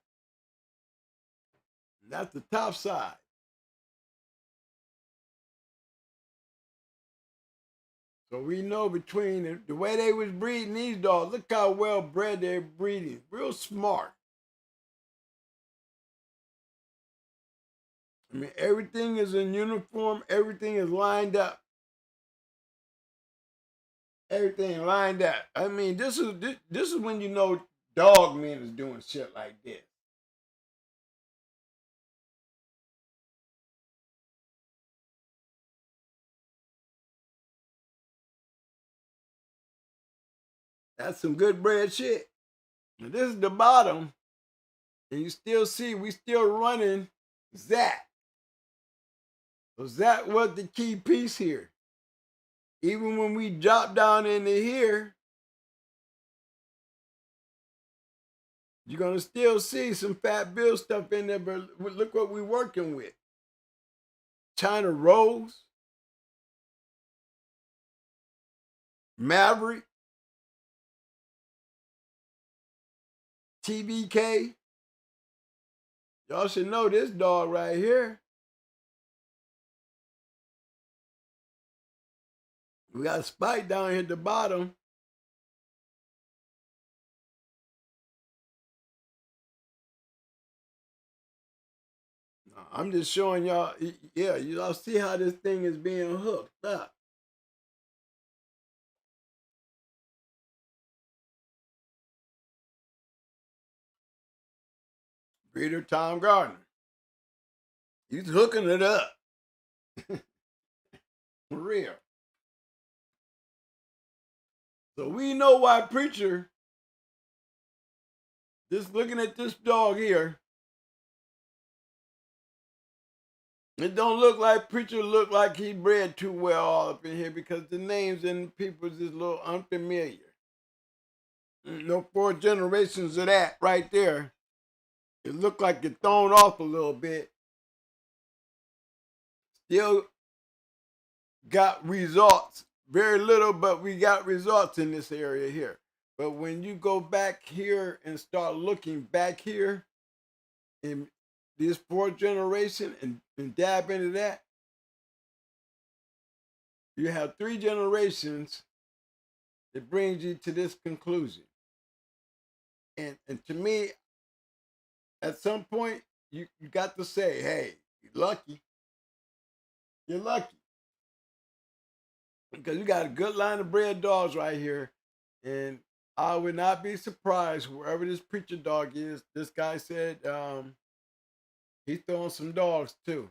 That's the top side. So we know between the way they was breeding these dogs, look how well bred they're breeding. Real smart. I mean, everything is in uniform. Everything is lined up. Everything lined up. I mean, this is when you know dog men is doing shit like this. That's some good bred shit. Now this is the bottom, and you still see we still running Zach. So Zach was the key piece here. Even when we drop down into here, you're gonna still see some Fat Bill stuff in there, but look what we're working with. China Rose, Maverick, TBK. Y'all should know this dog right here. We got a spike down here at the bottom. I'm just showing y'all, yeah, y'all see how this thing is being hooked up. Breeder Tom Gardner. He's hooking it up. For real. So we know why Preacher, just looking at this dog here, it don't look like Preacher look like he bred too well all up in here because the names and people's is a little unfamiliar. No 4 generations of that right there. It looked like it thrown off a little bit. Still got results. Very little, but we got results in this area here. But when you go back here and start looking back here in this 4th generation and dab into that, you have 3 generations that brings you to this conclusion. And to me, at some point, you got to say, hey, you're lucky. You're lucky. Because you got a good line of bred dogs right here. And I would not be surprised wherever this Preacher dog is. This guy said he's throwing some dogs too.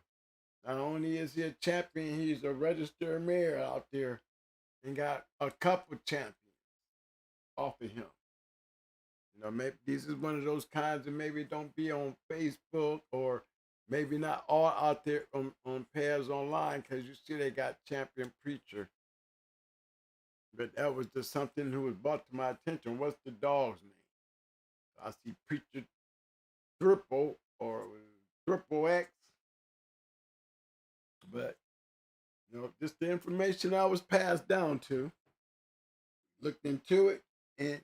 Not only is he a champion, he's a registered mare out there and got a couple champions off of him. You know, maybe this is one of those kinds that maybe don't be on Facebook or maybe not all out there on pairs online because you see they got Champion Preacher. But that was just something who was brought to my attention. What's the dog's name? I see Preacher Triple or Triple X. But, you know, just the information I was passed down to. Looked into it and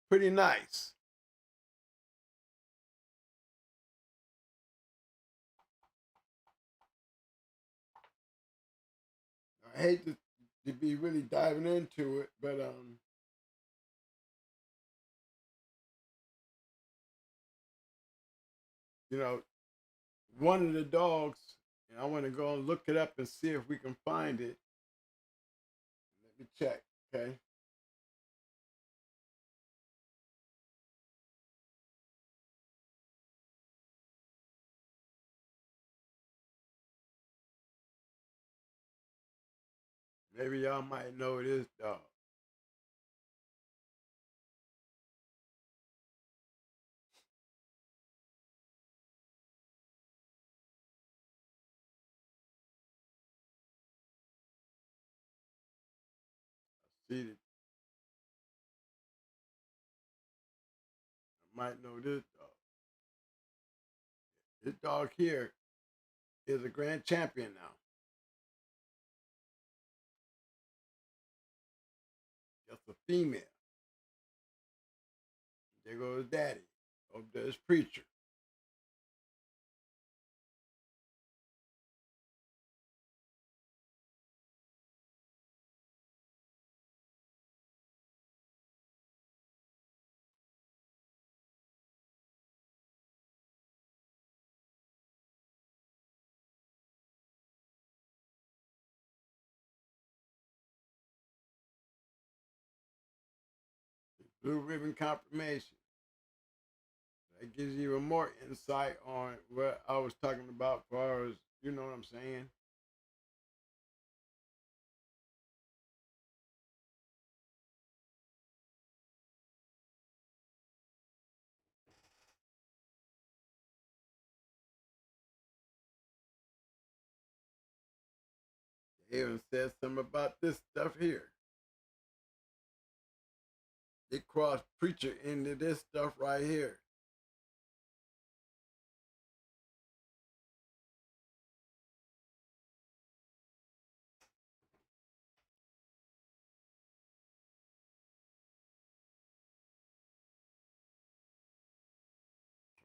pretty nice. I hate to be really diving into it, but you know, one of the dogs, and I want to go and look it up and see if we can find it. Let me check, okay? Maybe y'all might know this dog. See, I might know this dog. This dog here is a grand champion now. Just a female. There goes daddy. Over there's preacher. Blue ribbon confirmation. That gives you even more insight on what I was talking about as far as, you know what I'm saying? They even said something about this stuff here. They crossed preacher into this stuff right here.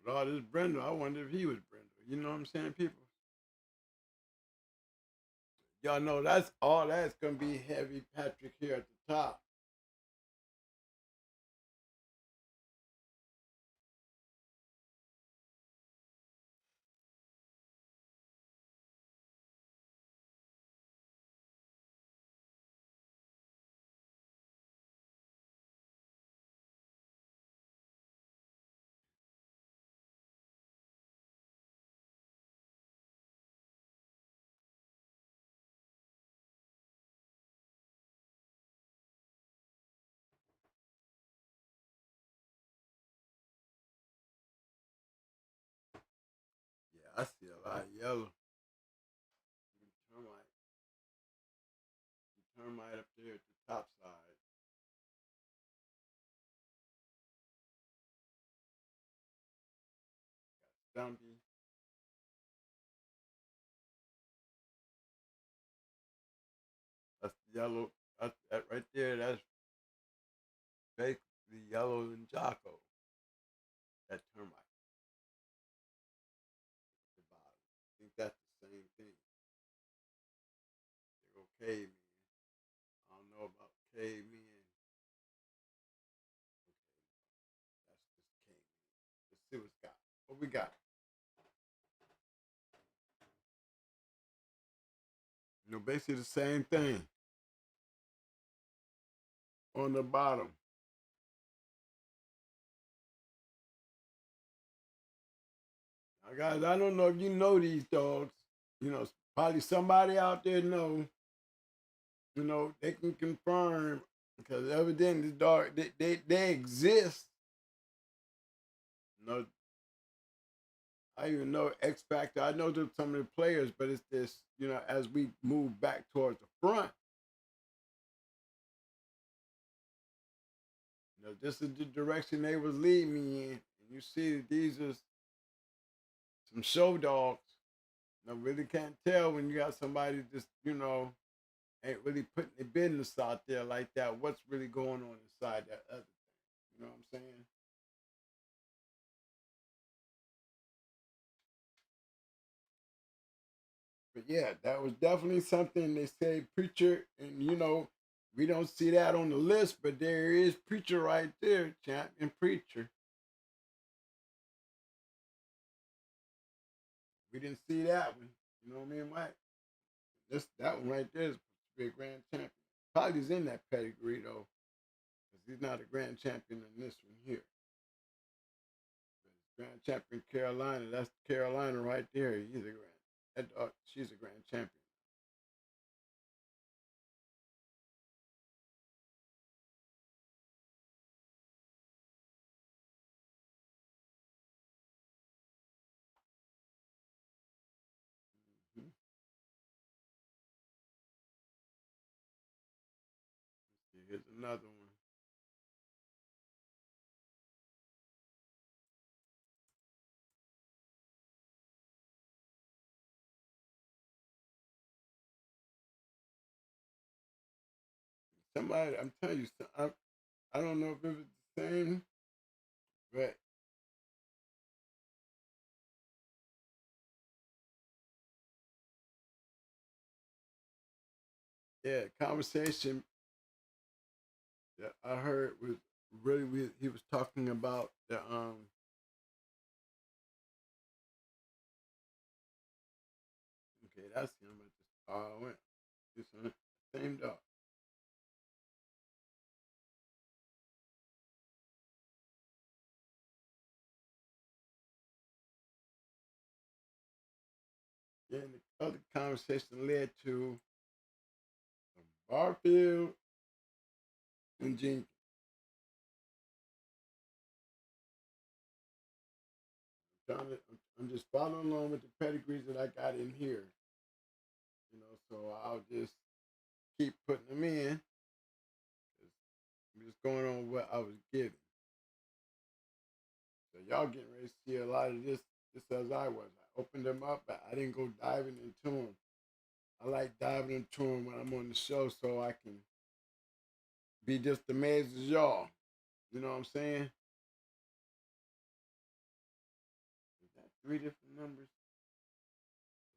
With all this Brendel, I wonder if he was Brendel. You know what I'm saying, people? Y'all know that's all that's gonna be heavy Patrick here at the top. Yeah, I see a lot of yellow. Termite up there at the top side. Stumpy. That's the yellow. That's that right there. That's basically yellow and Jocko. That termite at the bottom. I think that's the same thing. They go caveman. I don't know about caveman. That's just caveman. Let's see what's got. What we got? You know, basically the same thing on the bottom. Now, guys, I don't know if you know these dogs. You know, probably somebody out there know. You know, they can confirm because evidently, dog, they exist. You know, I even know X Factor. I know some of the players, but it's this. You know, as we move back towards the front. You know, this is the direction they was leading me in. And you see, these are some show dogs. You know, really can't tell when you got somebody just, you know, ain't really putting their business out there like that. What's really going on inside that other thing? You know what I'm saying? But yeah, that was definitely something they say preacher, and you know, we don't see that on the list, but there is preacher right there, champion preacher. We didn't see that one. You know what I mean, Mike? That one right there is supposed to be a grand champion. Probably is in that pedigree though, because he's not a grand champion in this one here. But grand champion Carolina, that's Carolina right there. He's a grand. She's a grand champion. Here's another one. Somebody, I'm telling you, I don't know if it was the same, but yeah, conversation that I heard was really weird. He was talking about the okay, that's him. I went. It's the same dog. Yeah, and the other conversation led to Barfield and Jenkins. I'm just following along with the pedigrees that I got in here. So I'll just keep putting them in. I'm just going on what I was given. So y'all getting ready to see a lot of this just as I was. I opened them up, but I didn't go diving into them. I like diving into them when I'm on the show so I can be just amazed as y'all. You know what I'm saying? Is that 3 different numbers?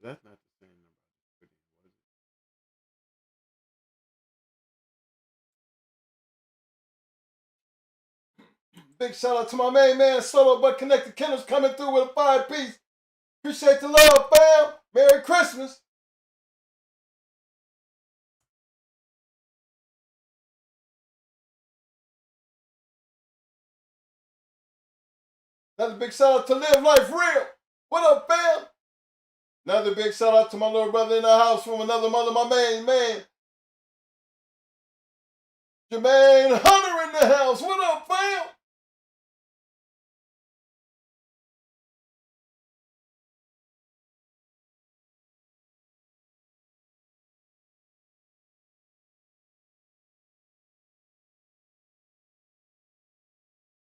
That's not the same number I just put in, was it? Big shout out to my main man, Solo But Connected Kennels, coming through with a 5-piece. Appreciate the love, fam. Merry Christmas. Another big shout out to Live Life Real. What up, fam? Another big shout out to my little brother in the house from another mother, my main man. Jermaine Hunter in the house. What up, fam?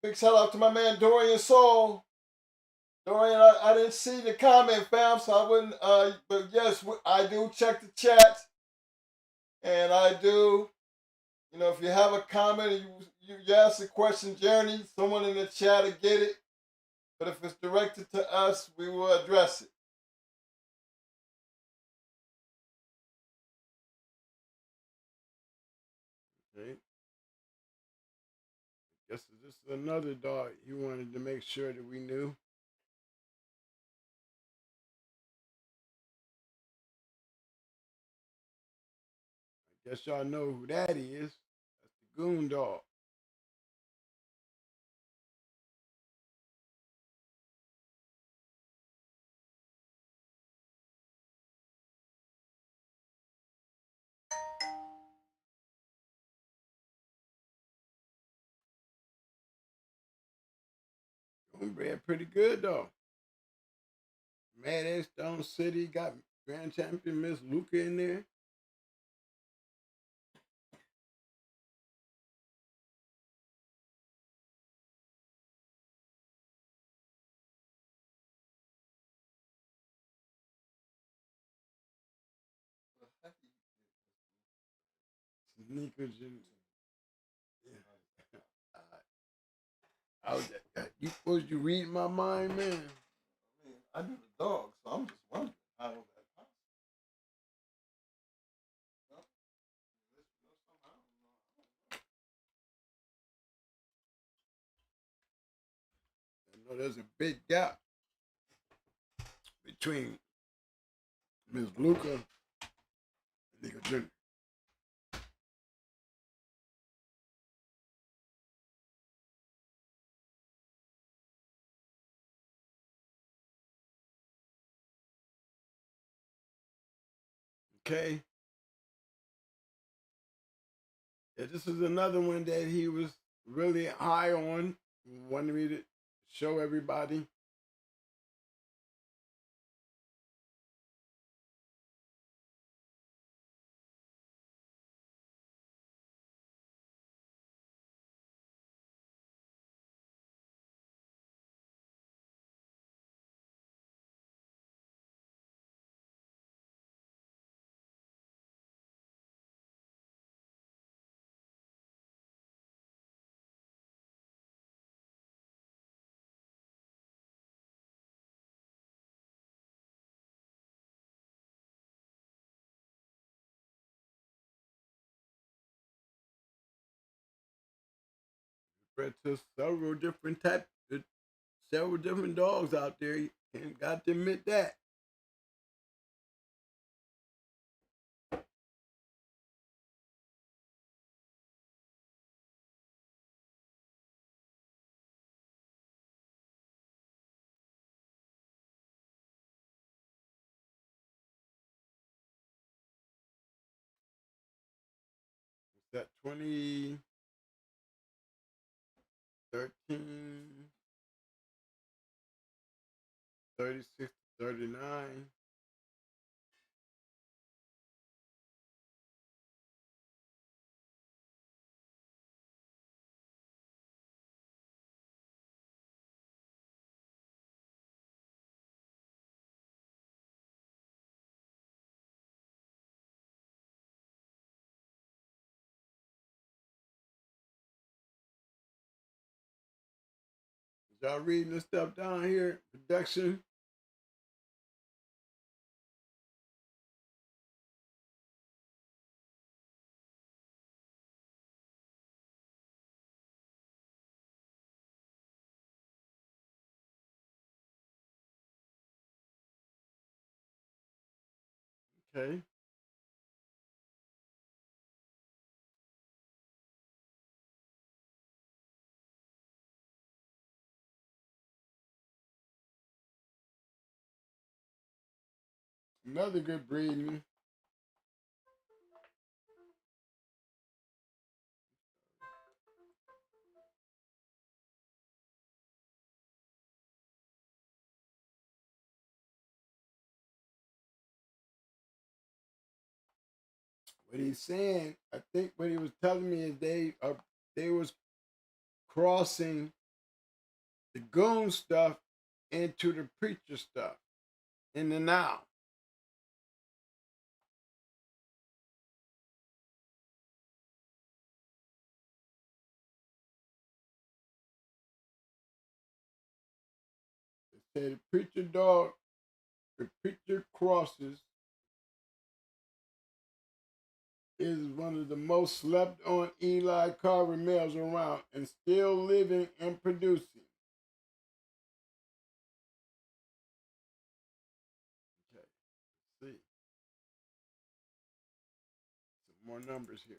Big shout out to my man Dorian Soul. Dorian, I didn't see the comment, fam, so I wouldn't. But yes, I do check the chat, and I do. If you have a comment and you ask a question, Journey, someone in the chat will get it. But if it's directed to us, we will address it. Okay. Guess this is another dog he wanted to make sure that we knew. I guess y'all know who that is. That's the Goon Dog. Goon bred pretty good though. Mad Ass Stone City got Grand Champion Miss Luca in there. Sneakers and you supposed to read my mind, man. I do the dog, so I'm just wondering how that possible. I know there's a big gap between Miss Luca and Nigga Jr. Okay. Yeah, this is another one that he was really high on. Wanted me to show everybody. spread to several different types, several different dogs out there. You ain't got to admit that. That 2013, 36, 39. Y'all reading this stuff down here? Production. Okay. Another good breeding. What he's saying, I think what he was telling me is they was crossing the goon stuff into the preacher stuff in the now. They say the preacher dog, the preacher crosses is one of the most slept on Eli Carver males around and still living and producing. Okay, let's see. Some more numbers here.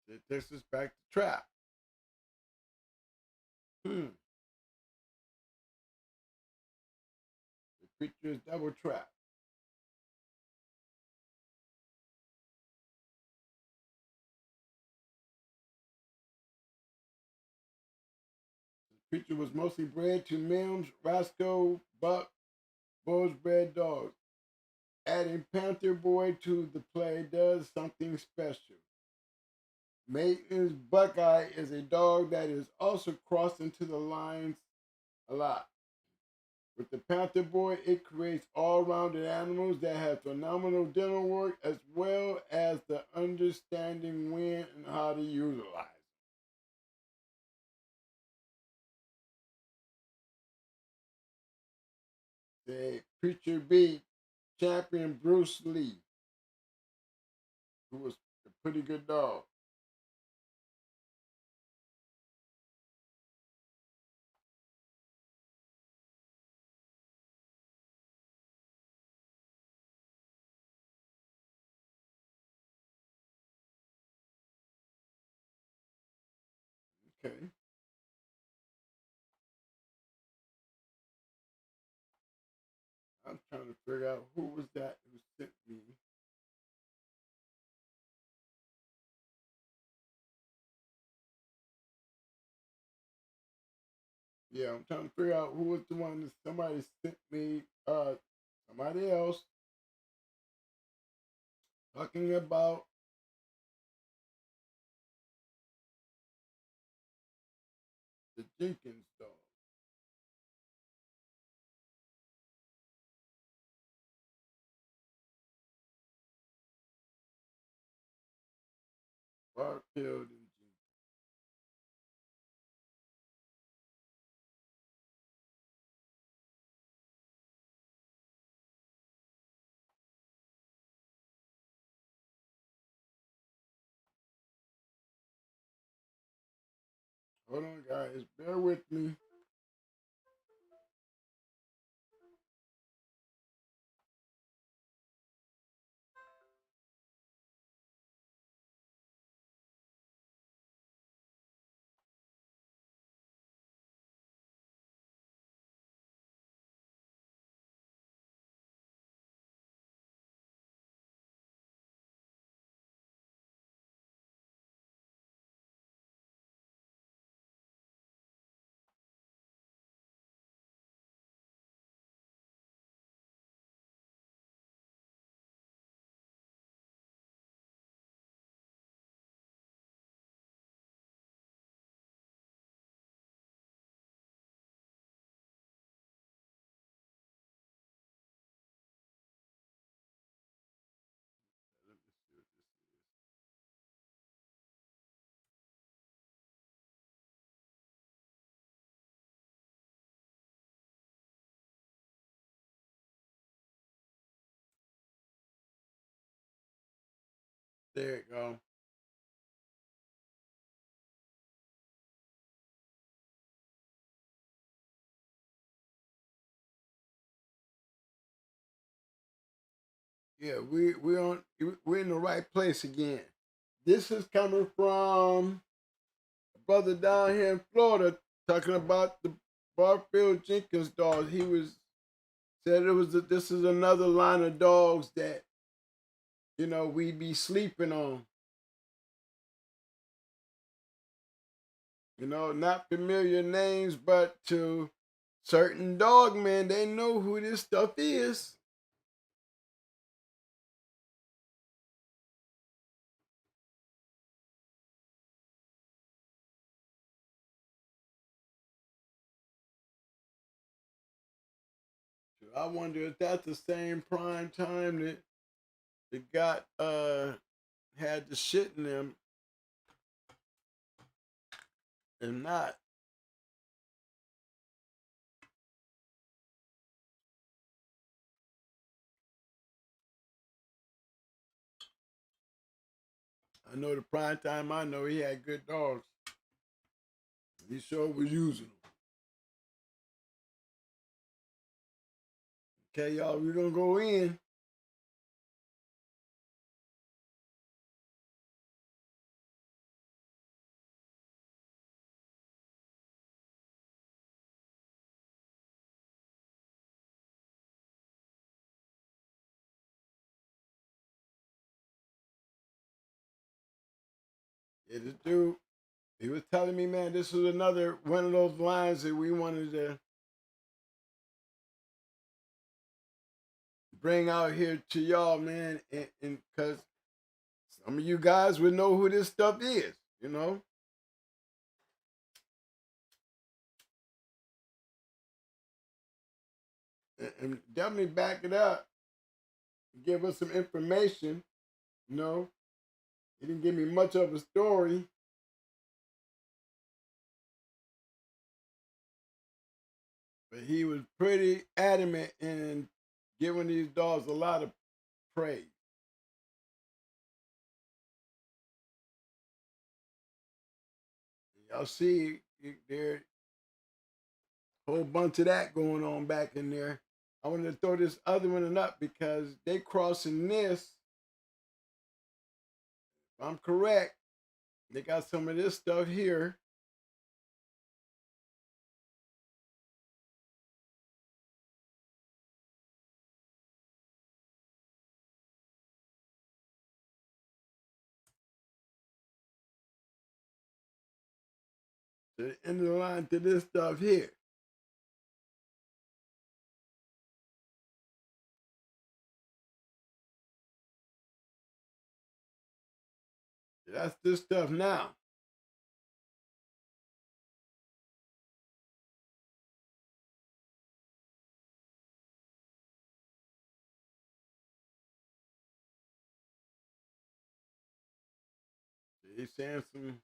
It takes us back to trap. The preacher is double trap. The preacher was mostly bred to Mims, Roscoe, Buck, Bulls bred dogs. Adding Panther Boy to the play does something special. Maitland's Buckeye is a dog that is also crossed into the lines a lot. With the Panther Boy, it creates all-rounded animals that have phenomenal dental work as well as the understanding when and how to utilize. The Preacher beat champion Bruce Lee, who was a pretty good dog. Okay. I'm trying to figure out who was that who sent me. Yeah, I'm trying to figure out who was the one that somebody sent me. Somebody else talking about the Jenkins dog. Barfield and Jenkins. Hold on, guys. Bear with me. Let me see what this is. There it go. Yeah, we're in the right place again. This is coming from a brother down here in Florida talking about the Barfield Jenkins dogs. He said this is another line of dogs that we be sleeping on. Not familiar names, but to certain dog men, they know who this stuff is. I wonder if that's the same prime time that they got had the shit in them and not. I know the prime time I know he had good dogs. He sure was using them. Okay, y'all, we're gonna go in. Yeah, this dude, he was telling me, man, this was another one of those lines that we wanted to bring out here to y'all, man, and because some of you guys would know who this stuff is, and definitely back it up, give us some information. He didn't give me much of a story. But he was pretty adamant in giving these dogs a lot of praise. Y'all see there's a whole bunch of that going on back in there. I wanted to throw this other one up because they crossing this. If I'm correct, they got some of this stuff here. To the end of the line to this stuff here. That's this stuff now. He's saying some.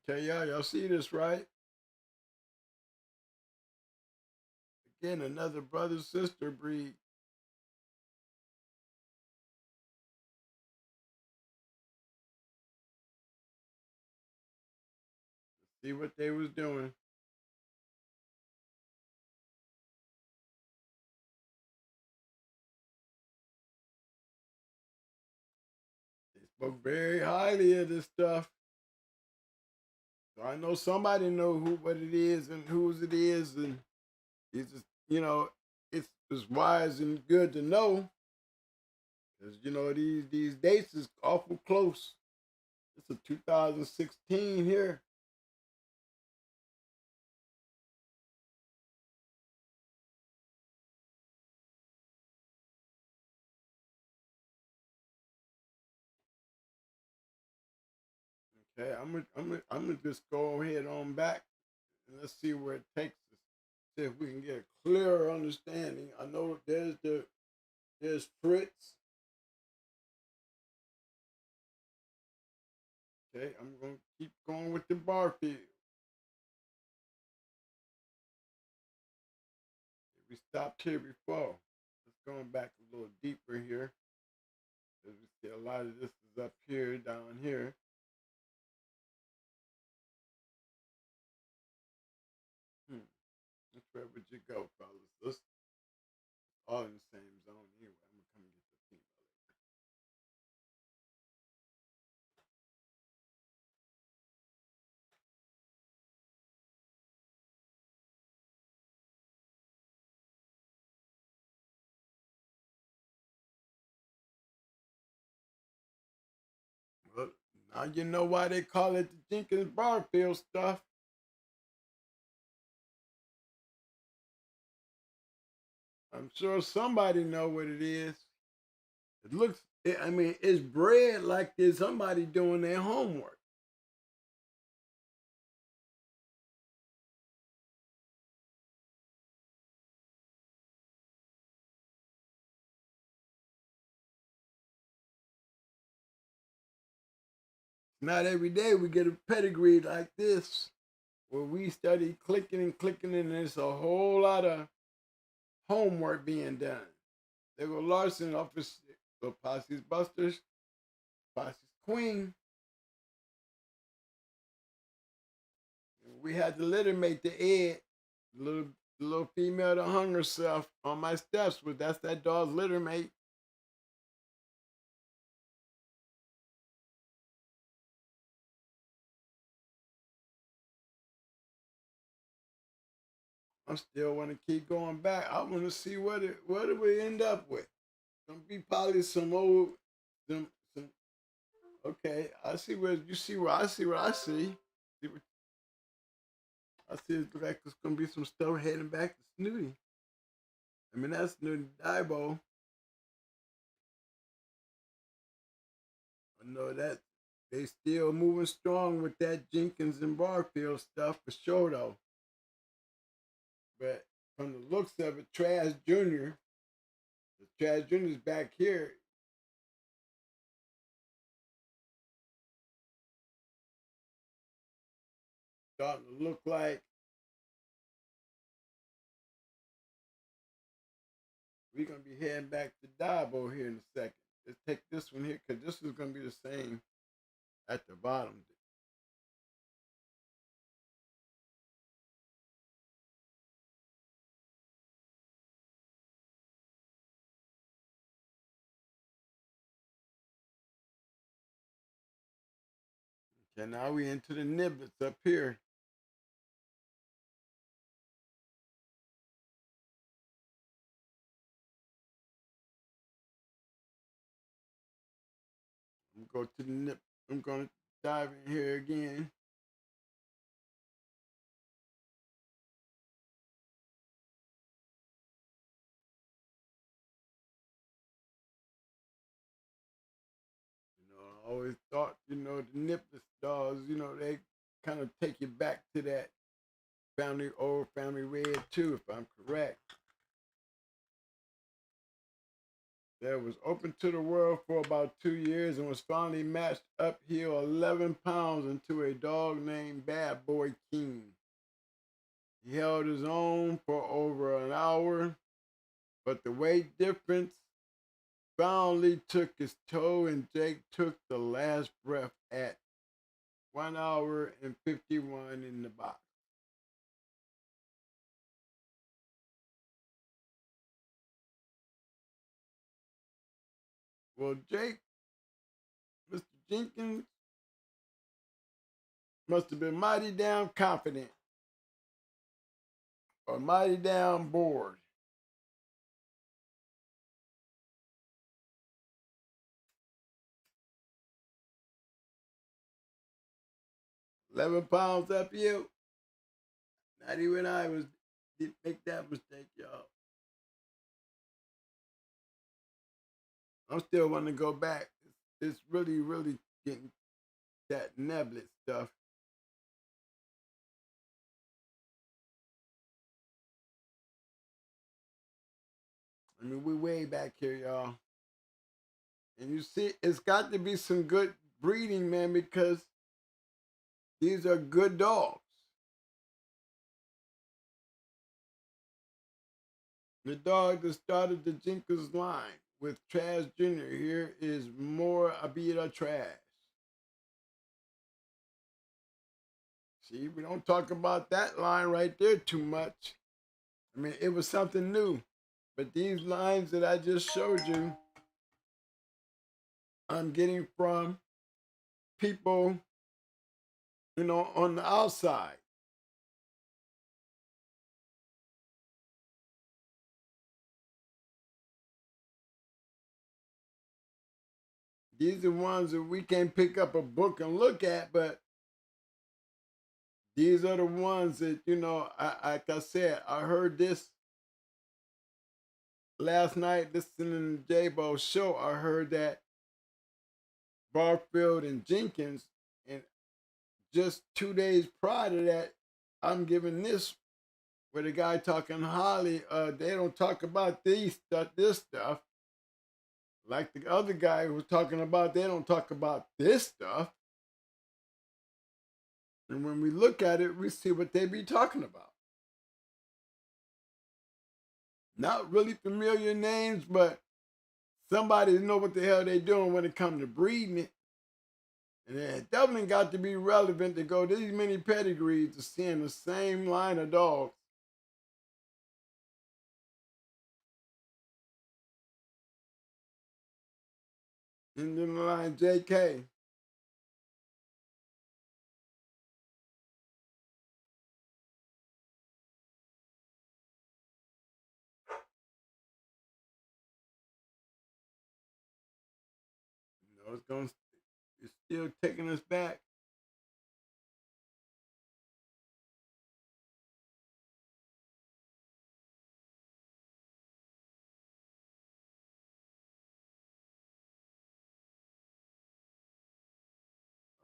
Okay, y'all see this, right? Again, another brother-sister breed. See what they was doing. They spoke very highly of this stuff. So I know somebody know what it is and whose it is, and it's just, it's wise and good to know, because these dates is awful close. It's a 2016 here. Okay, I'm gonna just go ahead on back and let's see where it takes us. See if we can get a clearer understanding. I know there's Fritz. Okay, I'm gonna keep going with the Barfield. We stopped here before. Let's going back a little deeper here. As we see, a lot of this is up here, down here. Which way would you go, fellas? Let's all in the same zone anyway. I'm gonna come and get the female. Well, now you know why they call it the Jenkins Barfield stuff. I'm sure somebody know what it is. It looks, I mean, it's bred like there's somebody doing their homework. Not every day we get a pedigree like this, where we study clicking, and there's a whole lot of homework being done. There go Larson off his Posse's Busters, Posse's Queen. We had the litter mate, the Ed, the little female that hung herself on my steps. That's that dog's litter mate. I still want to keep going back. I want to see what do we end up with. Gonna be probably some old, some. Okay, I see where you see where I see what I see. I see it look like it's gonna be some stuff heading back to Snooty. I mean, that's Snooty Dibo. I know that they still moving strong with that Jenkins and Barfield stuff for sure though. But from the looks of it, Trash Jr., the Trash Jr.'s back here. Starting to look like we're gonna be heading back to Dabo here in a second. Let's take this one here because this is gonna be the same at the bottom. Okay, now we into the niblets up here. I'm gonna go to the nip. I'm gonna dive in here again. I always thought, the nipless dogs, they kind of take you back to that old family red too, if I'm correct. that was open to the world for about 2 years and was finally matched uphill 11 pounds into a dog named Bad Boy King. He held his own for over an hour, but the weight difference finally took its toll, and Jake took the last breath at 1 hour and 51 in the box. Well, Jake, Mr. Jenkins, must have been mighty damn confident or mighty damn bored. £11 uphill. Not even I didn't make that mistake, y'all. I'm still wanting to go back. It's really, really getting that neblet stuff. I mean, we way back here, y'all. And you see, it's got to be some good breeding, man, because these are good dogs. The dog that started the Jenkins line with Trash Jr. here is more a beat of trash. See, we don't talk about that line right there too much. I mean, it was something new. But these lines that I just showed you, I'm getting from people, you know, on the outside. These are ones that we can pick up a book and look at, but these are the ones that, you know, like I said, I heard this last night listening to J-Bo's show. I heard that Barfield and Jenkins, and just 2 days prior to that, I'm giving this where the guy talking Holly, they don't talk about this stuff. Like the other guy was talking about, they don't talk about this stuff. And when we look at it, we see what they be talking about. Not really familiar names, but somebody know what the hell they doing when it comes to breeding it. And it definitely got to be relevant to go these many pedigrees to seeing the same line of dogs. And then the line JK. You know, it's still taking us back.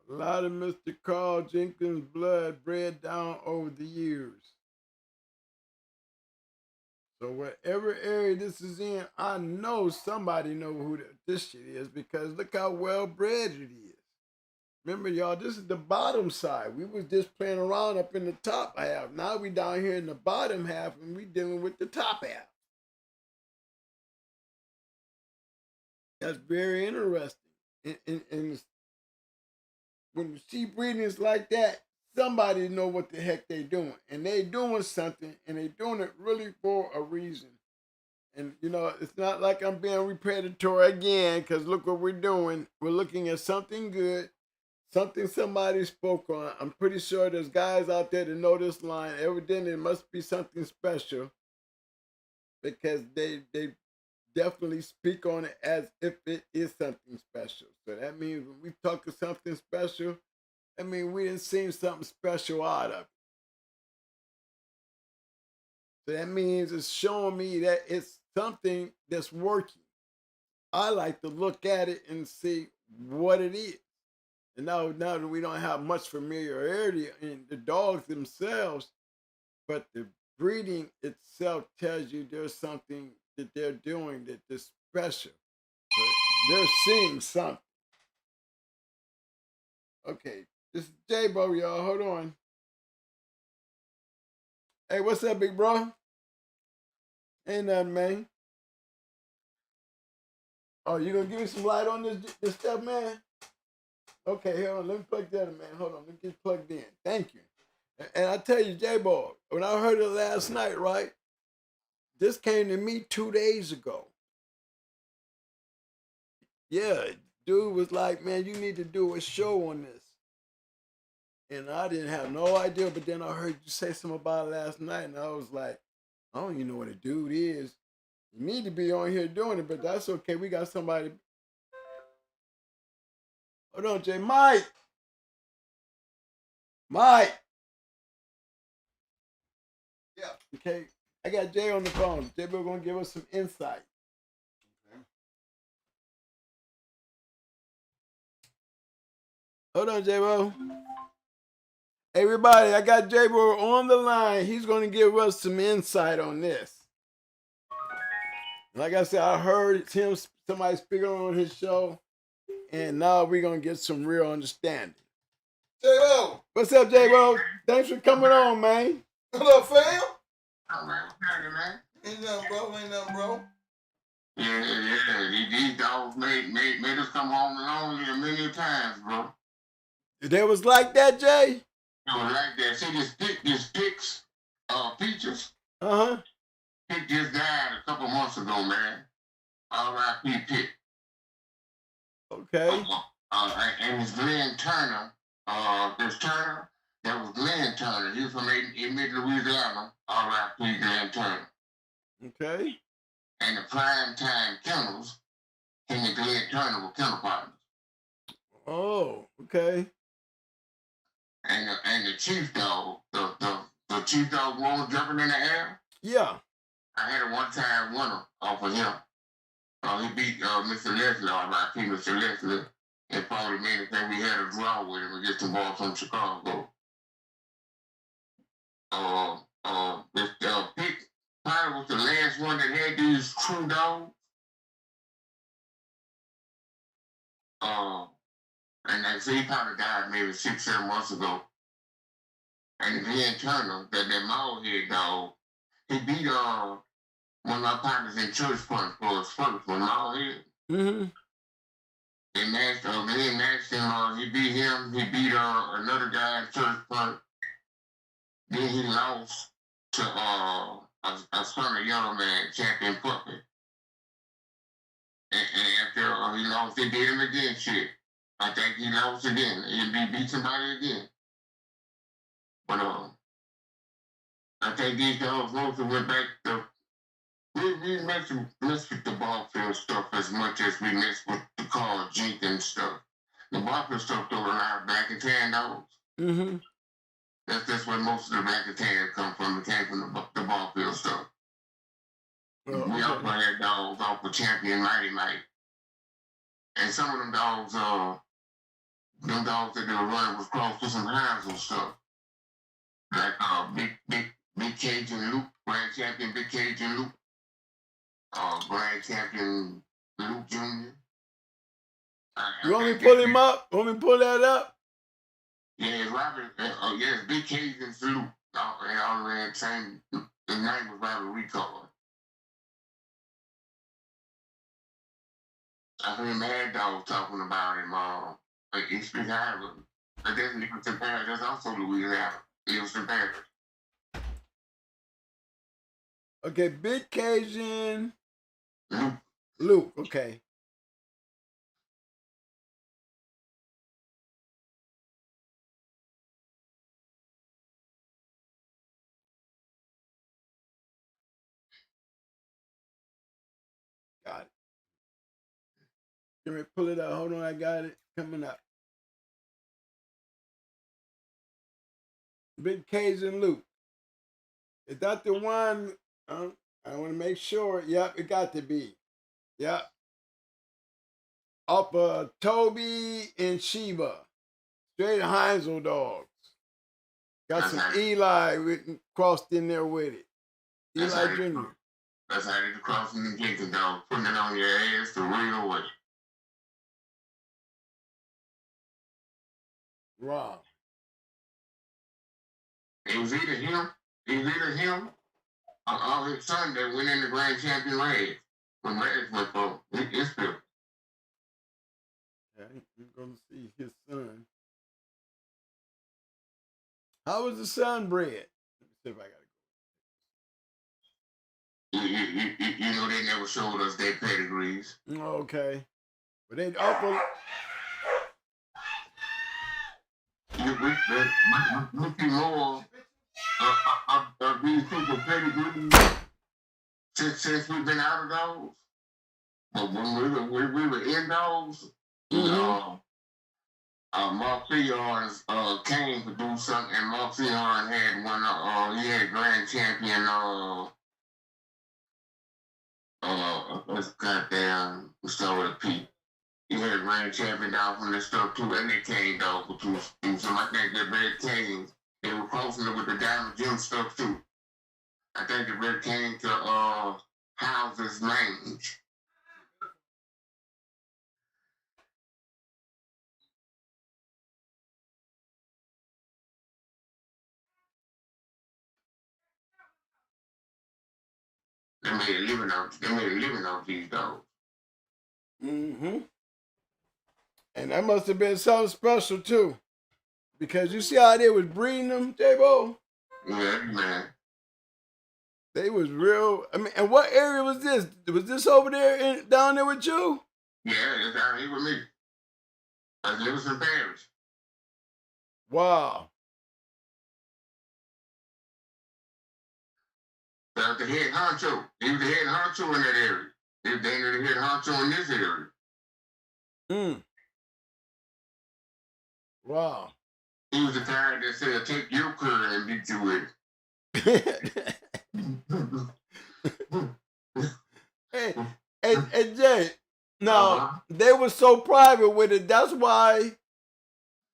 A lot of Mr. Carl Jenkins blood bred down over the years. So whatever area this is in, I know somebody know who this shit is, because look how well bred it is. Remember, y'all, this is the bottom side. We was just playing around up in the top half. Now we down here in the bottom half, and we dealing with the top half. That's very interesting. And when you see breedings like that, somebody know what the heck they doing. And they doing something, and they doing it really for a reason. And, you know, it's not like I'm being repredatory again, because look what we're doing. We're looking at something good, something somebody spoke on. I'm pretty sure there's guys out there that know this line. Evidently, it must be something special, because they definitely speak on it as if it is something special. So that means when we talk of something special, I mean, we didn't see something special out of it. So that means it's showing me that it's something that's working. I like to look at it and see what it is. And now that we don't have much familiarity in the dogs themselves, but the breeding itself tells you there's something that they're doing that is special. They're seeing something. Okay, this is J-Bo, y'all. Hold on. Hey, what's up, big bro? Ain't nothing, man. Oh, you gonna give me some light on this stuff, man? Okay, hold on. Let me plug that in, man. Hold on. Let me get plugged in. Thank you. And I tell you, J-Bo, when I heard it last night, right? This came to me 2 days ago. Yeah, dude was like, man, you need to do a show on this. And I didn't have no idea, but then I heard you say something about it last night, and I was like, I don't even know what a dude is. You need to be on here doing it, but that's okay. We got somebody. Hold on, Jay. Mike. Yeah. Okay. I got Jay on the phone. Jay, we're going to give us some insight. Okay. Hold on, J-Bo. Everybody, I got J-Bo on the line. He's going to give us some insight on this. Like I said, I heard him, somebody speaking on his show, and now we're going to get some real understanding. J-Bo. What's up, J-Bo? Thanks for coming on, man. What up, fam? Oh, man, what's happening, man? Ain't nothing, bro. Ain't nothing, bro. Yeah. These dogs made us come home alone a million times, bro. They was like that, Jay? It was like that. See, this Pix, Peaches, Uh-huh. Pick just died a couple months ago, man. R.I.P. Pick. Okay. And it's Glenn Turner. This Turner, that was Glenn Turner. He was from mid-Louisiana. R.I.P. Glenn Turner. Okay. And the prime time Kennels, him and Glenn Turner were kennel partners. Oh, okay. And the chief dog, the chief dog roller jumping in the air. Yeah. I had a one-time winner off of him. He beat Mr. Leslie, R.I.P. Mr. Leslie. It probably made it that we had a draw with him against the ball from Chicago. This Pick probably was the last one that had these true dogs. And he probably died maybe 6-7 months ago. And Glenn Turner, that mallhead dog, he beat one of my partners in church punch for his first one, mallhead. Mm-hmm. Glenn matched him. He beat him. He beat another guy in church punch. Then he lost to a son of Yellow Man, Champion Puppy. And after he lost, they beat him again. Shit, I think he lost again. He beat somebody again. But I think these dogs mostly went back to. We mess with the Barfield stuff as much as we mess with the Jenkins stuff. The Barfield stuff though, a lot of black and tan dogs. Mm-hmm. That's where most of the black and tan come from. It came from the Barfield stuff. Well, we also had dogs off of Champion Mighty Mike. And some of them dogs that they were running was crossed with some hives and stuff. Like Big Cajun Luke, Grand Champion Big Cajun Luke. Grand Champion Luke Jr. You want me to pull him up? Want me to pull that up? Yeah, Robert. Yes, Big Cajun Luke. They all ran the same. The name was Robert Rico. I heard Mad Dog talking about him. Like he speaks high of him. But that's Nicholson Parish. That's also Louisiana. Nicholson Parish. Okay, Big Cajun. Luke. Luke, okay. Got it. Let me pull it out. Hold on, I got it coming up. Big Cajun Luke. Is that the one? I want to make sure. Yep, it got to be. Yep. Up Toby and Sheba. Straight Heinzel dogs. Got some Eli crossed in there with it. Eli Jr. That's how they crossing the Jenkins dog, putting it on your ass the real way. Wow. It was either him or his son that went in the grand champion race. When Reds went for his film. Okay, we're gonna see his son. How was the son bred? Let me see if I gotta You know they never showed us their pedigrees. go. Okay. But they also We see more of these people pedigrees since we've been out of those. But when we were in those, Mark Theon's came to do something, and Mark Theon had one. He had grand champion. Goddamn, we start with a P. He had a grand champion down from this stuff too, and they came down for two. So I think the Red came. They were crossing it with the Diamond Gem stuff too. I think the Red came to House's range. They made a living off these dogs. Mm-hmm. And that must have been something special too. Because you see how they was breeding them, J-Bo? Yeah, man. They was real. I mean, and what area was this? Was this over there down there with you? Yeah, it's down here with me. I live in Paris. Wow. That's the head honcho. He was the head honcho in that area. He was the head honcho in this area. Wow. He was the guy that said, take your curve and beat you with it. Hey, Jay, now, they were so private with it. That's why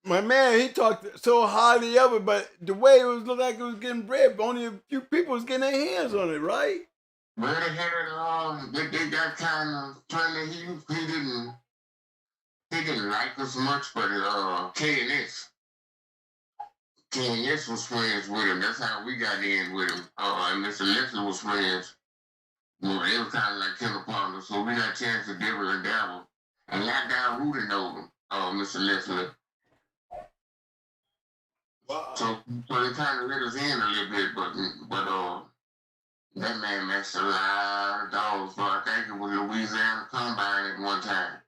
my man, he talked so highly of it, but the way it was looked like it was getting bred, only a few people was getting their hands on it, right? Well, they had they got kind of friendly. He didn't like us much, but K&S was friends with him. That's how we got in with him. And Mr. Leslie was friends. Well, they were kind of like killer partners, so we got a chance to dibble and dabble. And Lockdown Rudy knowed him, Mr. Leslie. Wow. So they kind of let us in a little bit, but that man messed a lot of dogs. So I think it was Louisiana Combine at one time.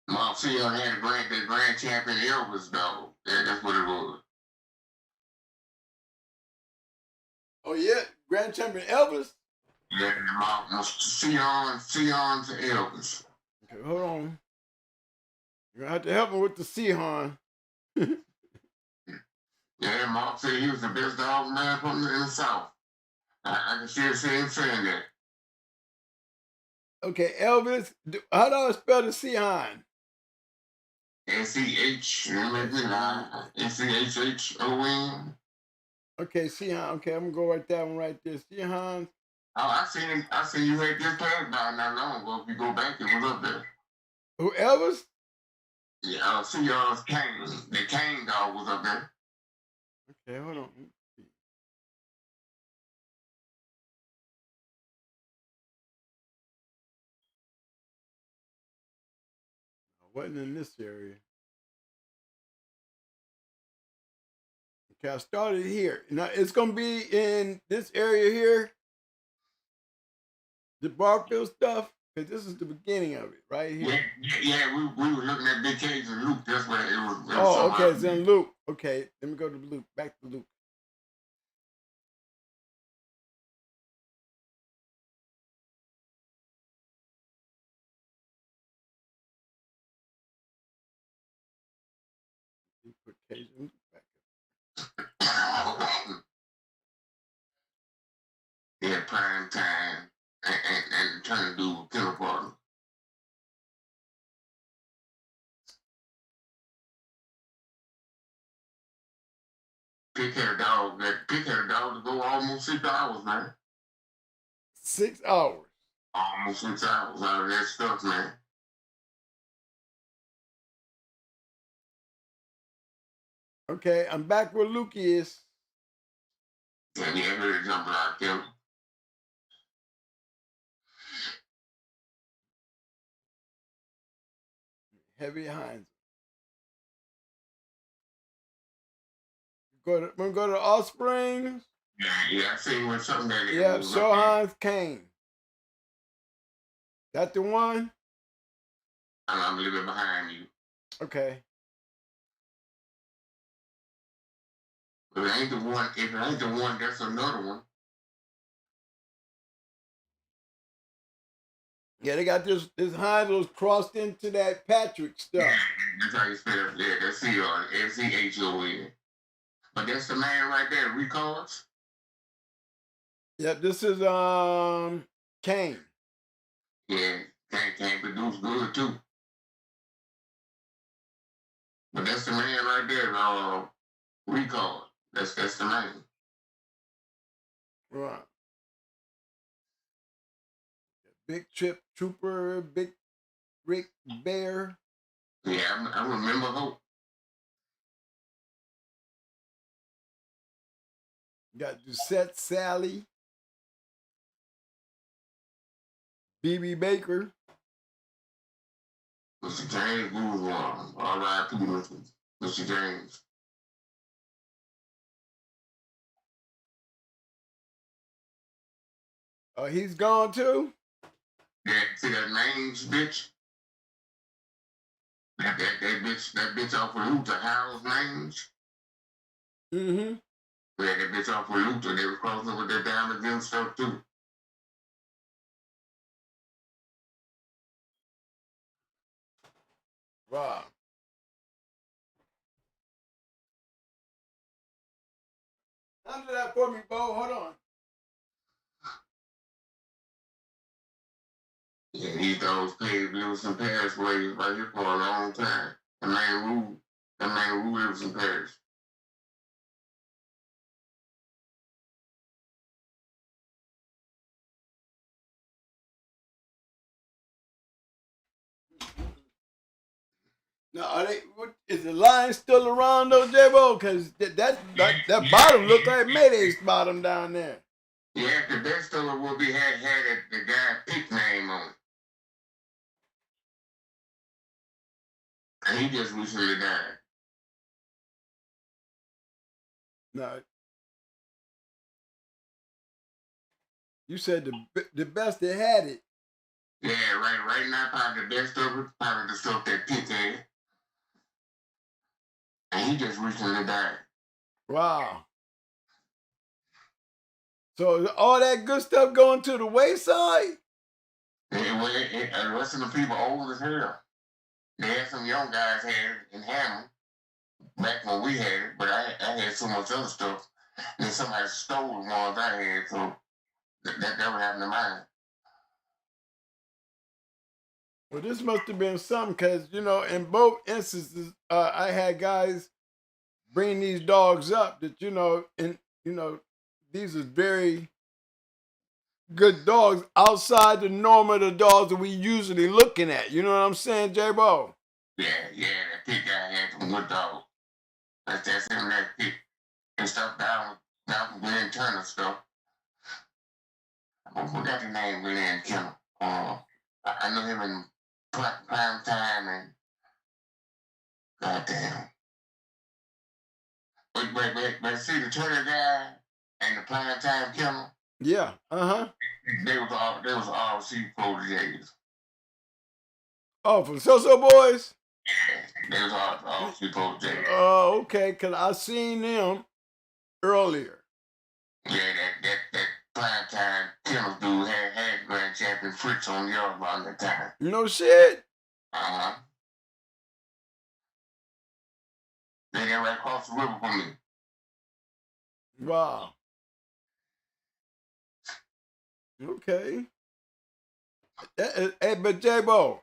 Mark Field had the grand champion Elvis dog. Yeah, that's what it was. Oh yeah, grand champion Elvis. Yeah, Mark Sion to Elvis. Okay, hold on. You're gonna have to help me with the Seahorn. Yeah, Mark said he was the best dog man from in the South. I can still see him saying that. Okay, Elvis. How do I spell the Seahorn? S-E-H-S-E-H-H-O-N. Okay, Seahorn. Okay, I'm gonna go write that one right there. Seahorn. Oh, I seen you had this past by not long ago. If you go back, it was up there. Who, Elvis? Yeah, see y'all's Kane. The Kane dog was up there. Okay, hold on. Wasn't in this area. Okay, I started here. Now it's gonna be in this area here. The Barfield stuff, because this is the beginning of it, right here. Yeah, we were looking at Big Cage and Luke. That's where it was. Oh, okay, it's in Luke. Okay, let me go to Luke. Back to Luke. Put Cage and Luke back up. Yeah, prime time and trying to do killer partner. Pick had a dog almost 6 hours, man. 6 hours. Almost 6 hours out of that stuff, man. Okay, I'm back where Lukey is. Yeah, I heard it jumping out there. Heavy Hines. We're gonna go to Offspring. Yeah, I see what's something that Yeah, Show Hines Kane. That the one? I'm a little bit behind you. Okay. If it ain't the one, that's another one. Yeah, they got this Hines was crossed into that Patrick stuff. Yeah, that's how you spell it. Yeah, that's C-R-S-C-H-O-N. But that's the man right there, Records. Yep, this is Kane. Yeah, can't produce good too. But that's the man right there, Record. That's the man. Right. Big Trip Trooper, Big Rick Bear. Yeah, I remember Hope. Got Doucette Sally. BB Baker. Mr. James Bourgeois. R.I.P. Mr. James. Oh, he's gone too? Yeah, see that names, bitch? That bitch off of Luther, Harold's names. Mm-hmm. Yeah, that bitch off of Luther, they were crossing with that diamond and stuff too. Wow. Answer that for me, Bo. Hold on. Yeah, these dogs paid bills in Paris ways right here for a long time. The man lives in Paris. Now, is the line still around though, J-Bo? Because that bottom look like Mayday's bottom down there. Yeah, the best of it would be had the guy pick name on it. And he just recently died. No. You said the best that had it. Yeah, right now, probably the best of it, probably the stuff that Pitt had. And he just recently died. Wow. So all that good stuff going to the wayside? The rest of the people old as hell. They had some young guys had in Hammond back when we had it, but I had so much other stuff. And then somebody stole the ones I had, so that would happen to mine. Well, this must have been something because, in both instances, I had guys bring these dogs up that, these are very good dogs outside the norm of the dogs that we usually looking at. You know what I'm saying, J-Bo? Yeah, that pig guy had some good dogs. That's him, that pig. And stuff down from Glenn Turner stuff. I forgot the name, Glenn Kennel. I know him in prime time and goddamn. But see the Turner guy and the prime time Kennel. Yeah. They was all C proteges. Oh, from So Boys? Yeah, they was all C proteges. Oh, okay, because I seen them earlier. Yeah, that prime time Kennel dude had grand champion Fritz on the yard around that time. No shit. They got right across the river from me. Wow. Okay. Hey, but J-Bo,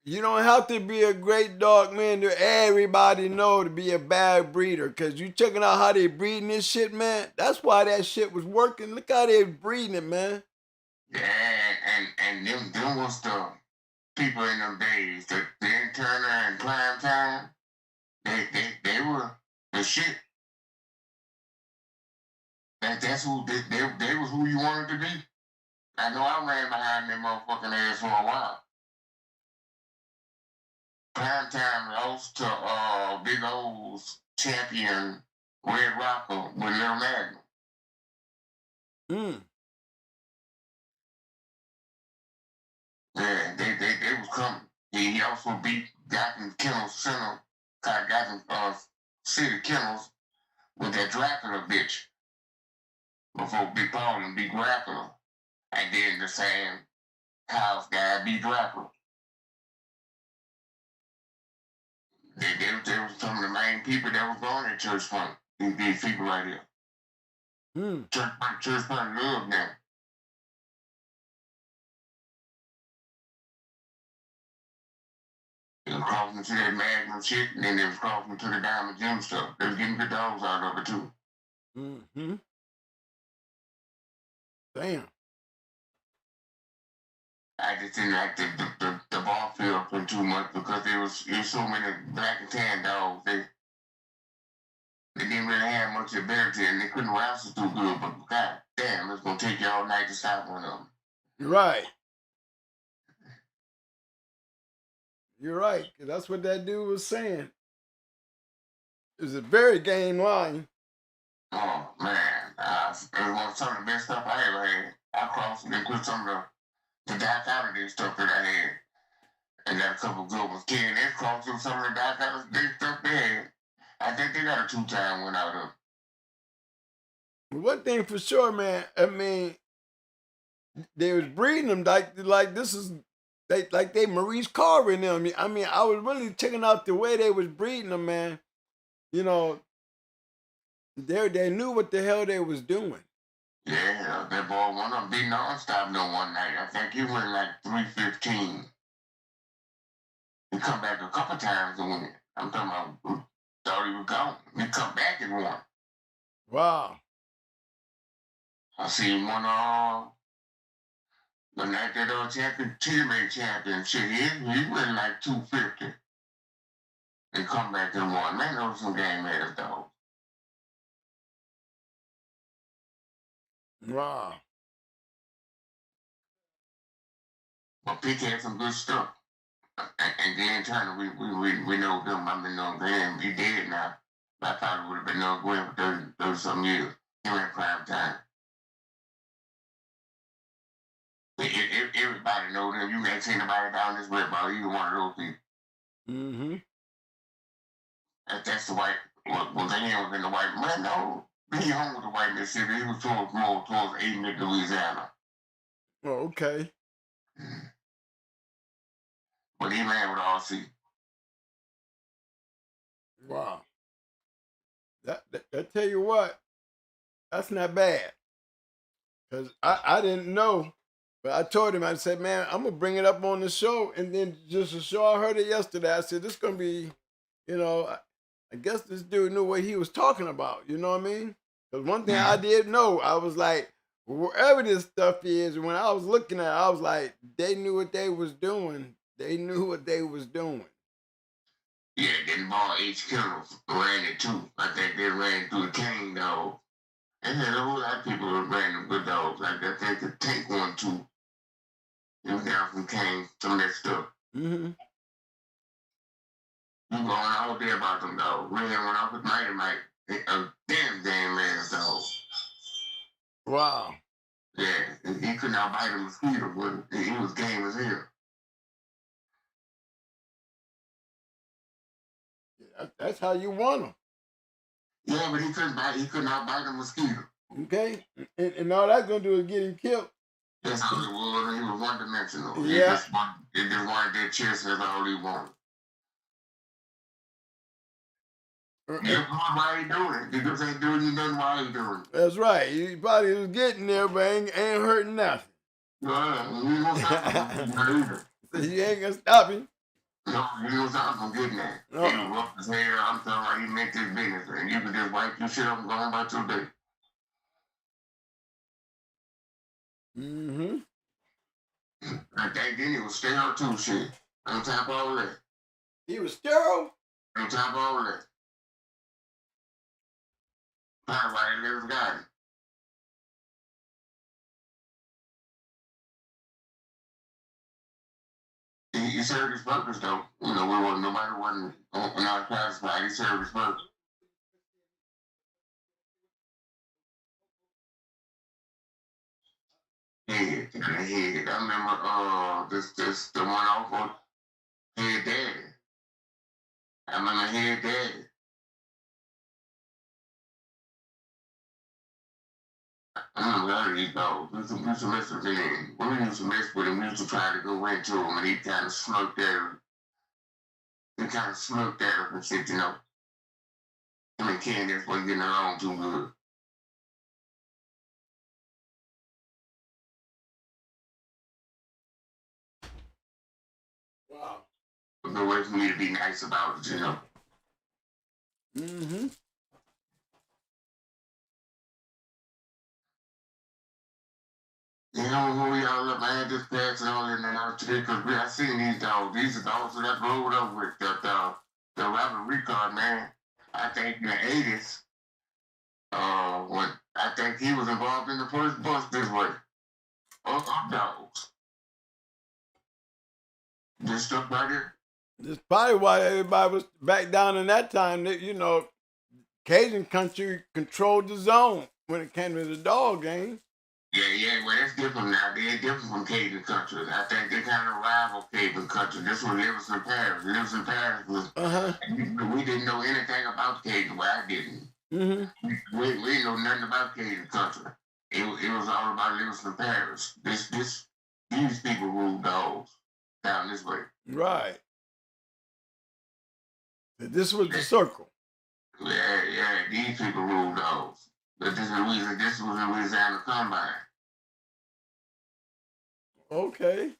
You don't have to be a great dog, man, to everybody know to be a bad breeder. Because you checking out how they breeding this shit, man. That's why that shit was working. Look how they breeding it, man. Yeah, and them was the people in them days, the Turner and Prime Time. They were the shit. That's who they was who you wanted to be. I know I ran behind them motherfucking ass for a while. Prime Time lost to big old champion Red Rocker with Little Magnum. Yeah, they was coming. He also got in Kennels Center, got in City Kennels with that Dracula bitch before Big Paul and Big Dracula. And then the same house guy, Big Dracula. They were some of the main people that was going to church fund. These people right here. Church fund loved them. They was crossing to that Magnum shit, and then they was crossing to the Diamond Gem stuff. They was getting good dogs out of it too. Damn. I just didn't like the Barfield thing too much because there was so many black and tan dogs. They didn't really have much ability and they couldn't wrestle too good. But god damn, it's gonna take you all night to stop one of them. Right. You're right, because that's what that dude was saying. It was a very game line. Oh man, it was some of the best stuff I ever had. I crossed and put some of the dichotomy stuff that I had. And got a couple good ones. Ken, they crossed through some of the dichotomy stuff they had. I think they got a 2-time one out of it. One thing for sure, man, I mean, they was breeding them like this is, like they Maurice Carver in them. I mean, I was really checking out the way they was breeding them, man. You know, they knew what the hell they was doing. Yeah, that boy, one of them beat nonstop no one night. I think he went like 315. He come back a couple times and win. I'm talking about, thought he was gone. He come back and won. Wow. I seen one the night that champion, championship, he went like 250. And come back and won. Man, those some game ass dogs. Wow. But Pick had some good stuff. And then Turner, we know them. I mean, no Graham, he dead now. I thought it would have been no Graham for 30 some years. He went prime time. Everybody knows him. You ain't seen anybody down this way about either one of those people. That's the white. Well, Graham was in the white. Man, no. He hung with the white Mississippi. He was more towards Aiden, Louisiana. Oh, okay. But he ran with RC. Wow. That tell you what, that's not bad. Because I didn't know. But I told him, I said, man, I'm going to bring it up on the show. And then just to show I heard it yesterday, I said, this is going to be, you know, I guess this dude knew what he was talking about. You know what I mean? Because one thing I did know, I was like, wherever this stuff is, when I was looking at it, I was like, they knew what they was doing. They knew what they was doing. Yeah, then ball H. Kennels ran it too. I think they ran through the cane dog. And then a whole lot of people who ran them good dogs like that. They could take one too. You got some cane, some of that stuff. You going all day about them dogs. We had one off with Mighty Mike. A damn ass dog. Wow. Yeah, he could not bite a mosquito, but he was game as hell. That's how you want them. Yeah, but he could not bite a mosquito. Okay? And all that's going to do is get him killed. That's all it was. He was one-dimensional. Yeah. He just wanted that chest, that's all he wanted. Yeah, why he doing it? He just ain't doing nothing while he doing it. That's right. He probably was getting there, but ain't hurting nothing. Well, he ain't gonna stop him. So he ain't going to stop him. No, you know something I'm getting at. No. He was rough as hell. I'm talking about he meant this business. And you could just wipe your shit up and go on about your day. Mm-hmm. I think then he was sterile too, shit. On top of all that. He was sterile? On top of all that. Probably why he never got it. He served his purpose though. You know, nobody wasn't on our classified. He served his purpose. Head. I remember the one off of Head Daddy. I remember Head Daddy. I remember all of these dogs. We used to mess with him. When we used to mess with him, we used to try to go into him and he kind of smirked at him. He kind of smirked at him and said, you know, him and Candace wasn't getting along too good. Wow. A good way for me to be nice about it, you know. Mm-hmm. You know, when we all up, I had this pass and all that, and I was because I seen these dogs. These are dogs that I rode up with, the Robert Ricard, man. I think in the 80s, when I think he was involved in the first bus this way. Of dogs. This stuff right here. That's probably why everybody was back down in that time. That, you know, Cajun country controlled the zone when it came to the dog game. Yeah, well, that's different now. They're different from Cajun country. I think they kind of rival Cajun country. This one lives in Paris. Lives in Paris was. We didn't know anything about Cajun. Well, I didn't. Mm-hmm. We didn't know nothing about Cajun country. It was all about Livingston Parish. These people rule dogs down this way. Right. This was the circle. Yeah, these people rule dogs. But this was in Louisiana Combine. Okay.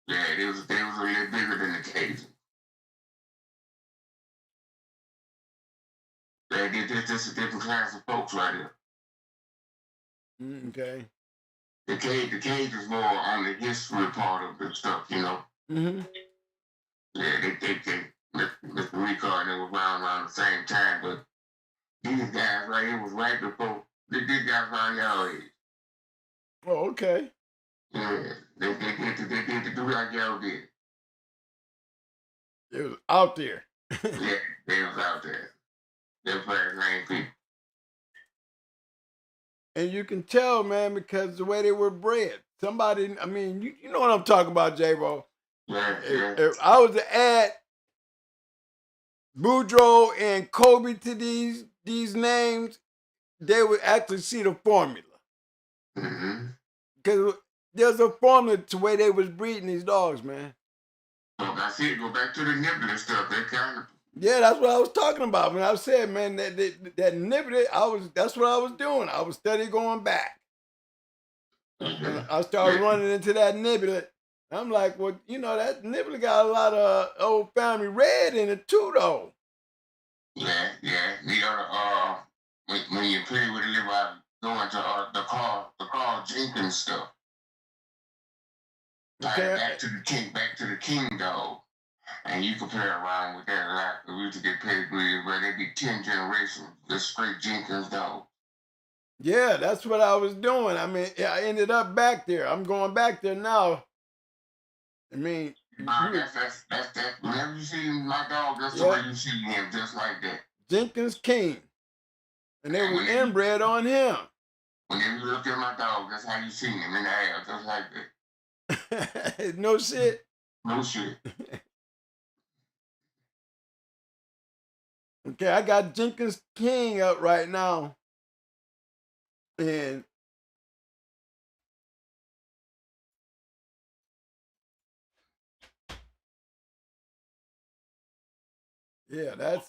Yeah, they was a little bigger than the Cajun. This a different class of folks right here. Okay. The cage is more on the history part of the stuff, you know. Mm-hmm. Yeah, Mr. Ricard and they was around the same time, but these guys right here was right before these guys around y'all age. Oh, okay. Yeah, they did to do like y'all did. It was out there. Yeah, they was out there. They're fast lane people. And you can tell, man, because the way they were bred. Somebody, I mean, you know what I'm talking about, J-Bo. Yeah. If I was to add Boudreaux and Kobe to these names, they would actually see the formula. Mm-hmm. Because there's a formula to the way they was breeding these dogs, man. So I see it go back to the nibbler stuff. That kind of. Yeah, that's what I was talking about. When I said, man, that nibbler, that's what I was doing. I was steady going back. And I started running into that nibbler. I'm like, well, you know, that nibbler got a lot of old family red in it too, though. Yeah. You gotta when you play with it, go into the Carl Jenkins stuff. Okay. Back to the king dog. And you compare around with that a lot. We used to get pedigrees where there'd be 10 generations, just straight Jenkins dog. Yeah, that's what I was doing. I mean, I ended up back there. I'm going back there now. I mean, that's whenever you see my dog, that's the way you see him, just like that. Jenkins King. And they were inbred on him. Whenever you look at my dog, that's how you see him in the air, just like that. No shit. No shit. Okay, I got Jenkins King up right now. And yeah,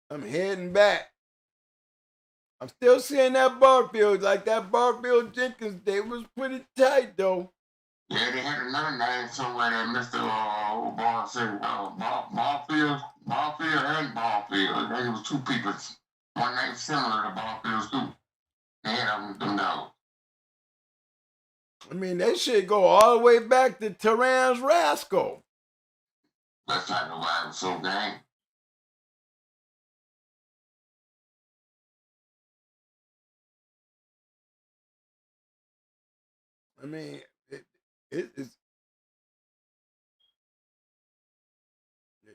I'm heading back. I'm still seeing that Barfield, like that Barfield Jenkins, they was pretty tight though. Yeah, they had another name somewhere that Mr. Ball said, Barfield and Barfield. I think it was two people. One name similar to Barfield's too. They had them dogs. I mean, they should go all the way back to Terran's Rascal. That's not the why it was so gang. I mean, it's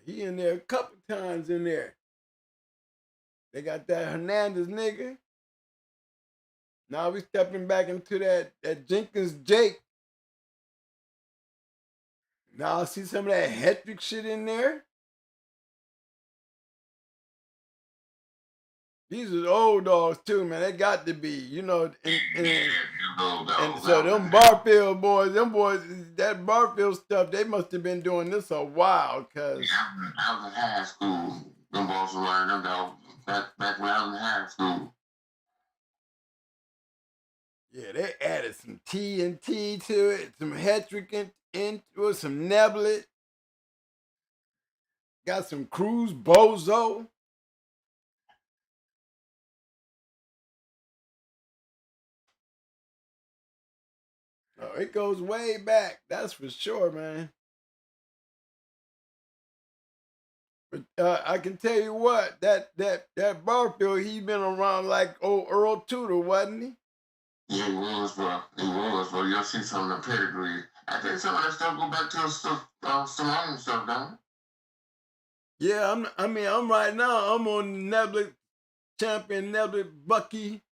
he in there a couple times in there. They got that Hernandez nigga. Now we stepping back into that Jenkins Jake. Now I see some of that Hetrick shit in there. These are old dogs too, man. They got to be, you know. And so them Barfield boys, that Barfield stuff, they must have been doing this a while, cause I was in high school. Them boys were learning them dogs back when I was in high school. yeah, they added some TNT to it, some Hetrick into it, some Neblet. Got some Cruz Bozo. Oh, it goes way back. That's for sure, man. But I can tell you what, that Barfield, he been around like old Earl Tudor, wasn't he? Yeah, he was, bro. He was, bro. You'll see some of the pedigree. I think some of that stuff go back to some other stuff, don't it? Yeah, I'm right now. I'm on Neblet champion Neblet Bucky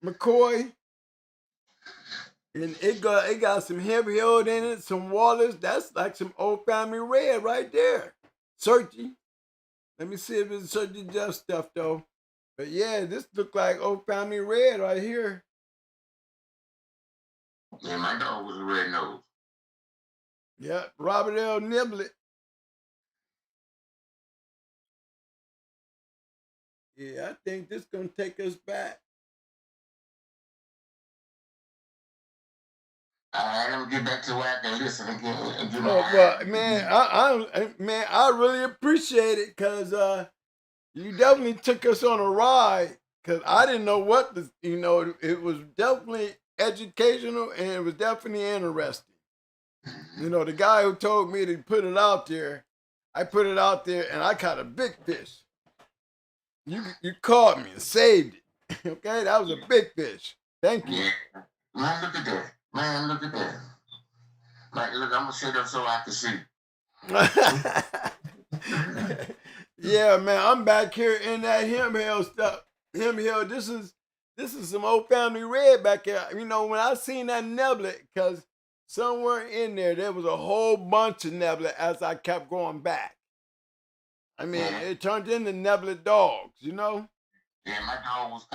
McCoy. And it got some heavy old in it, some Wallace. That's like some old family red right there. Searchy. Let me see if it's Searchy Just stuff though. But yeah, this look like old family red right here. Yeah, my dog was a red nose. Yeah, Robert L. Niblet. Yeah, I think this gonna take us back. All right, let me get back to where I can listen again and get my Well, man, I really appreciate it because you definitely took us on a ride. Because I didn't know what this, it was definitely educational and it was definitely interesting. The guy who told me to put it out there, I put it out there and I caught a big fish. You caught me and saved it. Okay, that was a big fish. Thank you. Yeah. Man, look at that. Man, look at that. Like, look, I'm gonna sit up so I can see. Yeah, man, I'm back here in that Him Hill stuff. Him Hill, this is some old family red back here. When I seen that Neblet, because somewhere in there was a whole bunch of Neblet as I kept going back. I mean, it turned into Neblet dogs, Yeah, my dog was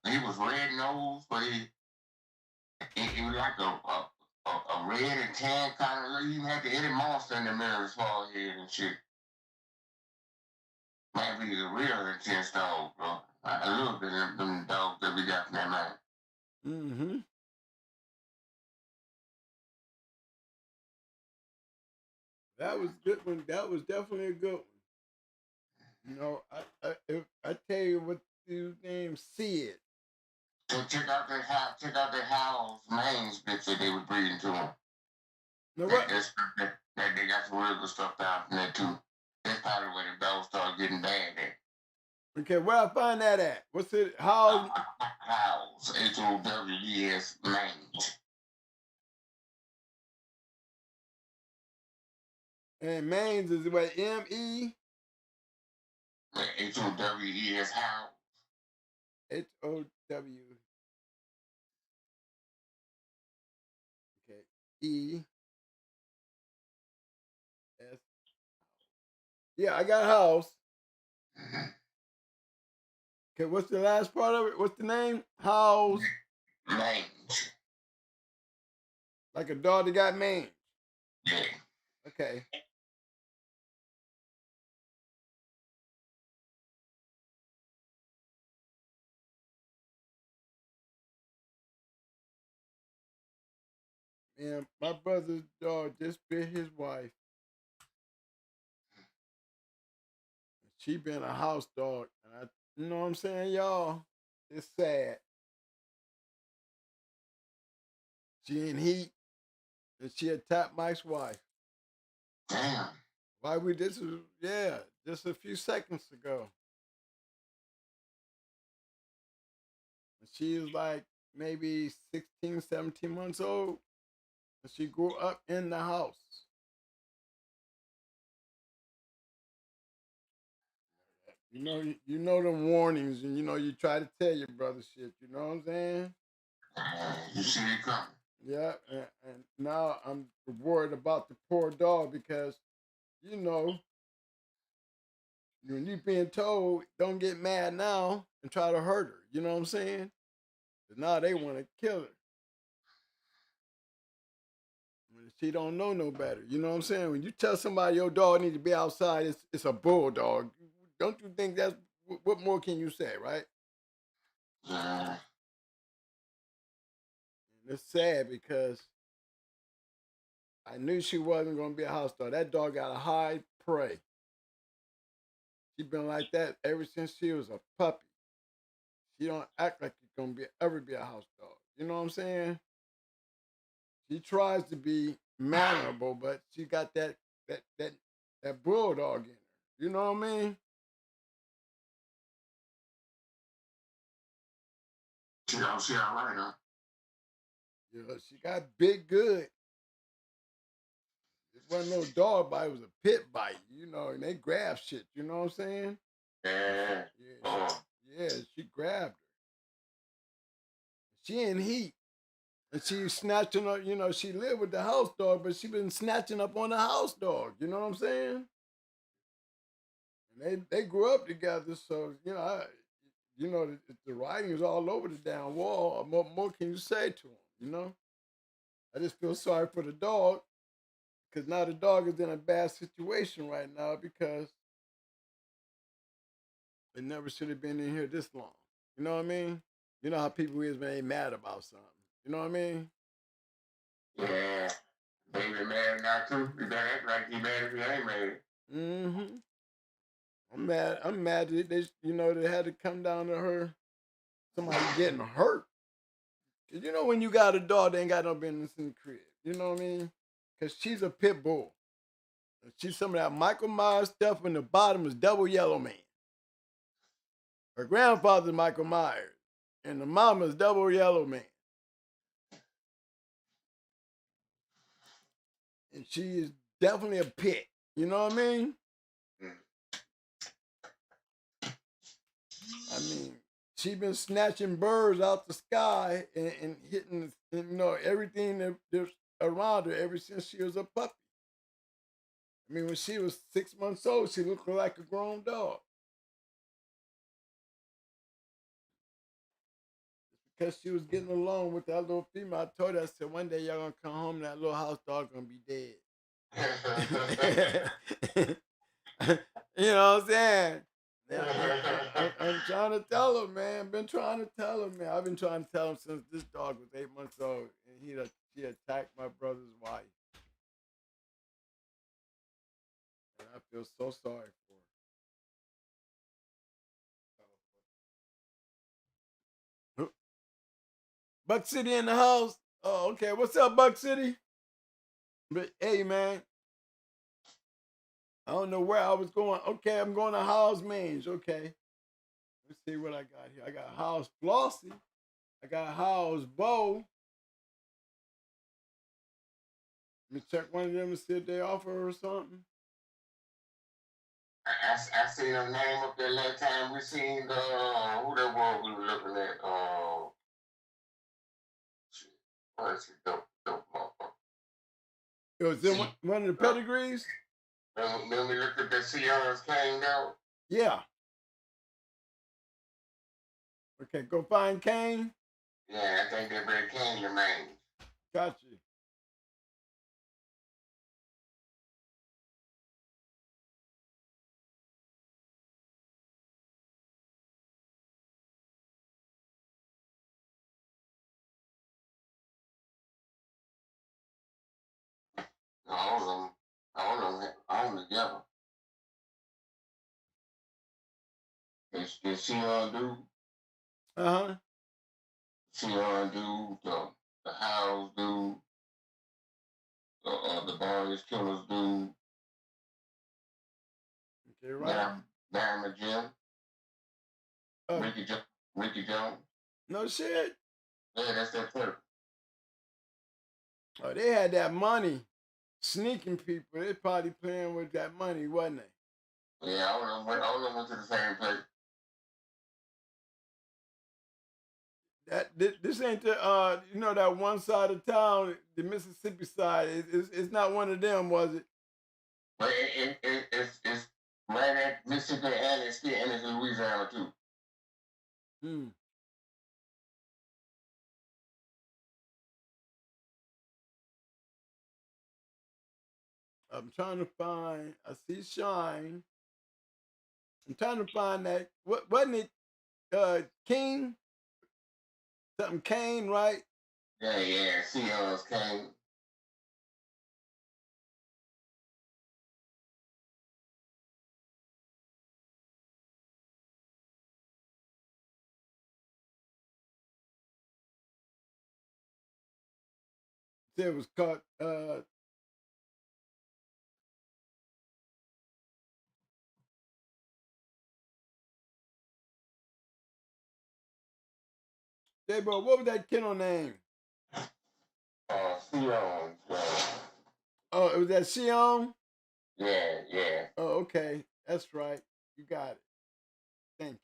he was red nose, but he was like a red and tan kind of. He even had the Eddie Monster in the middle of his forehead and shit. Might be the real intense dog, bro. I love them dogs that we got from that man. Mm-hmm. That was a good one. That was definitely a good one. I tell you what his name Sid. So check out that house mains bitch that they was breeding to him. Now what? That they got some real good stuff down from there too. That's probably where the dogs started getting bad at. Okay, where I find that at? What's it? House? House. HOWES mange. And Mains is what? M-E? HOWES house. H-O-W. Okay. E-S. Yeah, I got house. Okay, what's the last part of it? What's the name? House. Mange. Like a dog that got mange. Yeah. Okay. Man, my brother's dog just bit his wife. She been a house dog. And you know what I'm saying, y'all? It's sad. She in heat, and she attacked Mike's wife. Damn. Why this is, just a few seconds ago. And she was like maybe 16, 17 months old. And she grew up in the house. You know them warnings, and you try to tell your brother shit. You know what I'm saying? You see it coming. Yeah, and now I'm worried about the poor dog because, when you being told don't get mad now and try to hurt her. You know what I'm saying? But now they want to kill her. She don't know no better. You know what I'm saying? When you tell somebody your dog needs to be outside, it's a bulldog. Don't you think that's what more can you say, right? Yeah. And it's sad because I knew she wasn't gonna be a house dog. That dog got a high prey. She been like that ever since she was a puppy. She don't act like she's gonna ever be a house dog. You know what I'm saying? She tries to be mannerable, but she got that bulldog in her. You know what I mean? She all right, huh? Yeah, she got big good. It wasn't no dog bite, it was a pit bite, and they grab shit, you know what I'm saying? Yeah. Yeah, she grabbed her. She in heat. And she snatching up, she lived with the house dog, but she been snatching up on the house dog, you know what I'm saying? And they grew up together, so, the writing is all over the damn wall. What more can you say to him, I just feel sorry for the dog, because now the dog is in a bad situation right now because it never should have been in here this long. You know what I mean? You know how people is when they mad about something. You know what I mean? Yeah. Baby mad now too. You better act like he mad if he ain't mad. Mm-hmm. I'm mad that they had to come down to her. Somebody getting hurt. Cause when you got a dog, they ain't got no business in the crib. You know what I mean? Cause she's a pit bull. She's some of that Michael Myers stuff, and the bottom is double yellow man. Her grandfather's Michael Myers, and the mama's double yellow man. And she is definitely a pit. You know what I mean? I mean, she been snatching birds out the sky and hitting, everything that's around her ever since she was a puppy. I mean, when she was 6 months old, she looked like a grown dog. Because she was getting along with that little female. I told her, I said, one day y'all gonna come home and that little house dog gonna be dead. You know what I'm saying? I'm trying to tell her, man. Been trying to tell her, man. I've been trying to tell him since this dog was 8 months old, and she attacked my brother's wife. And I feel so sorry for her. Buck City in the house. Oh, okay. What's up, Buck City? But hey, man. I don't know where I was going. Okay, I'm going to House Mange. Okay. Let's see what I got here. I got House Flossie. I got House Bo. Let me check one of them and see if they offer her something. I seen her name up there last time. We seen the who that was we were looking at. Shit. What is it? Dope motherfucker. It was in one of the pedigrees? Then we looked at the CR's came out. Yeah. Okay, go find Kane. Yeah, I think they better came to Maine. Got you. home together. Is she do? Uh-huh. She do the house do, the boys killers do. Okay, right. Diamond Jim. Ricky Jones. No shit. Yeah, that's that turtle. Oh, they had that money. Sneaking people. They probably playing with that money, wasn't they? Yeah, I don't know went to the same place. This ain't the you know, that one side of town, the Mississippi side. It's not one of them, was it? But it's right at Mississippi and it's in Louisiana too. Hmm. I'm trying to find. I see Shine. I'm trying to find that. What wasn't it? King. Something Kane, right? Yeah. CO's Kane. It was caught. Hey, bro, what was that kennel name? Sion. Oh, it was that Sion? Yeah. Oh, okay. That's right. You got it. Thank you.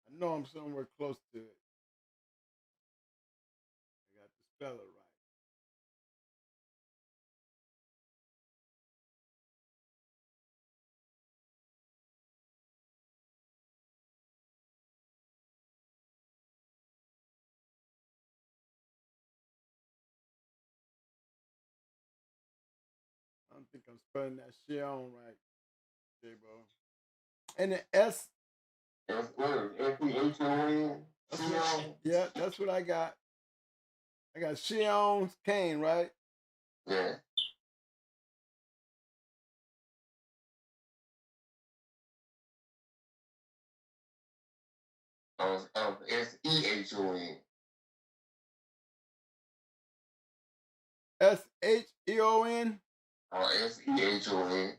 I know I'm somewhere close to it. I got to spell it right. I don't think I'm spelling that Sion right, J-Bo. And the S. F-E-H-O-N. Yeah, that's what I got. I got Sion's Kane, right? Yeah. S-E-H-O-N. S-H-E-O-N? S-E-H-O-N.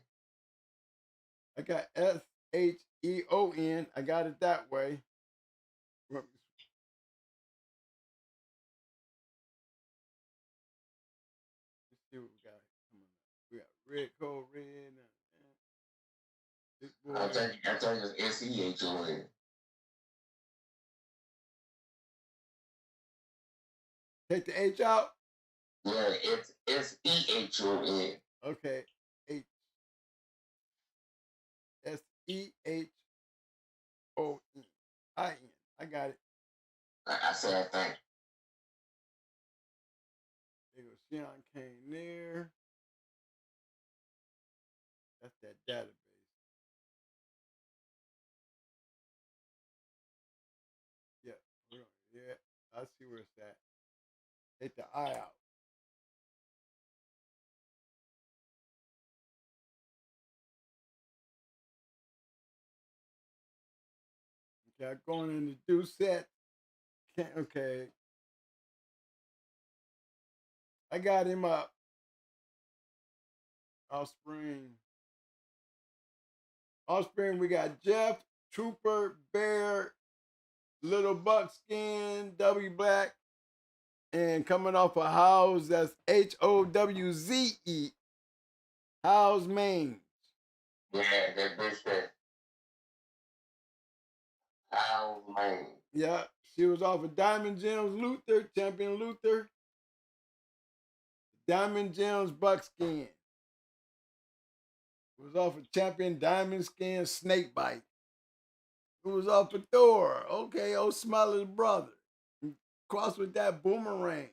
I got S-H-E-O-N. I got it that way. Let's see what we got. We got red coat, red. I think it's S-E-H-O-N. Take the H out? Yeah, it's S-E-H-O-N. Okay. H. S-E-H-O-N. I got it. I said I think. There goes Sion Kane there. That's that database. Yeah. Yeah. I see where it's at. Take the I out. Okay, going in the do set. Okay. I got him up. Offspring, we got Jeff, Trooper, Bear, Little Buckskin, W Black, and coming off of House, that's H-O-W-Z-E. House Main. Yeah, that bitch there. House Main. Yeah, she was off of Diamond Gems Luther, Champion Luther. Diamond Gems Buckskin. It was off of Champion Diamond Skin Snakebite. It was off of Thor. Okay, old Smiley's brother. Cross with that Boomerang.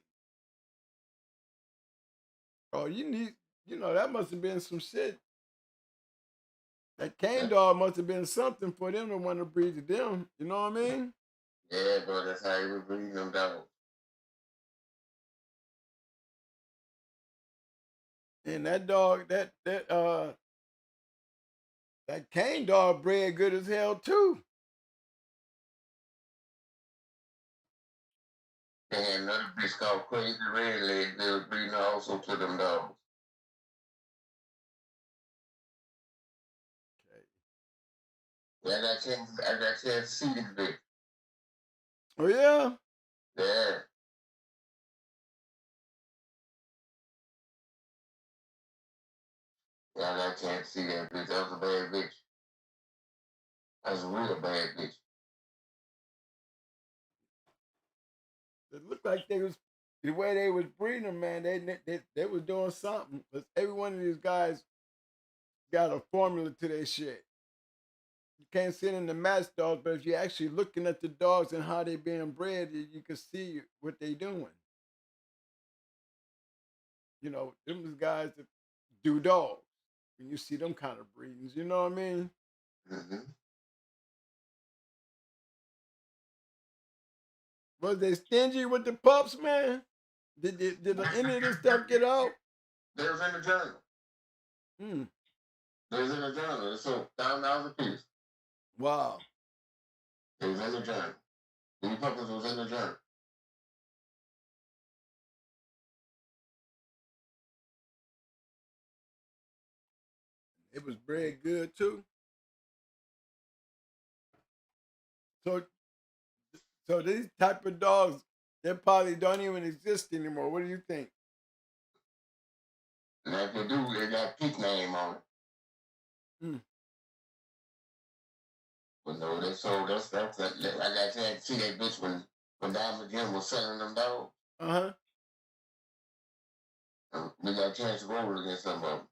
Oh, that must have been some shit. That cane dog must have been something for them to want to breed to them. You know what I mean? Yeah, bro, that's how you were breeding them dogs. And that dog, That cane dog bred good as hell too. They had another bitch called Crazy Red Leg. They was breeding also to them dogs. Okay. Yeah, I got a chance to see this bitch. Oh yeah. Yeah. Yeah, I got a chance to see that bitch. That was a bad bitch. That was a real bad bitch. It looked like they was the way they was breeding them, man. They was doing something. Cause every one of these guys got a formula to their shit. You can't see it in the match dogs, but if you're actually looking at the dogs and how they being bred, you can see what they doing. You know, them is guys that do dogs. When you see them kind of breedings, you know what I mean? Mm-hmm. Was they stingy with the pups, man? Did any of this stuff get out? They was in the journal. Hmm. They was in the journal. It's so $1,000 a piece. Wow. They was in the journal. These puppies was in the journal. It was bred good too. So these type of dogs, they probably don't even exist anymore. What do you think? And if they do, they got Pete's name on it. Hmm. But no, they sold us. I got a chance to see that bitch when Diamond Jim was selling them dogs. Uh-huh. We got a chance to roll against some of them.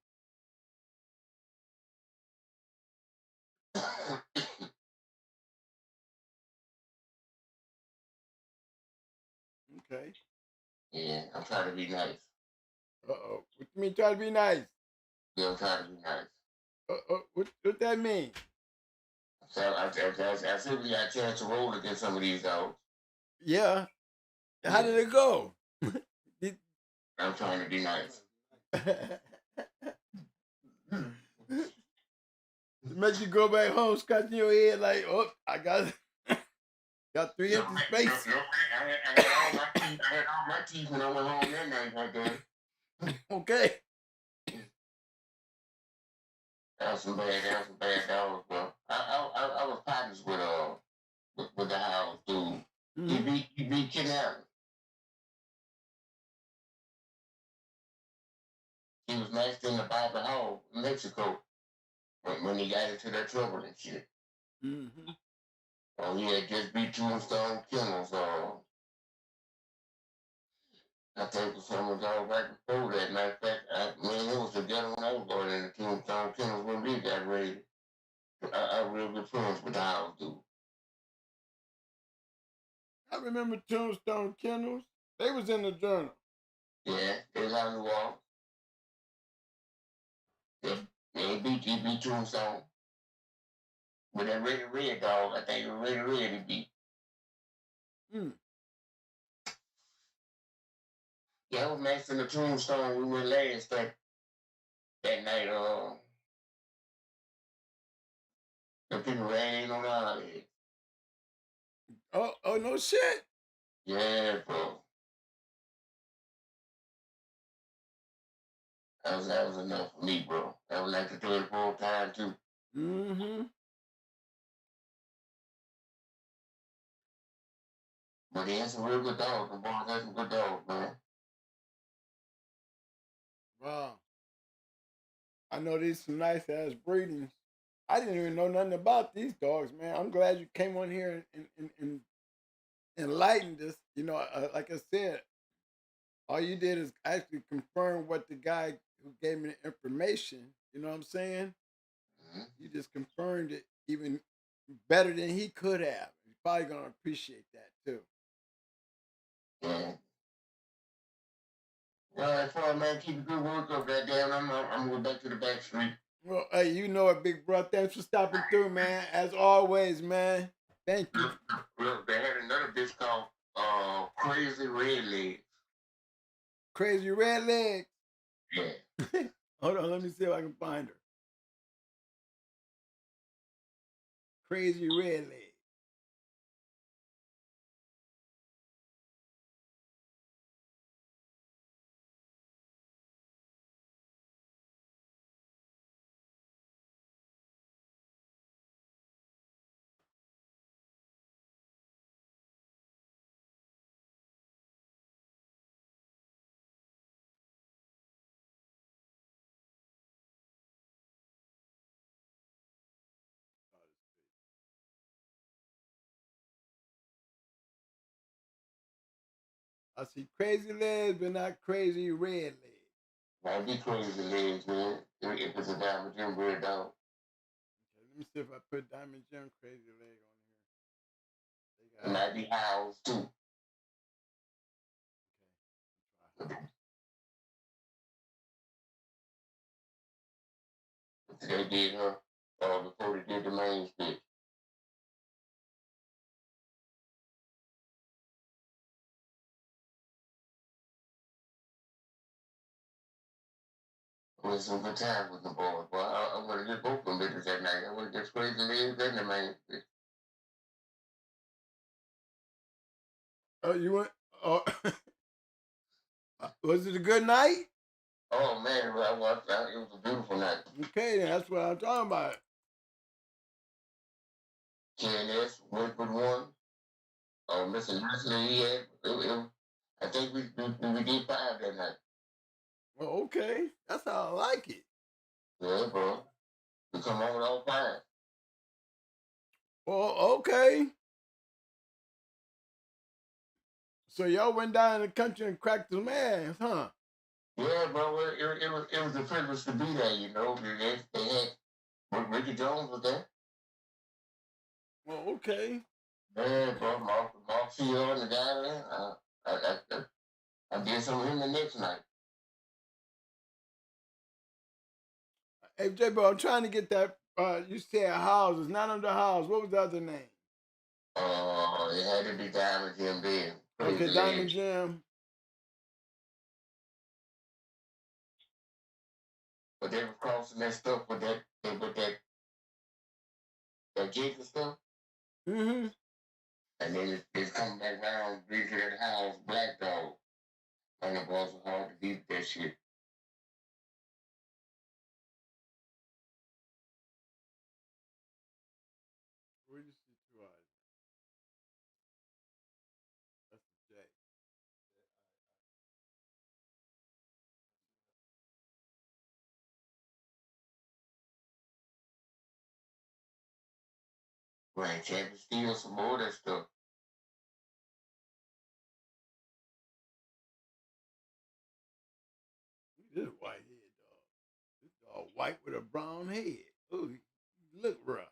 Okay. Yeah, I'm trying to be nice. Uh-oh. What you mean try to be nice? Yeah, I'm trying to be nice. What that mean? So I said we got a chance to roll against some of these dogs. Yeah. How did it go? I'm trying to be nice. Make you go back home scratching your head like, oh, I got 3 empty spaces. I had all my teeth when I went home that night right there. Okay. That was some bad dogs, bro. I was partners with the house dude. Mm-hmm. He beat Kennels. He was matched in the Bible Hall in Mexico when he got into that trouble and shit. Mm-hmm. He had just beat Tombstone Kennels. I think it was some of y'all right before that. Matter of fact, it was together when I was going in the Tombstone Kennels when we got raided. I real good friends with the house dude. I remember Tombstone Kennels. They was in the journal. Yeah, they was on the wall. He beat Tombstone. With that red dog, I think it was red he beat. Hmm. Yeah, I was next in the Tombstone. We went last that night. The people ran on our head. Oh, no shit. Yeah, bro. That was enough for me, bro. That was like the third or fourth time too. Mm-hmm. But he had some real good dogs. The boys had some good dogs, man. Wow. I know these some nice ass breedings. I didn't even know nothing about these dogs, man. I'm glad you came on here and enlightened us. You know, like I said, all you did is actually confirm what the guy who gave me the information, you know what I'm saying? Mm-hmm. You just confirmed it even better than he could have. He's probably going to appreciate that too. Yeah. Well, that's all, man. Keep the good work up, goddamn. I'm going back to the back street. Well, hey, you know it, big bro. Thanks for stopping through, man. As always, man. Thank you. Look, they had another bitch called Crazy Red Legs. Crazy Red Legs. Yeah. Hold on, let me see if I can find her. crazy red leg. I see crazy legs, but not crazy red legs. Might be crazy legs, man. If it's a diamond gym red dog. Okay, let me see if I put Diamond Jim crazy leg on here. It might be owls too. They did her before they did the main split. It was some good times with the boys. Well, I would have get both of them bitches that night. I would have get crazy legs and the main split. Oh, you went? Oh, was it a good night? Oh man, it was a beautiful night. Okay, then that's what I'm talking about. KNS, Woodward won. Mr. Leslie, he had, I think we did 5 that night. Well, okay, that's how I like it. Yeah, bro. We come on with all 5. Well, okay. So y'all went down in the country and cracked some ass, huh? Yeah, bro. It was a privilege to be there, you know. They had Ricky Jones was there. Well, okay. Yeah, bro. Mark Field and the guy there. I did some of him the next night. Hey, J-Bo, I'm trying to get that. You said house. It's not under house. What was the other name? It had to be Diamond Jim then. Okay, Diamond Jim. But they were crossing that stuff with that jig and stuff. Mm-hmm. And then it's coming back around, reaching that house, Black Dog. And the boys were hard to beat that shit. Where you see 2 eyes? That's the J. Grand Champion steal some more of that stuff. This white head dog. This dog white with a brown head. Ooh, he look rough.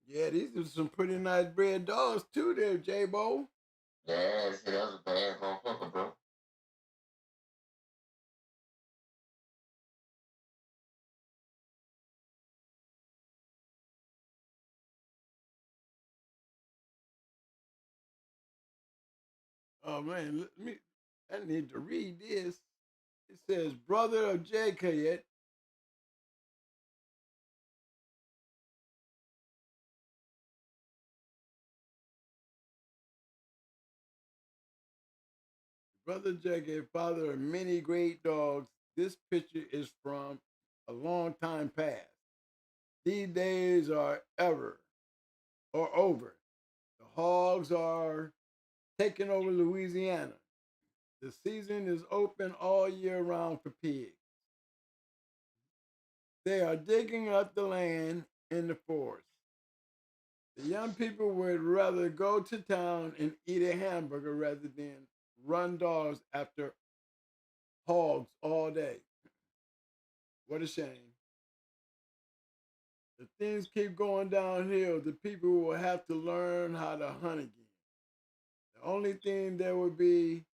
Yeah, these are some pretty nice bred dogs too there, J-Bo. Yeah, see, that was a bad motherfucker, bro. Oh man, I need to read this. It says, brother of J.K. Brother J.K., father of many great dogs. This picture is from a long time past. These days are ever or over. The hogs are taking over Louisiana. The season is open all year round for pigs. They are digging up the land in the forest. The young people would rather go to town and eat a hamburger rather than run dogs after hogs all day. What a shame. If things keep going downhill, the people will have to learn how to hunt again. The only thing there will be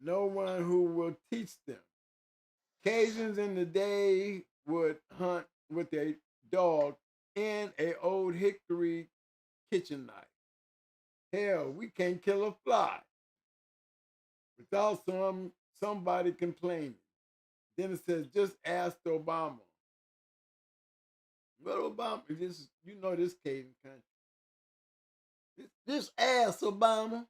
no one who will teach them. Cajuns in the day would hunt with a dog and an old hickory kitchen knife. Hell, we can't kill a fly without somebody complaining. Then it says, just ask Obama. Well, Obama, this, you know this Cajun country. Just ask Obama.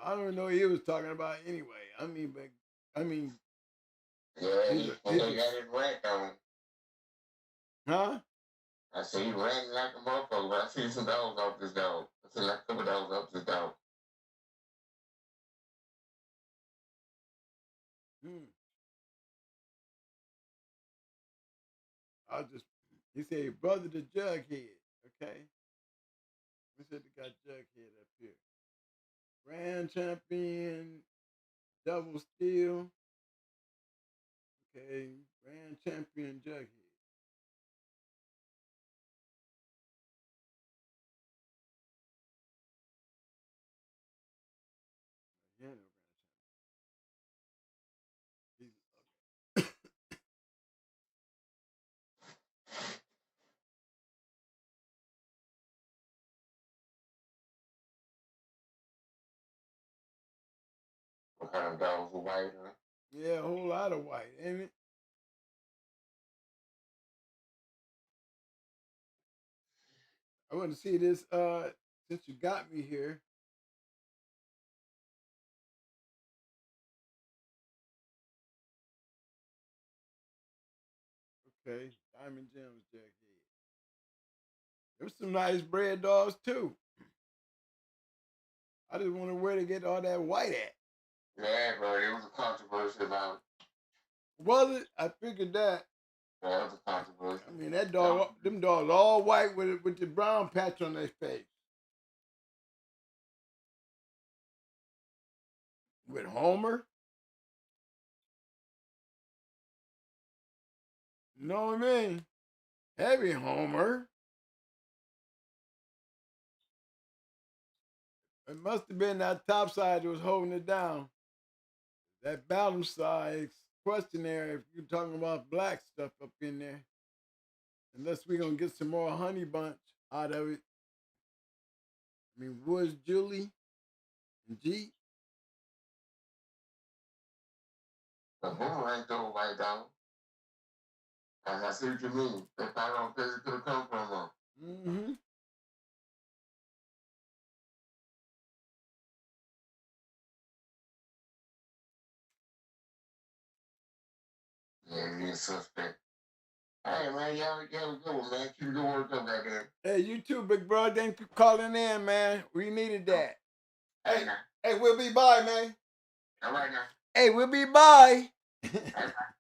I don't know what he was talking about anyway. I mean, yeah, he got his rant on. Huh? I said he ran like a motherfucker, but I seen some dogs off this dog. I seen like a couple dogs off this dog. He said, brother the Jughead, okay? We said they got Jughead up here. Grand champion, double steel. Okay, grand champion Jughead. Yeah, no grand champion. What kind of dogs were white, huh? Yeah, a whole lot of white, ain't it? I want to see this, since you got me here. Okay, Diamond Gems Jughead. There's some nice bred dogs too. I just wonder where to get all that white at. Yeah, bro, there was a controversy about it. Was it? I figured that. Yeah, there was a controversy. I mean, that dog, them dogs all white with the brown patch on their face. With Homer? You know what I mean? Heavy Homer. It must have been that top side that was holding it down. That bottom side questionnaire, if you're talking about black stuff up in there. Unless we're going to get some more honey bunch out of it. I mean, Woods Julie and G. The Homer ain't no white dog. I see what you mean. That's how long place it could have come from, huh? Mm-hmm. Yeah, he is suspect. Hey, man, y'all have a good one, man. Keep the work up back there. Hey, you too, big bro. Thank you for calling in, man. We needed that. Hey, hey, we'll be by, man. All right, now. Hey, we'll be by.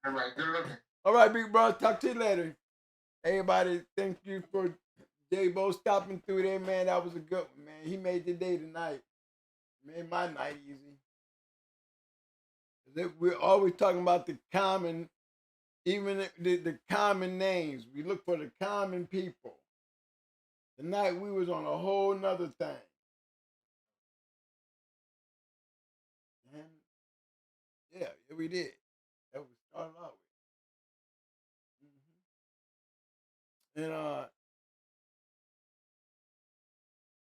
All right, good looking. All right, big bro. Talk to you later. Everybody, thank you for J-Bo stopping through there, man. That was a good one, man. He made the day tonight. Made my night easy. We're always talking about the common, even the common names. We look for the common people. Tonight we was on a whole nother thing. And yeah, we did. That we started out with. And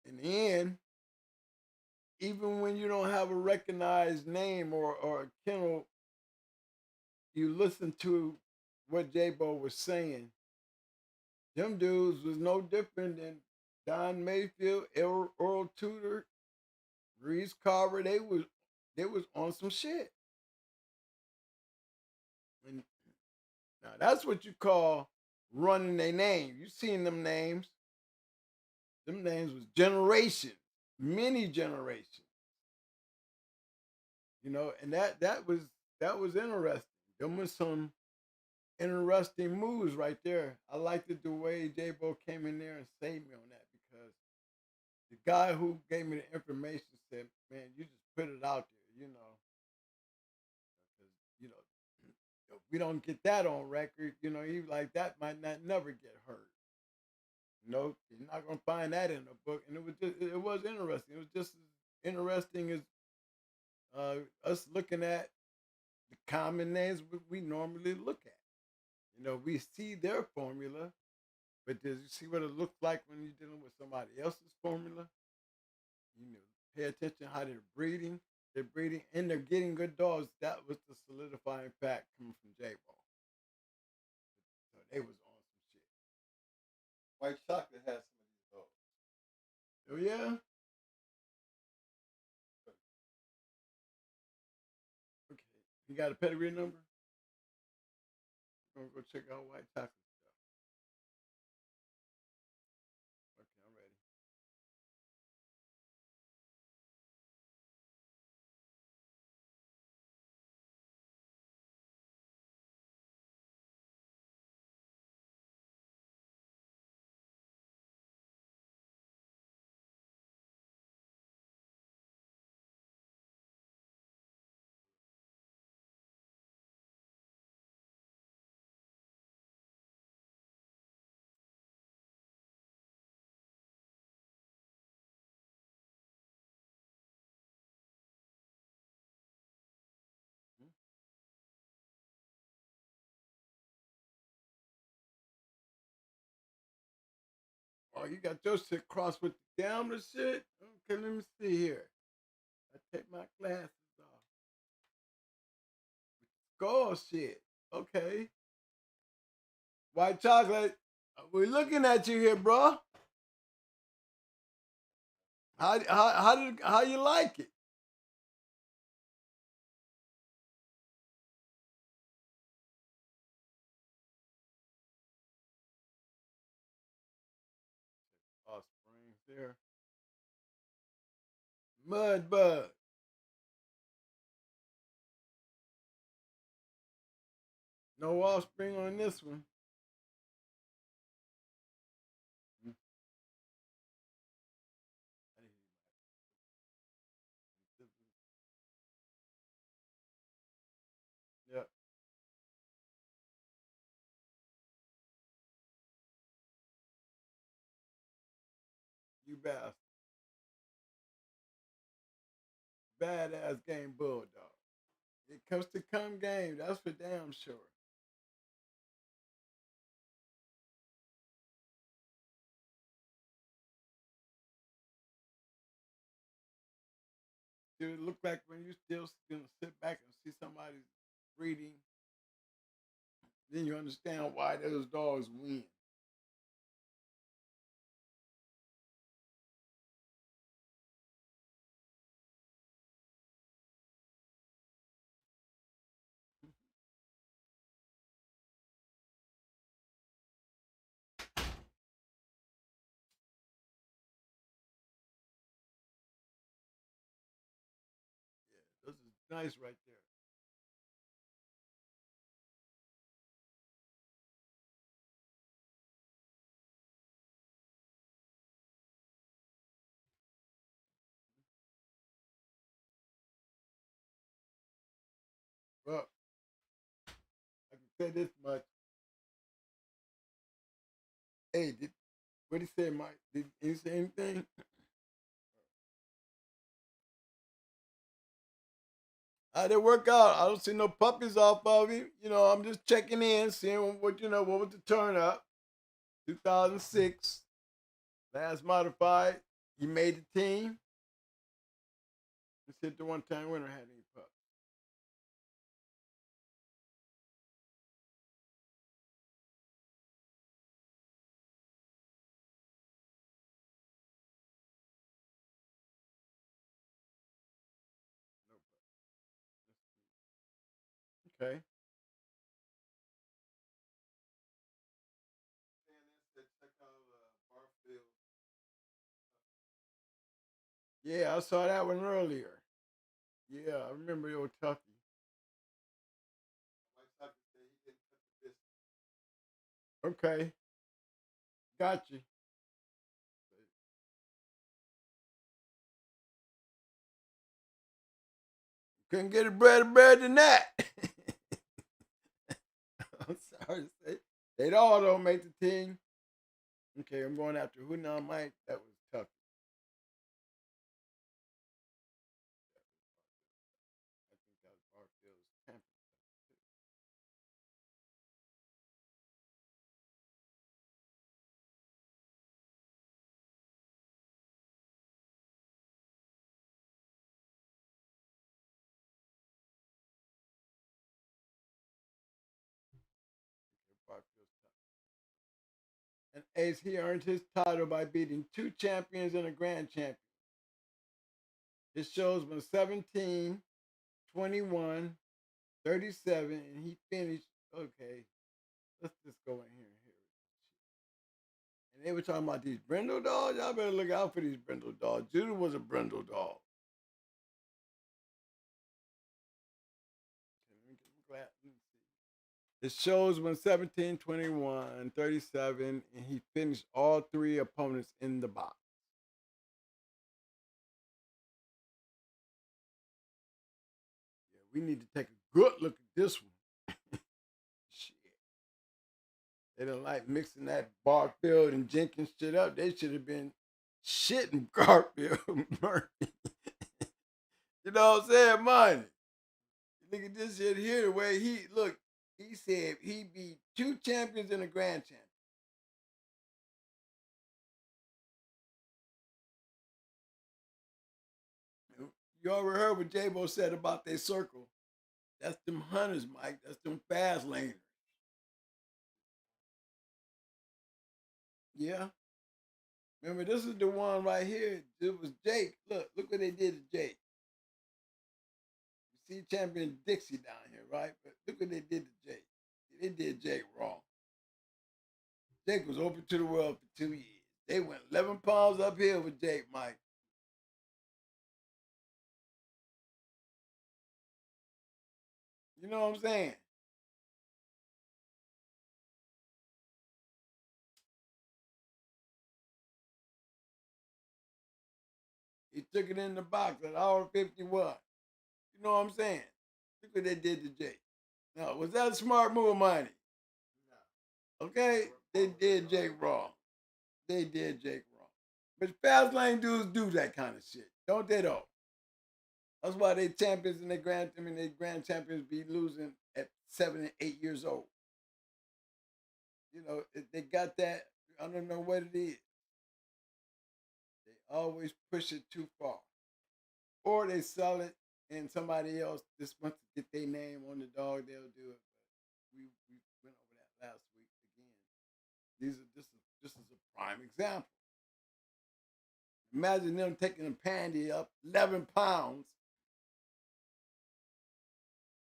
in the end, even when you don't have a recognized name or a kennel, you listen to what J-Bo was saying. Them dudes was no different than Don Mayfield, Earl Tudor, Reese Carver. They was on some shit. And now that's what you call running their name. You seen them names. Them names was generation, many generations. You know, and that was interesting. Them was some interesting moves right there. I liked it the way J-Bo came in there and saved me on that, because the guy who gave me the information said, man, you just put it out there, you know. Because, you know, if we don't get that on record, you know, he like, that might not never get heard. You know, you're not gonna find that in the book. And it was interesting. It was just as interesting as us looking at the common names we normally look at. You know, we see their formula, But does you see what it looks like when you're dealing with somebody else's formula? You know, pay attention how they're breeding, and they're getting good dogs. That was the solidifying fact coming from J-Ball. So they was on some shit. White chocolate has some of these dogs. Oh yeah? Okay. You got a pedigree number? I'm gonna go check out white chocolate stuff. Okay, I'm ready. Oh, you got your shit crossed with the Daimler shit? Okay, let me see here. I take my glasses off. Skull shit. Okay. White chocolate. We're looking at you here, bro. How you like it? Offspring there. Mud bug. No offspring on this one. Yep. You bastard. Badass game bulldog. It comes to come game, that's for damn sure. It look like when you still gonna sit back and see somebody breeding, then you understand why those dogs win. This is nice right there. Well, I can say this much. Hey, what did he say, Mike? Did he say anything? How'd it work out? I don't see no puppies off of him. You know, I'm just checking in, seeing what what was the turn up. 2006, last modified. You made the team. Let's hit the one-time winner had any pups. No pups. Okay. Check out Barfield. Yeah, I saw that one earlier. Yeah, I remember old Tuffy. White chocolate said he didn't cut the biscuit. Okay. Got you. Couldn't get a bread than that. I'm sorry to say. They'd all don't make the team. Okay, I'm going after who now, Mike? That was tough. I think that was Barfield's champion. an ace. He earned his title by beating 2 champions and a grand champion. His shows were 17, 21, 37, and he finished. Okay, let's just go in here and hear it. And they were talking about these brindle dogs. Y'all better look out for these brindle dogs. Judah was a brindle dog. Let me see. His shows went 17, 21, 37, and he finished all 3 opponents in the box. Yeah, we need to take a good look at this one. Shit. They don't like mixing that Barfield and Jenkins shit up. They should have been shitting Garfield Murphy. You know what I'm saying, money? Look at this shit here, the way he said he beat 2 champions and a grand champion. You already heard what J-Bo said about their circle. That's them hunters, Mike. That's them fast laners. Yeah. Remember, this is the one right here. It was Jake. Look what they did to Jake. You see champion Dixie down here, right? But look what they did to Jake. They did Jake wrong. Jake was open to the world for 2 years. They went 11 pounds uphill with Jake, Mike. You know what I'm saying? He took it in the box at hour 51. You know what I'm saying? Look what they did to Jake. Now, was that a smart move, money? No. Okay? They did Jake wrong. They did Jake wrong. But fast lane dudes do that kind of shit. Don't they though? That's why they champions and they grand champions be losing at 7 and 8 years old. You know, they got that. I don't know what it is. They always push it too far. Or they sell it and somebody else just wants to get their name on the dog, they'll do it. But we went over that last week again. This is a prime example. Imagine them taking a pandy up 11 pounds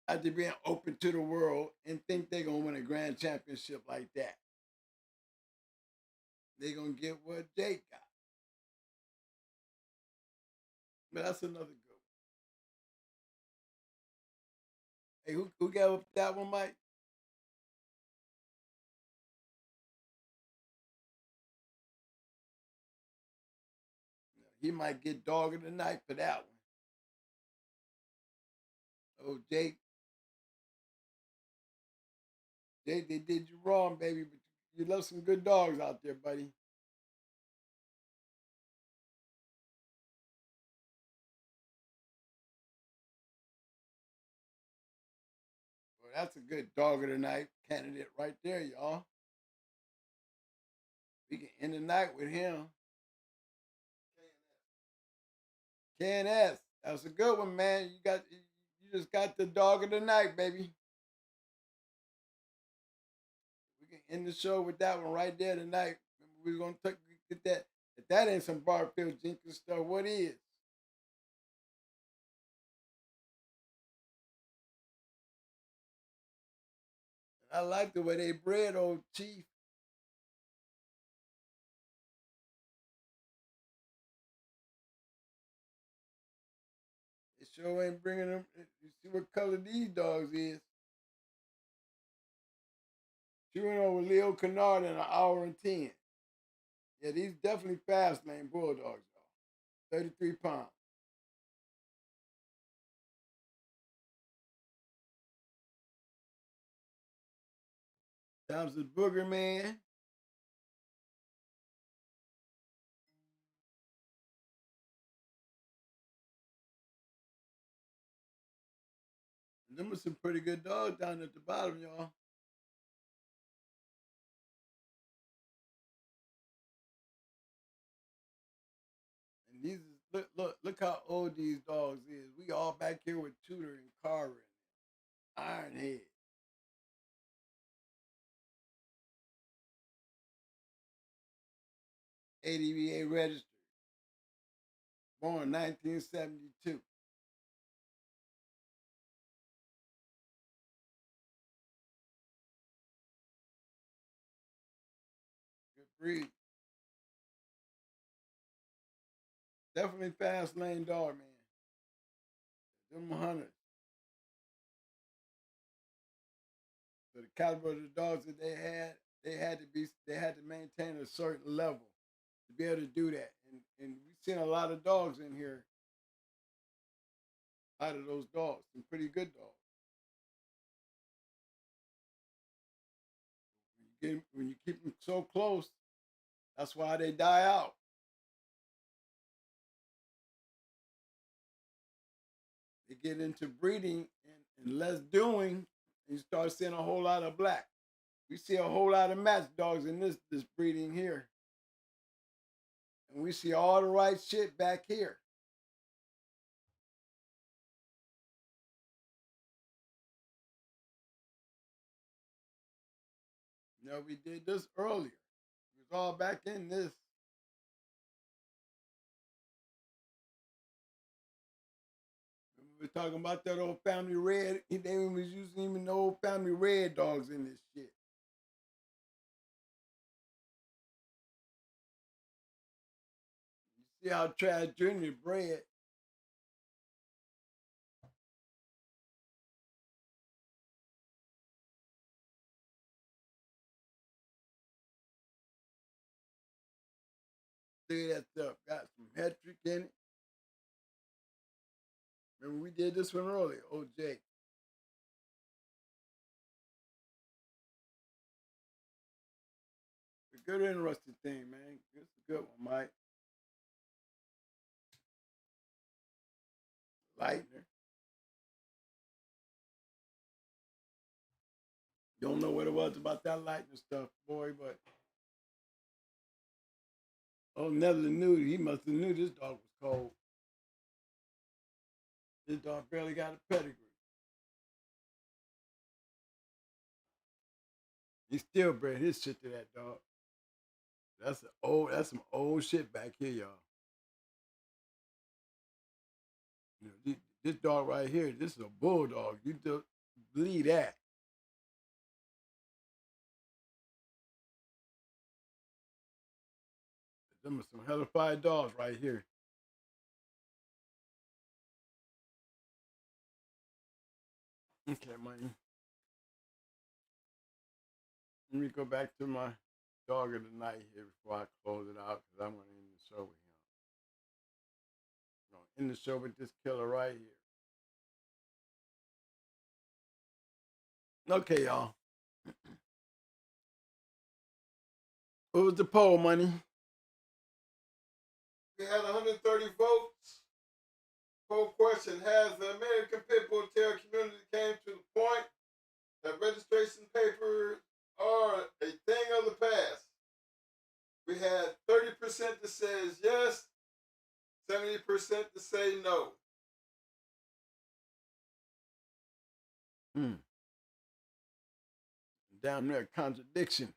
after being open to the world and think they're going to win a grand championship like that. They're going to get what Jake got. But that's another good one. Hey, who got up that one, Mike? He might get dog of the night for that one. Oh, Jake. Jake, they did you wrong, baby, but you love some good dogs out there, buddy. Well, that's a good dog of the night candidate right there, y'all. We can end the night with him. KNS. That's a good one, man. You just got the dog of the night, baby. We can end the show with that one right there tonight. We're gonna get that. If that ain't some Barfield Jenkins stuff, what is? I like the way they bred old Chief. It sure ain't bringing them. You see what color these dogs is. She went over Leo Kennard in an hour and 10. Yeah, these definitely fast lane bulldogs, y'all. 33 pounds. Thompson Booger Man. Them are some pretty good dogs down at the bottom, y'all. And these is look how old these dogs is. We all back here with Tudor and Carver and Ironhead. ADBA registered. Born 1972. Good breed. Definitely fast lane dog, man. Them hunters. So the caliber of the dogs that they had to maintain a certain level to be able to do that. And we've seen a lot of dogs in here out of those dogs, some pretty good dogs. When you keep them so close, that's why they die out. They get into breeding and less doing, and you start seeing a whole lot of black. We see a whole lot of match dogs in this breeding here. And we see all the right shit back here. You know, we did this earlier. It was all back in this. We were talking about that old family red. They was using even the old family red dogs in this shit. You see how Trash Jr. bred. Look at that stuff. Got some metric in it. Remember we did this one earlier, OJ. A good interesting thing, man. It's a good one, Mike. Lightner. Don't know what it was about that lightning stuff, boy, but Netherland knew. He must have knew this dog was cold. This dog barely got a pedigree. He still bred his shit to that dog. That's some old shit back here, y'all. You know, this dog right here, this is a bulldog. You don't believe that. Them are some hellified dogs right here. Okay, man. Let me go back to my dog of the night here before I close it out, because I'm going to end the show with him. I'm going to end the show with this killer right here. Okay, y'all. What was the poll, Money? We had 130 votes. Poll question: has the American Pit Bull Terrier community came to the point that registration papers are a thing of the past? We had 30% that says yes, 70% to say no. Damn near contradiction.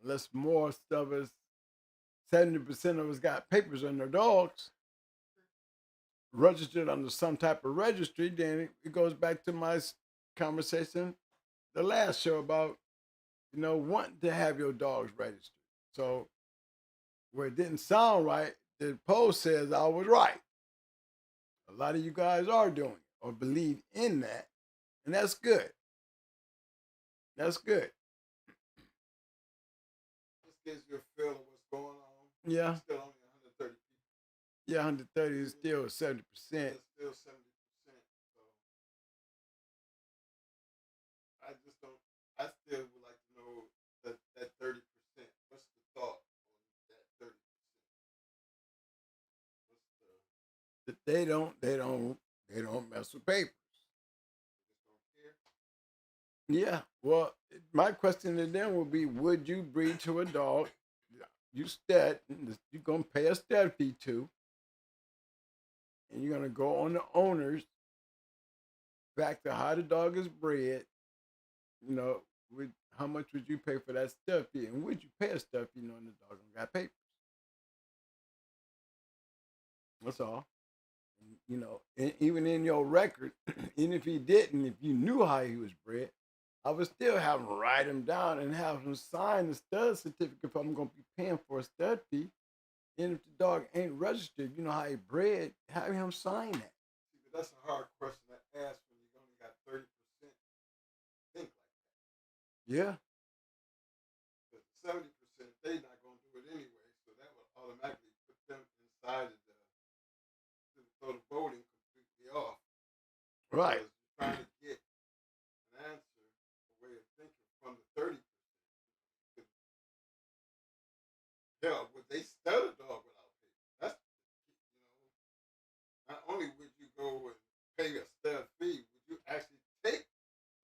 Unless most of us, 70% of us got papers on their dogs, registered under some type of registry, then it goes back to my conversation the last show about, you know, wanting to have your dogs registered. So where it didn't sound right, the poll says I was right. A lot of you guys are doing it or believe in that, and that's good. That's good. This gives you a feel of what's going on. Yeah. Still only 130 people. Yeah, 130 is still 70%. It's still 70%. So I just don't. I still would like to know that 30%. What's the thought on that 30%? What's the? They don't mess with papers. Yeah. Well, my question to them would be: would you breed to a dog you're gonna pay a stud fee to, and you're gonna go on the owners back to how the dog is bred, you know, with how much would you pay for that stud fee? And would you pay a stud fee knowing the dog don't got papers? That's all. You know, even in your record, even if he didn't, if you knew how he was bred, I would still have him write him down and have him sign the stud certificate if I'm going to be paying for a stud fee. And if the dog ain't registered, you know how he bred, have him sign that. See, but that's a hard question to ask when you only got 30% think like that. Yeah. Because 70%, they not going to do it anyway, so that would automatically put them inside of to throw the voting completely off. Right. Because you're trying to get an answer, a way of thinking from the 30%. Hell, would they stud a dog without papers? That's, not only would you go and pay a stud fee, would you actually take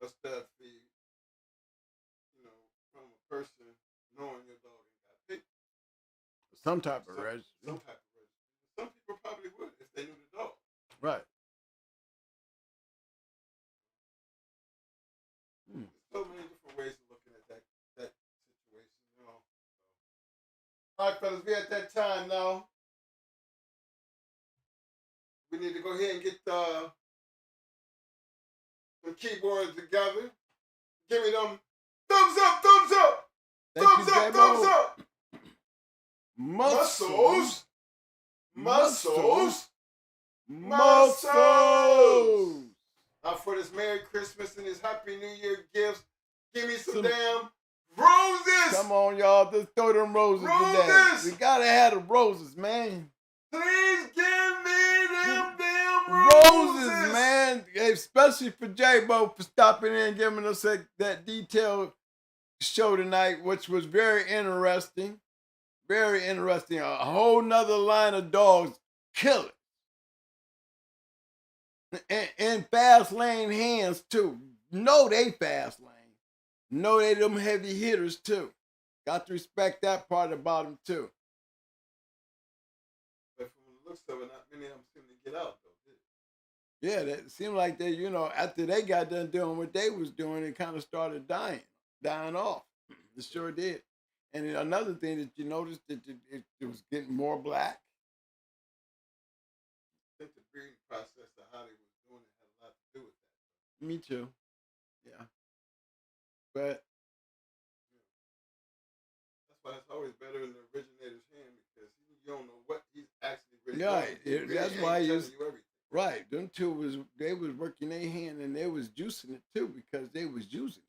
a stud fee, from a person knowing your dog ain't got papers? Some type of registry. Some type of registry. Some people probably would if they knew the dog. Right. There's so many different ways of looking at that situation, All right, fellas, we at that time now. We need to go ahead and get some keyboards together. Give me them thumbs up, thumbs up, thumbs up, thumbs up. Muscles, muscles, muscles. Now for this Merry Christmas and this Happy New Year gifts, give me some damn roses. Come on, y'all. Just throw them roses today. We gotta have the roses, man. Please give me them damn roses, man. Especially for J-Bo for stopping in and giving us that detailed show tonight, which was very interesting. Very interesting. A whole nother line of dogs killers. And fast lane hands too. No, they fast lane. No, they them heavy hitters too. Got to respect that part about them too. But from the looks of it, not many of them seem to get out though. Yeah, it seemed like they, after they got done doing what they was doing, it kind of started dying off. It sure did. And another thing that you noticed that it was getting more black. I think the breeding process of how they was doing it had a lot to do with that. Me too. Yeah. But that's why it's always better in the originator's hand because you don't know what he's actually really doing. Really that's why you everything. Right. Them two they was working their hand and they was juicing it too because they was using it.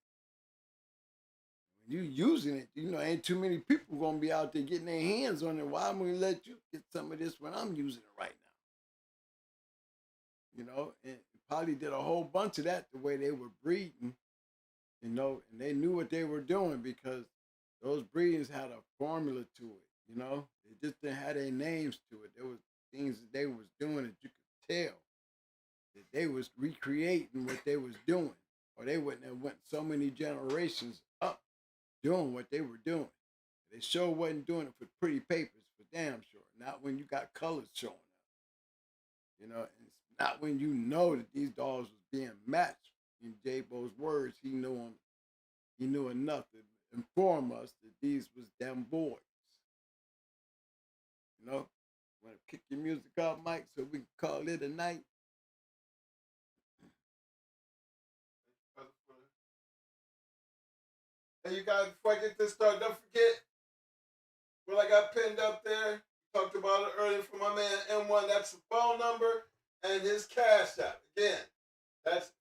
When you using it, ain't too many people gonna be out there getting their hands on it. Why am I gonna let you get some of this when I'm using it right now? And probably did a whole bunch of that the way they were breeding, and they knew what they were doing because those breedings had a formula to it, They just didn't have their names to it. There was things that they was doing that you could tell that they was recreating what they was doing, or they wouldn't have went so many generations up doing what they were doing. They sure wasn't doing it for pretty papers, for damn sure. Not when you got colors showing up. And it's not when you know that these dogs was being matched. In J-Bo's words, he knew them. He knew enough to inform us that these was them boys. Want to kick your music off, Mike, so we can call it a night? And you guys, before I get this started, don't forget what I got pinned up there. Talked about it earlier from my man M1. That's the phone number and his cash app. Again, that's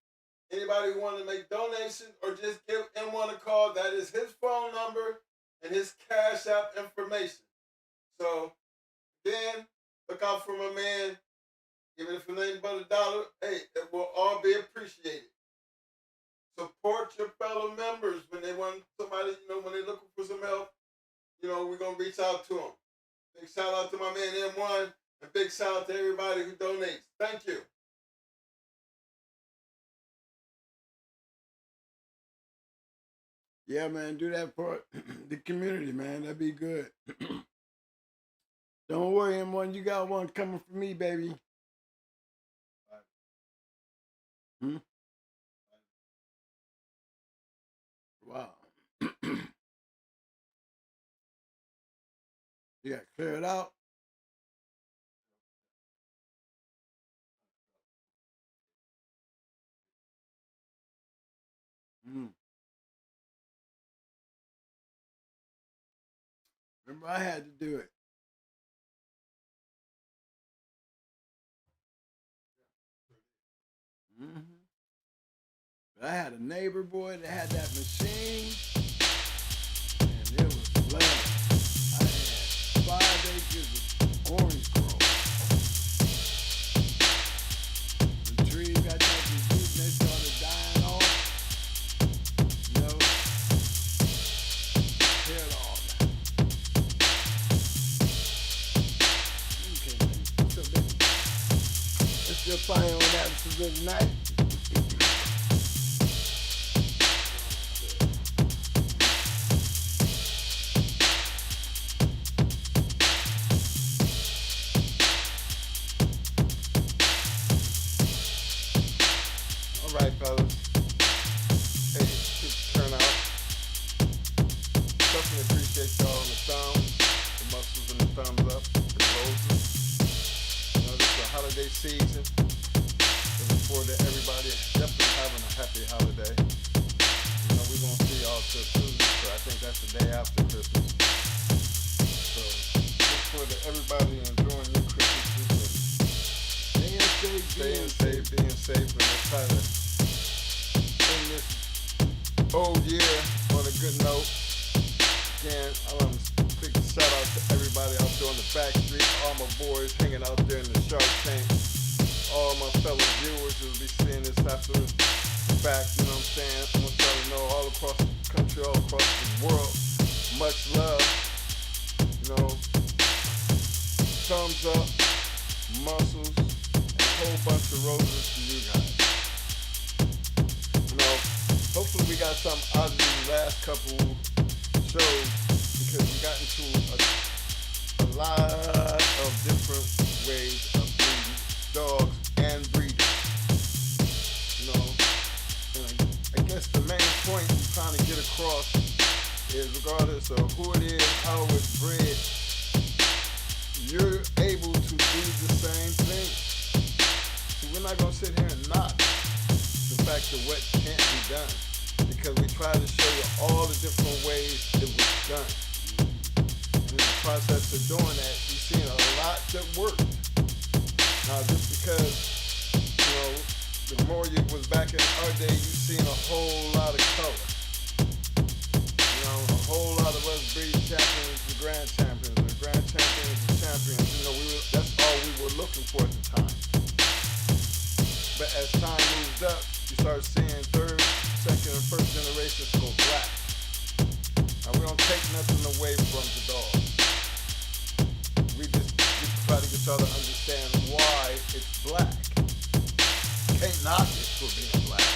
anybody who want to make donations or just give M1 a call. That is his phone number and his cash app information. So, again, look out for my man. Even if it's nothing but $1, hey, it will all be appreciated. Support your fellow members when they want somebody, when they're looking for some help. We're going to reach out to them. Big shout out to my man M1 and big shout out to everybody who donates. Thank you. Yeah, man, do that for the community, man. That'd be good. Don't worry, M1, you got one coming for me, baby. Wow. You got to clear it out. Remember, I had to do it. But I had a neighbor boy that had that machine, and it was flooded. I had 5 acres of orange grove. The trees got that disease, and they started dying off. You know, tear it all down. Okay, man. What's up, baby? Let's still playing on that for the night. All right, fellas. Hey, good turnout. Definitely appreciate y'all on the thumbs, the muscles and the thumbs up, the roses. You know, this is a holiday season. Looking forward to everybody definitely having a happy holiday. You know, we're going to see y'all till Tuesday, so I think that's the day after Christmas. So, look forward to everybody enjoying your Christmas. Staying safe, being safe, and let's try to end this old year on a good note. Again, I want to big shout out to everybody out there on the back street, all my boys hanging out there in the Shark Tank, all my fellow viewers who will be seeing this after the fact, you know what I'm saying? I want y'all to know all across the country, all across the world, much love, you know, thumbs up, muscles, whole bunch of roses to you guys. You know, hopefully we got something out of these last couple shows because we got into a lot of different ways of breeding dogs and breeding. You know, and I guess the main point I'm trying to get across is regardless of who it is, how it's bred, you're able to do the same thing. We're not going to sit here and knock the fact of what can't be done because we try to show you all the different ways it was done. And in the process of doing that, you've seen a lot that worked. Now, just because, you know, the more you was back in our day, you've seen a whole lot of color. You know, a whole lot of us breed champions and grand champions, and grand champions and champions. You know, that's all we were looking for at the time. But as time moves up, you start seeing third, second, and first generations go black. Now, we don't take nothing away from the dog. We try to get y'all to understand why it's black. You can't knock it for being black.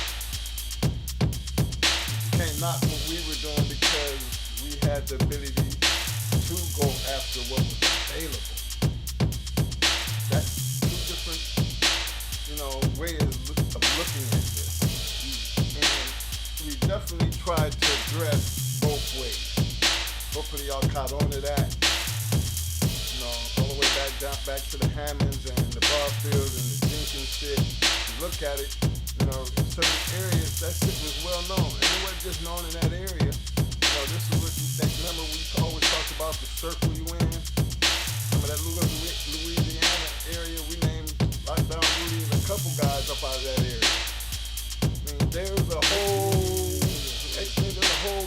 You can't knock what we were doing because we had the ability to go after what was available. That's two different, you know, ways of looking at this. And we definitely tried to address both ways. Hopefully y'all caught on to that. You know, all the way back to the Hammonds and the Barfield and the Jenkins shit. You look at it, you know, in certain areas, that shit was well known. And it wasn't just known in that area. You know, this is what remember we always talked about the circle you in. Remember that Louisiana area we named Lockdown Rudy and a couple guys up out of that area. I mean, there's a whole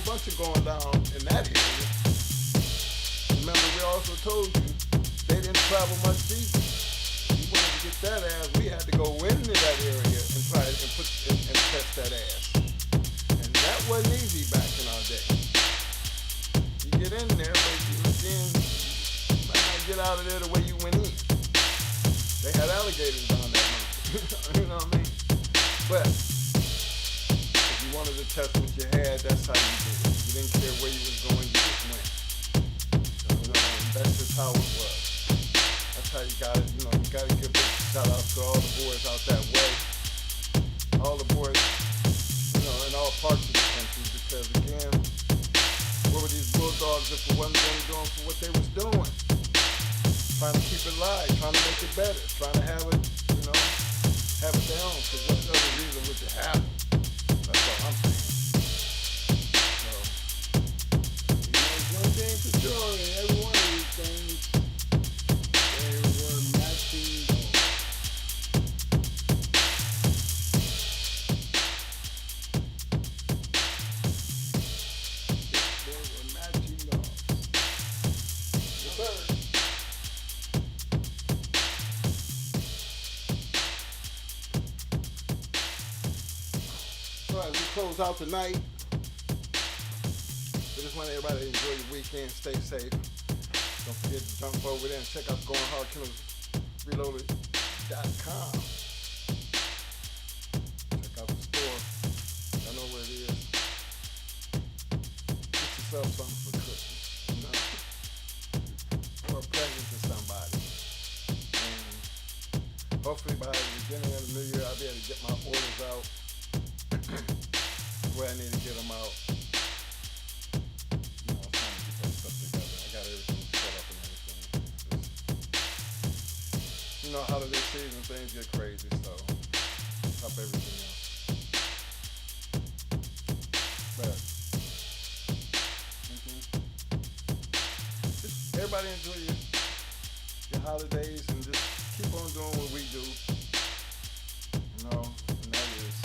bunch of going down in that area. Remember, we also told you they didn't travel much deeper. We wanted to get that ass, we had to go into that area and try and test that ass. And that wasn't easy back in our day. You get in there, but you might not get out of there the way you went in. They had alligators down that mountain. You know what I mean? But if you wanted to test what you had, that's how you did it. You didn't care where you was going, you just went. So, you know, that's just how it was. That's how you got it. You know, you got to give a shout out to all the boys out that way. All the boys, you know, in all parts of the country. Because again, what were these bulldogs if it wasn't them doing for what they was doing? lives, trying to make it better, trying to have it, you know, have it their own. Because what other reason would you have them? That's all I'm saying. So, You know, one thing for sure, in every one of these things, they were matching dogs. They were matching dogs. yes, sir. So as we close out tonight, we just want everybody to enjoy your weekend, stay safe. Don't forget to jump over there and check out GoingHardKennelsReloaded.com. Check out the store. I know where it is. Get yourself something for Christmas, you know, or a present to somebody. And hopefully by the beginning of the new year, I'll be able to get my orders out where I need to get them out. You know, I'm trying to get that stuff together. I got everything set up and everything. Just, you know, holiday season, things get crazy, so top everything else. But, just everybody enjoy your holidays and just keep on doing what we do. You know, and that is,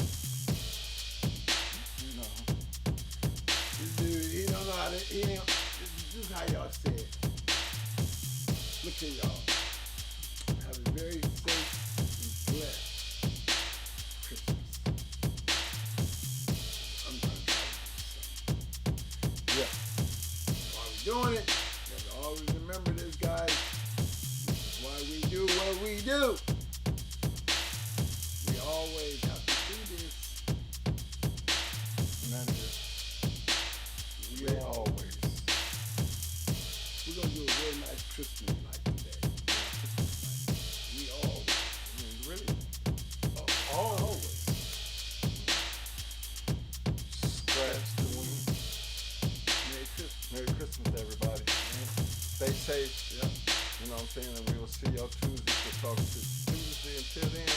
you know, This dude, he don't know how to, this is how y'all say it. Look at y'all. Have a very safe and blessed Christmas. I'm trying to tell you yeah. while we're doing it, you have to always remember this, guys. This is why we do what we do. We always have to do this. And that is, We we always. We're gonna do a real nice Christmas night today. We always. I mean, really, always. Scratch the one. Merry Christmas. Merry Christmas, everybody. Stay safe. Yep. You know what I'm saying? And we will see y'all Tuesday. We'll talk to Tuesday. Until then,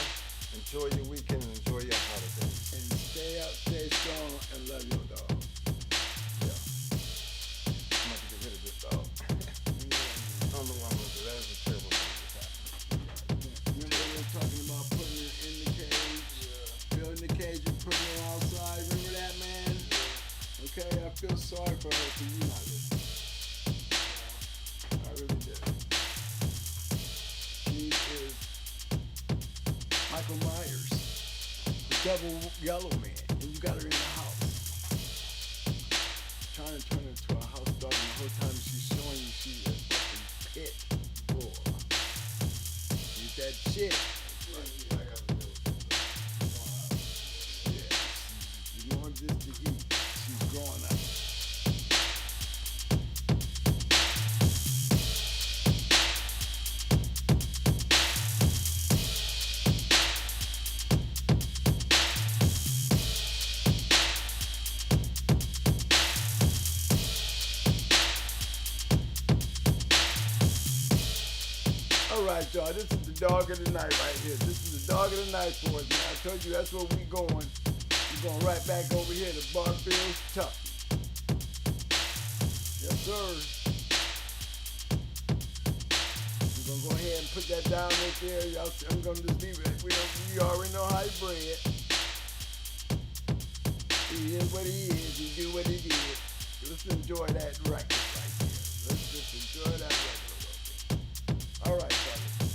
enjoy your weekend and enjoy your holidays. And stay up, stay strong, and love your dog. Yeah. I'm about to get rid of this dog. I don't know what I'm going to do. That is a terrible thing that's happening. Remember we were talking about putting it in the cage, building the cage and putting it outside. Remember that, man? Okay, I feel sorry for her for you not listening. I really do. She is Michael Myers, the double yellow man, and you got her in the house. Trying to turn her into a house dog, and the whole time she's showing you she's a fucking pit bull. Eat that shit. Yeah. You want this to eat. She's growing up. All right, y'all. This is the dog of the night right here. This is the dog of the night for us, man. I told you that's where we going. We're going right back over here to Barfield, Kentucky. Yes, sir. We're going to go ahead and put that down right there. Y'all, I'm going to just leave it. We already know how he bred. He is what he is. He do what he did. Let's enjoy that record right there. Let's just enjoy that record a little bit. All right, fellas.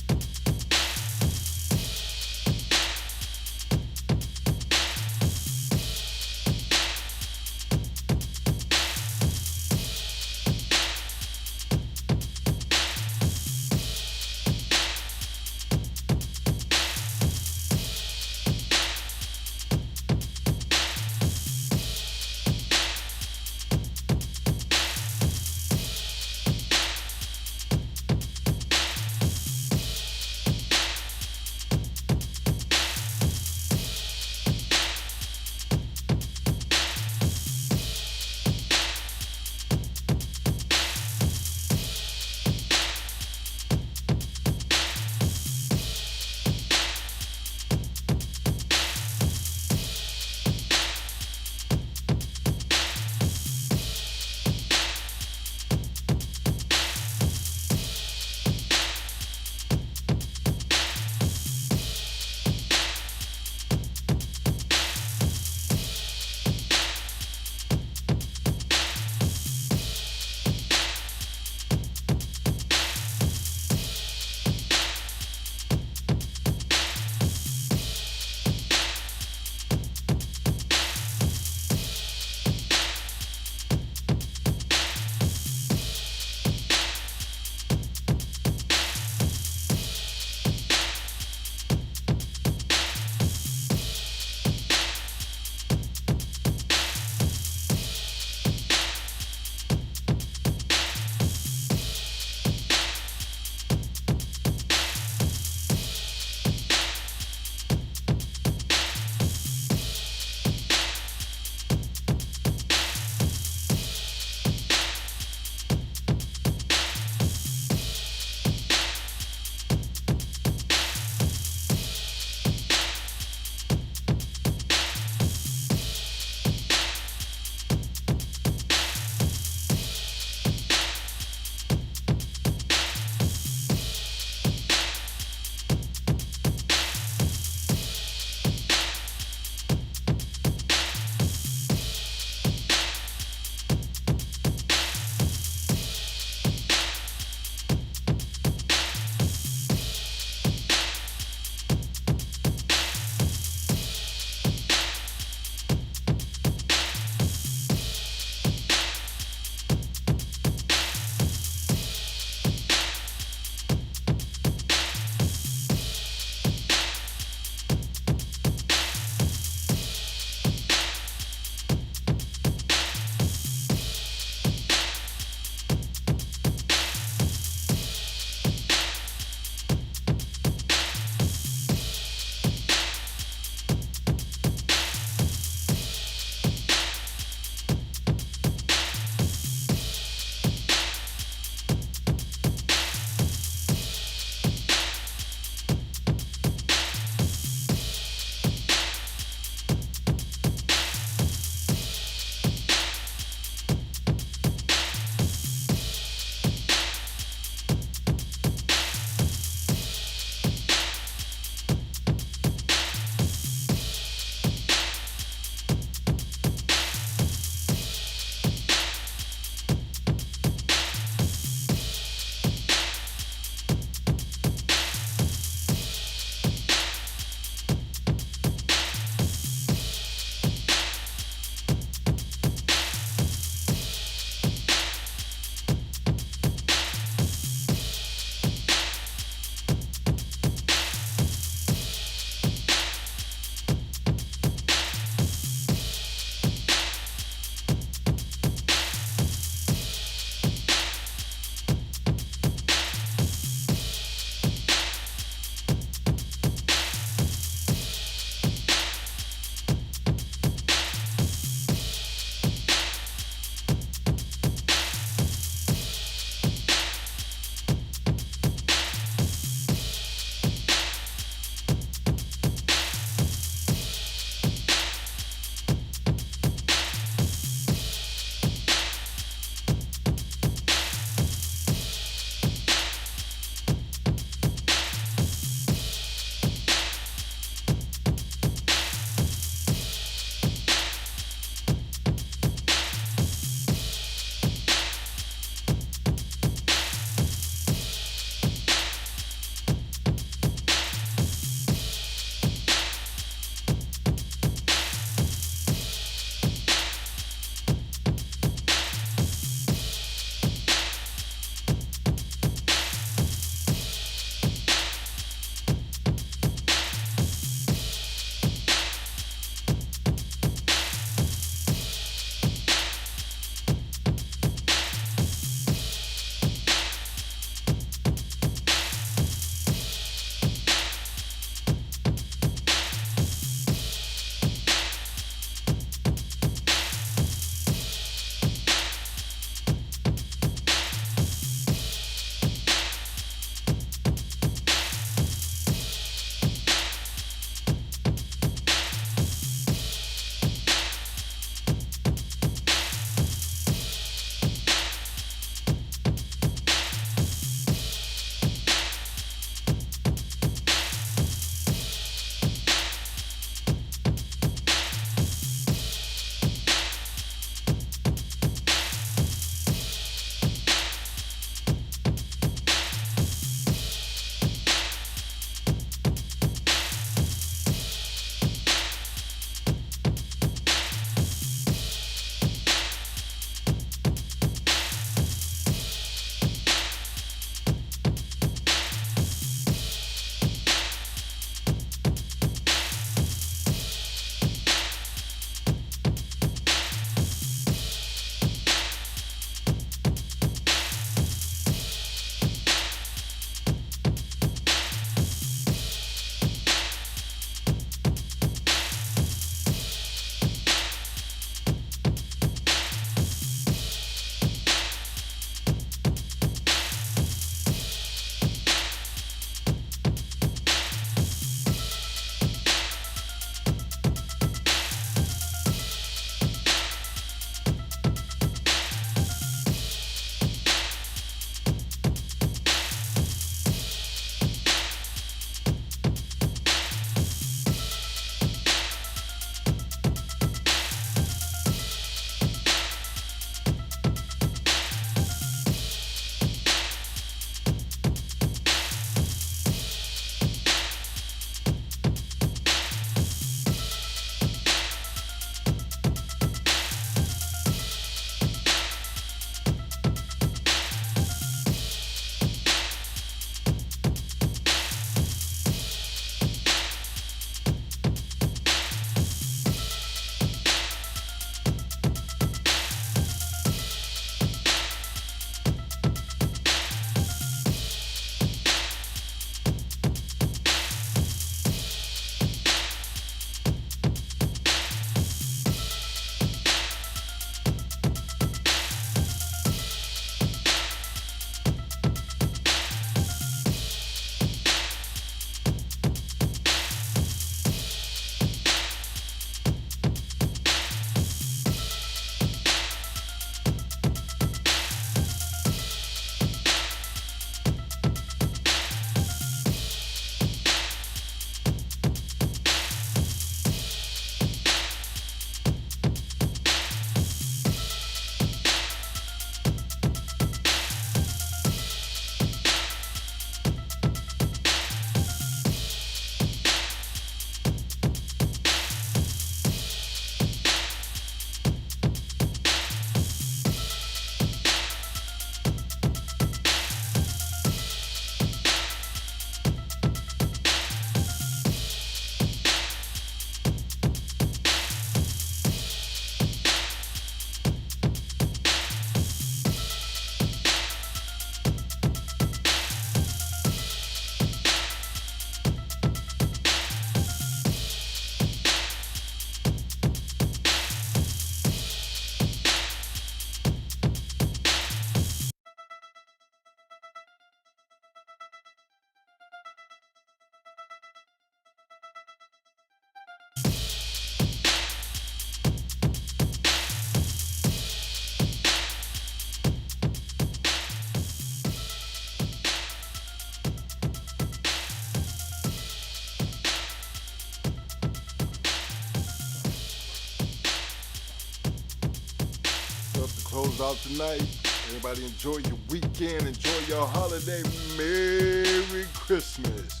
out tonight. Everybody enjoy your weekend. Enjoy your holiday. Merry Christmas.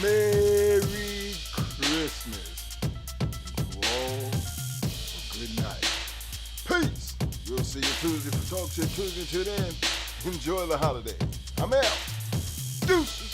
Merry Christmas. And to all, a good night. Peace. We'll see you Tuesday for Talk Shit Tuesday. Till then, enjoy the holiday. I'm out. Deuces.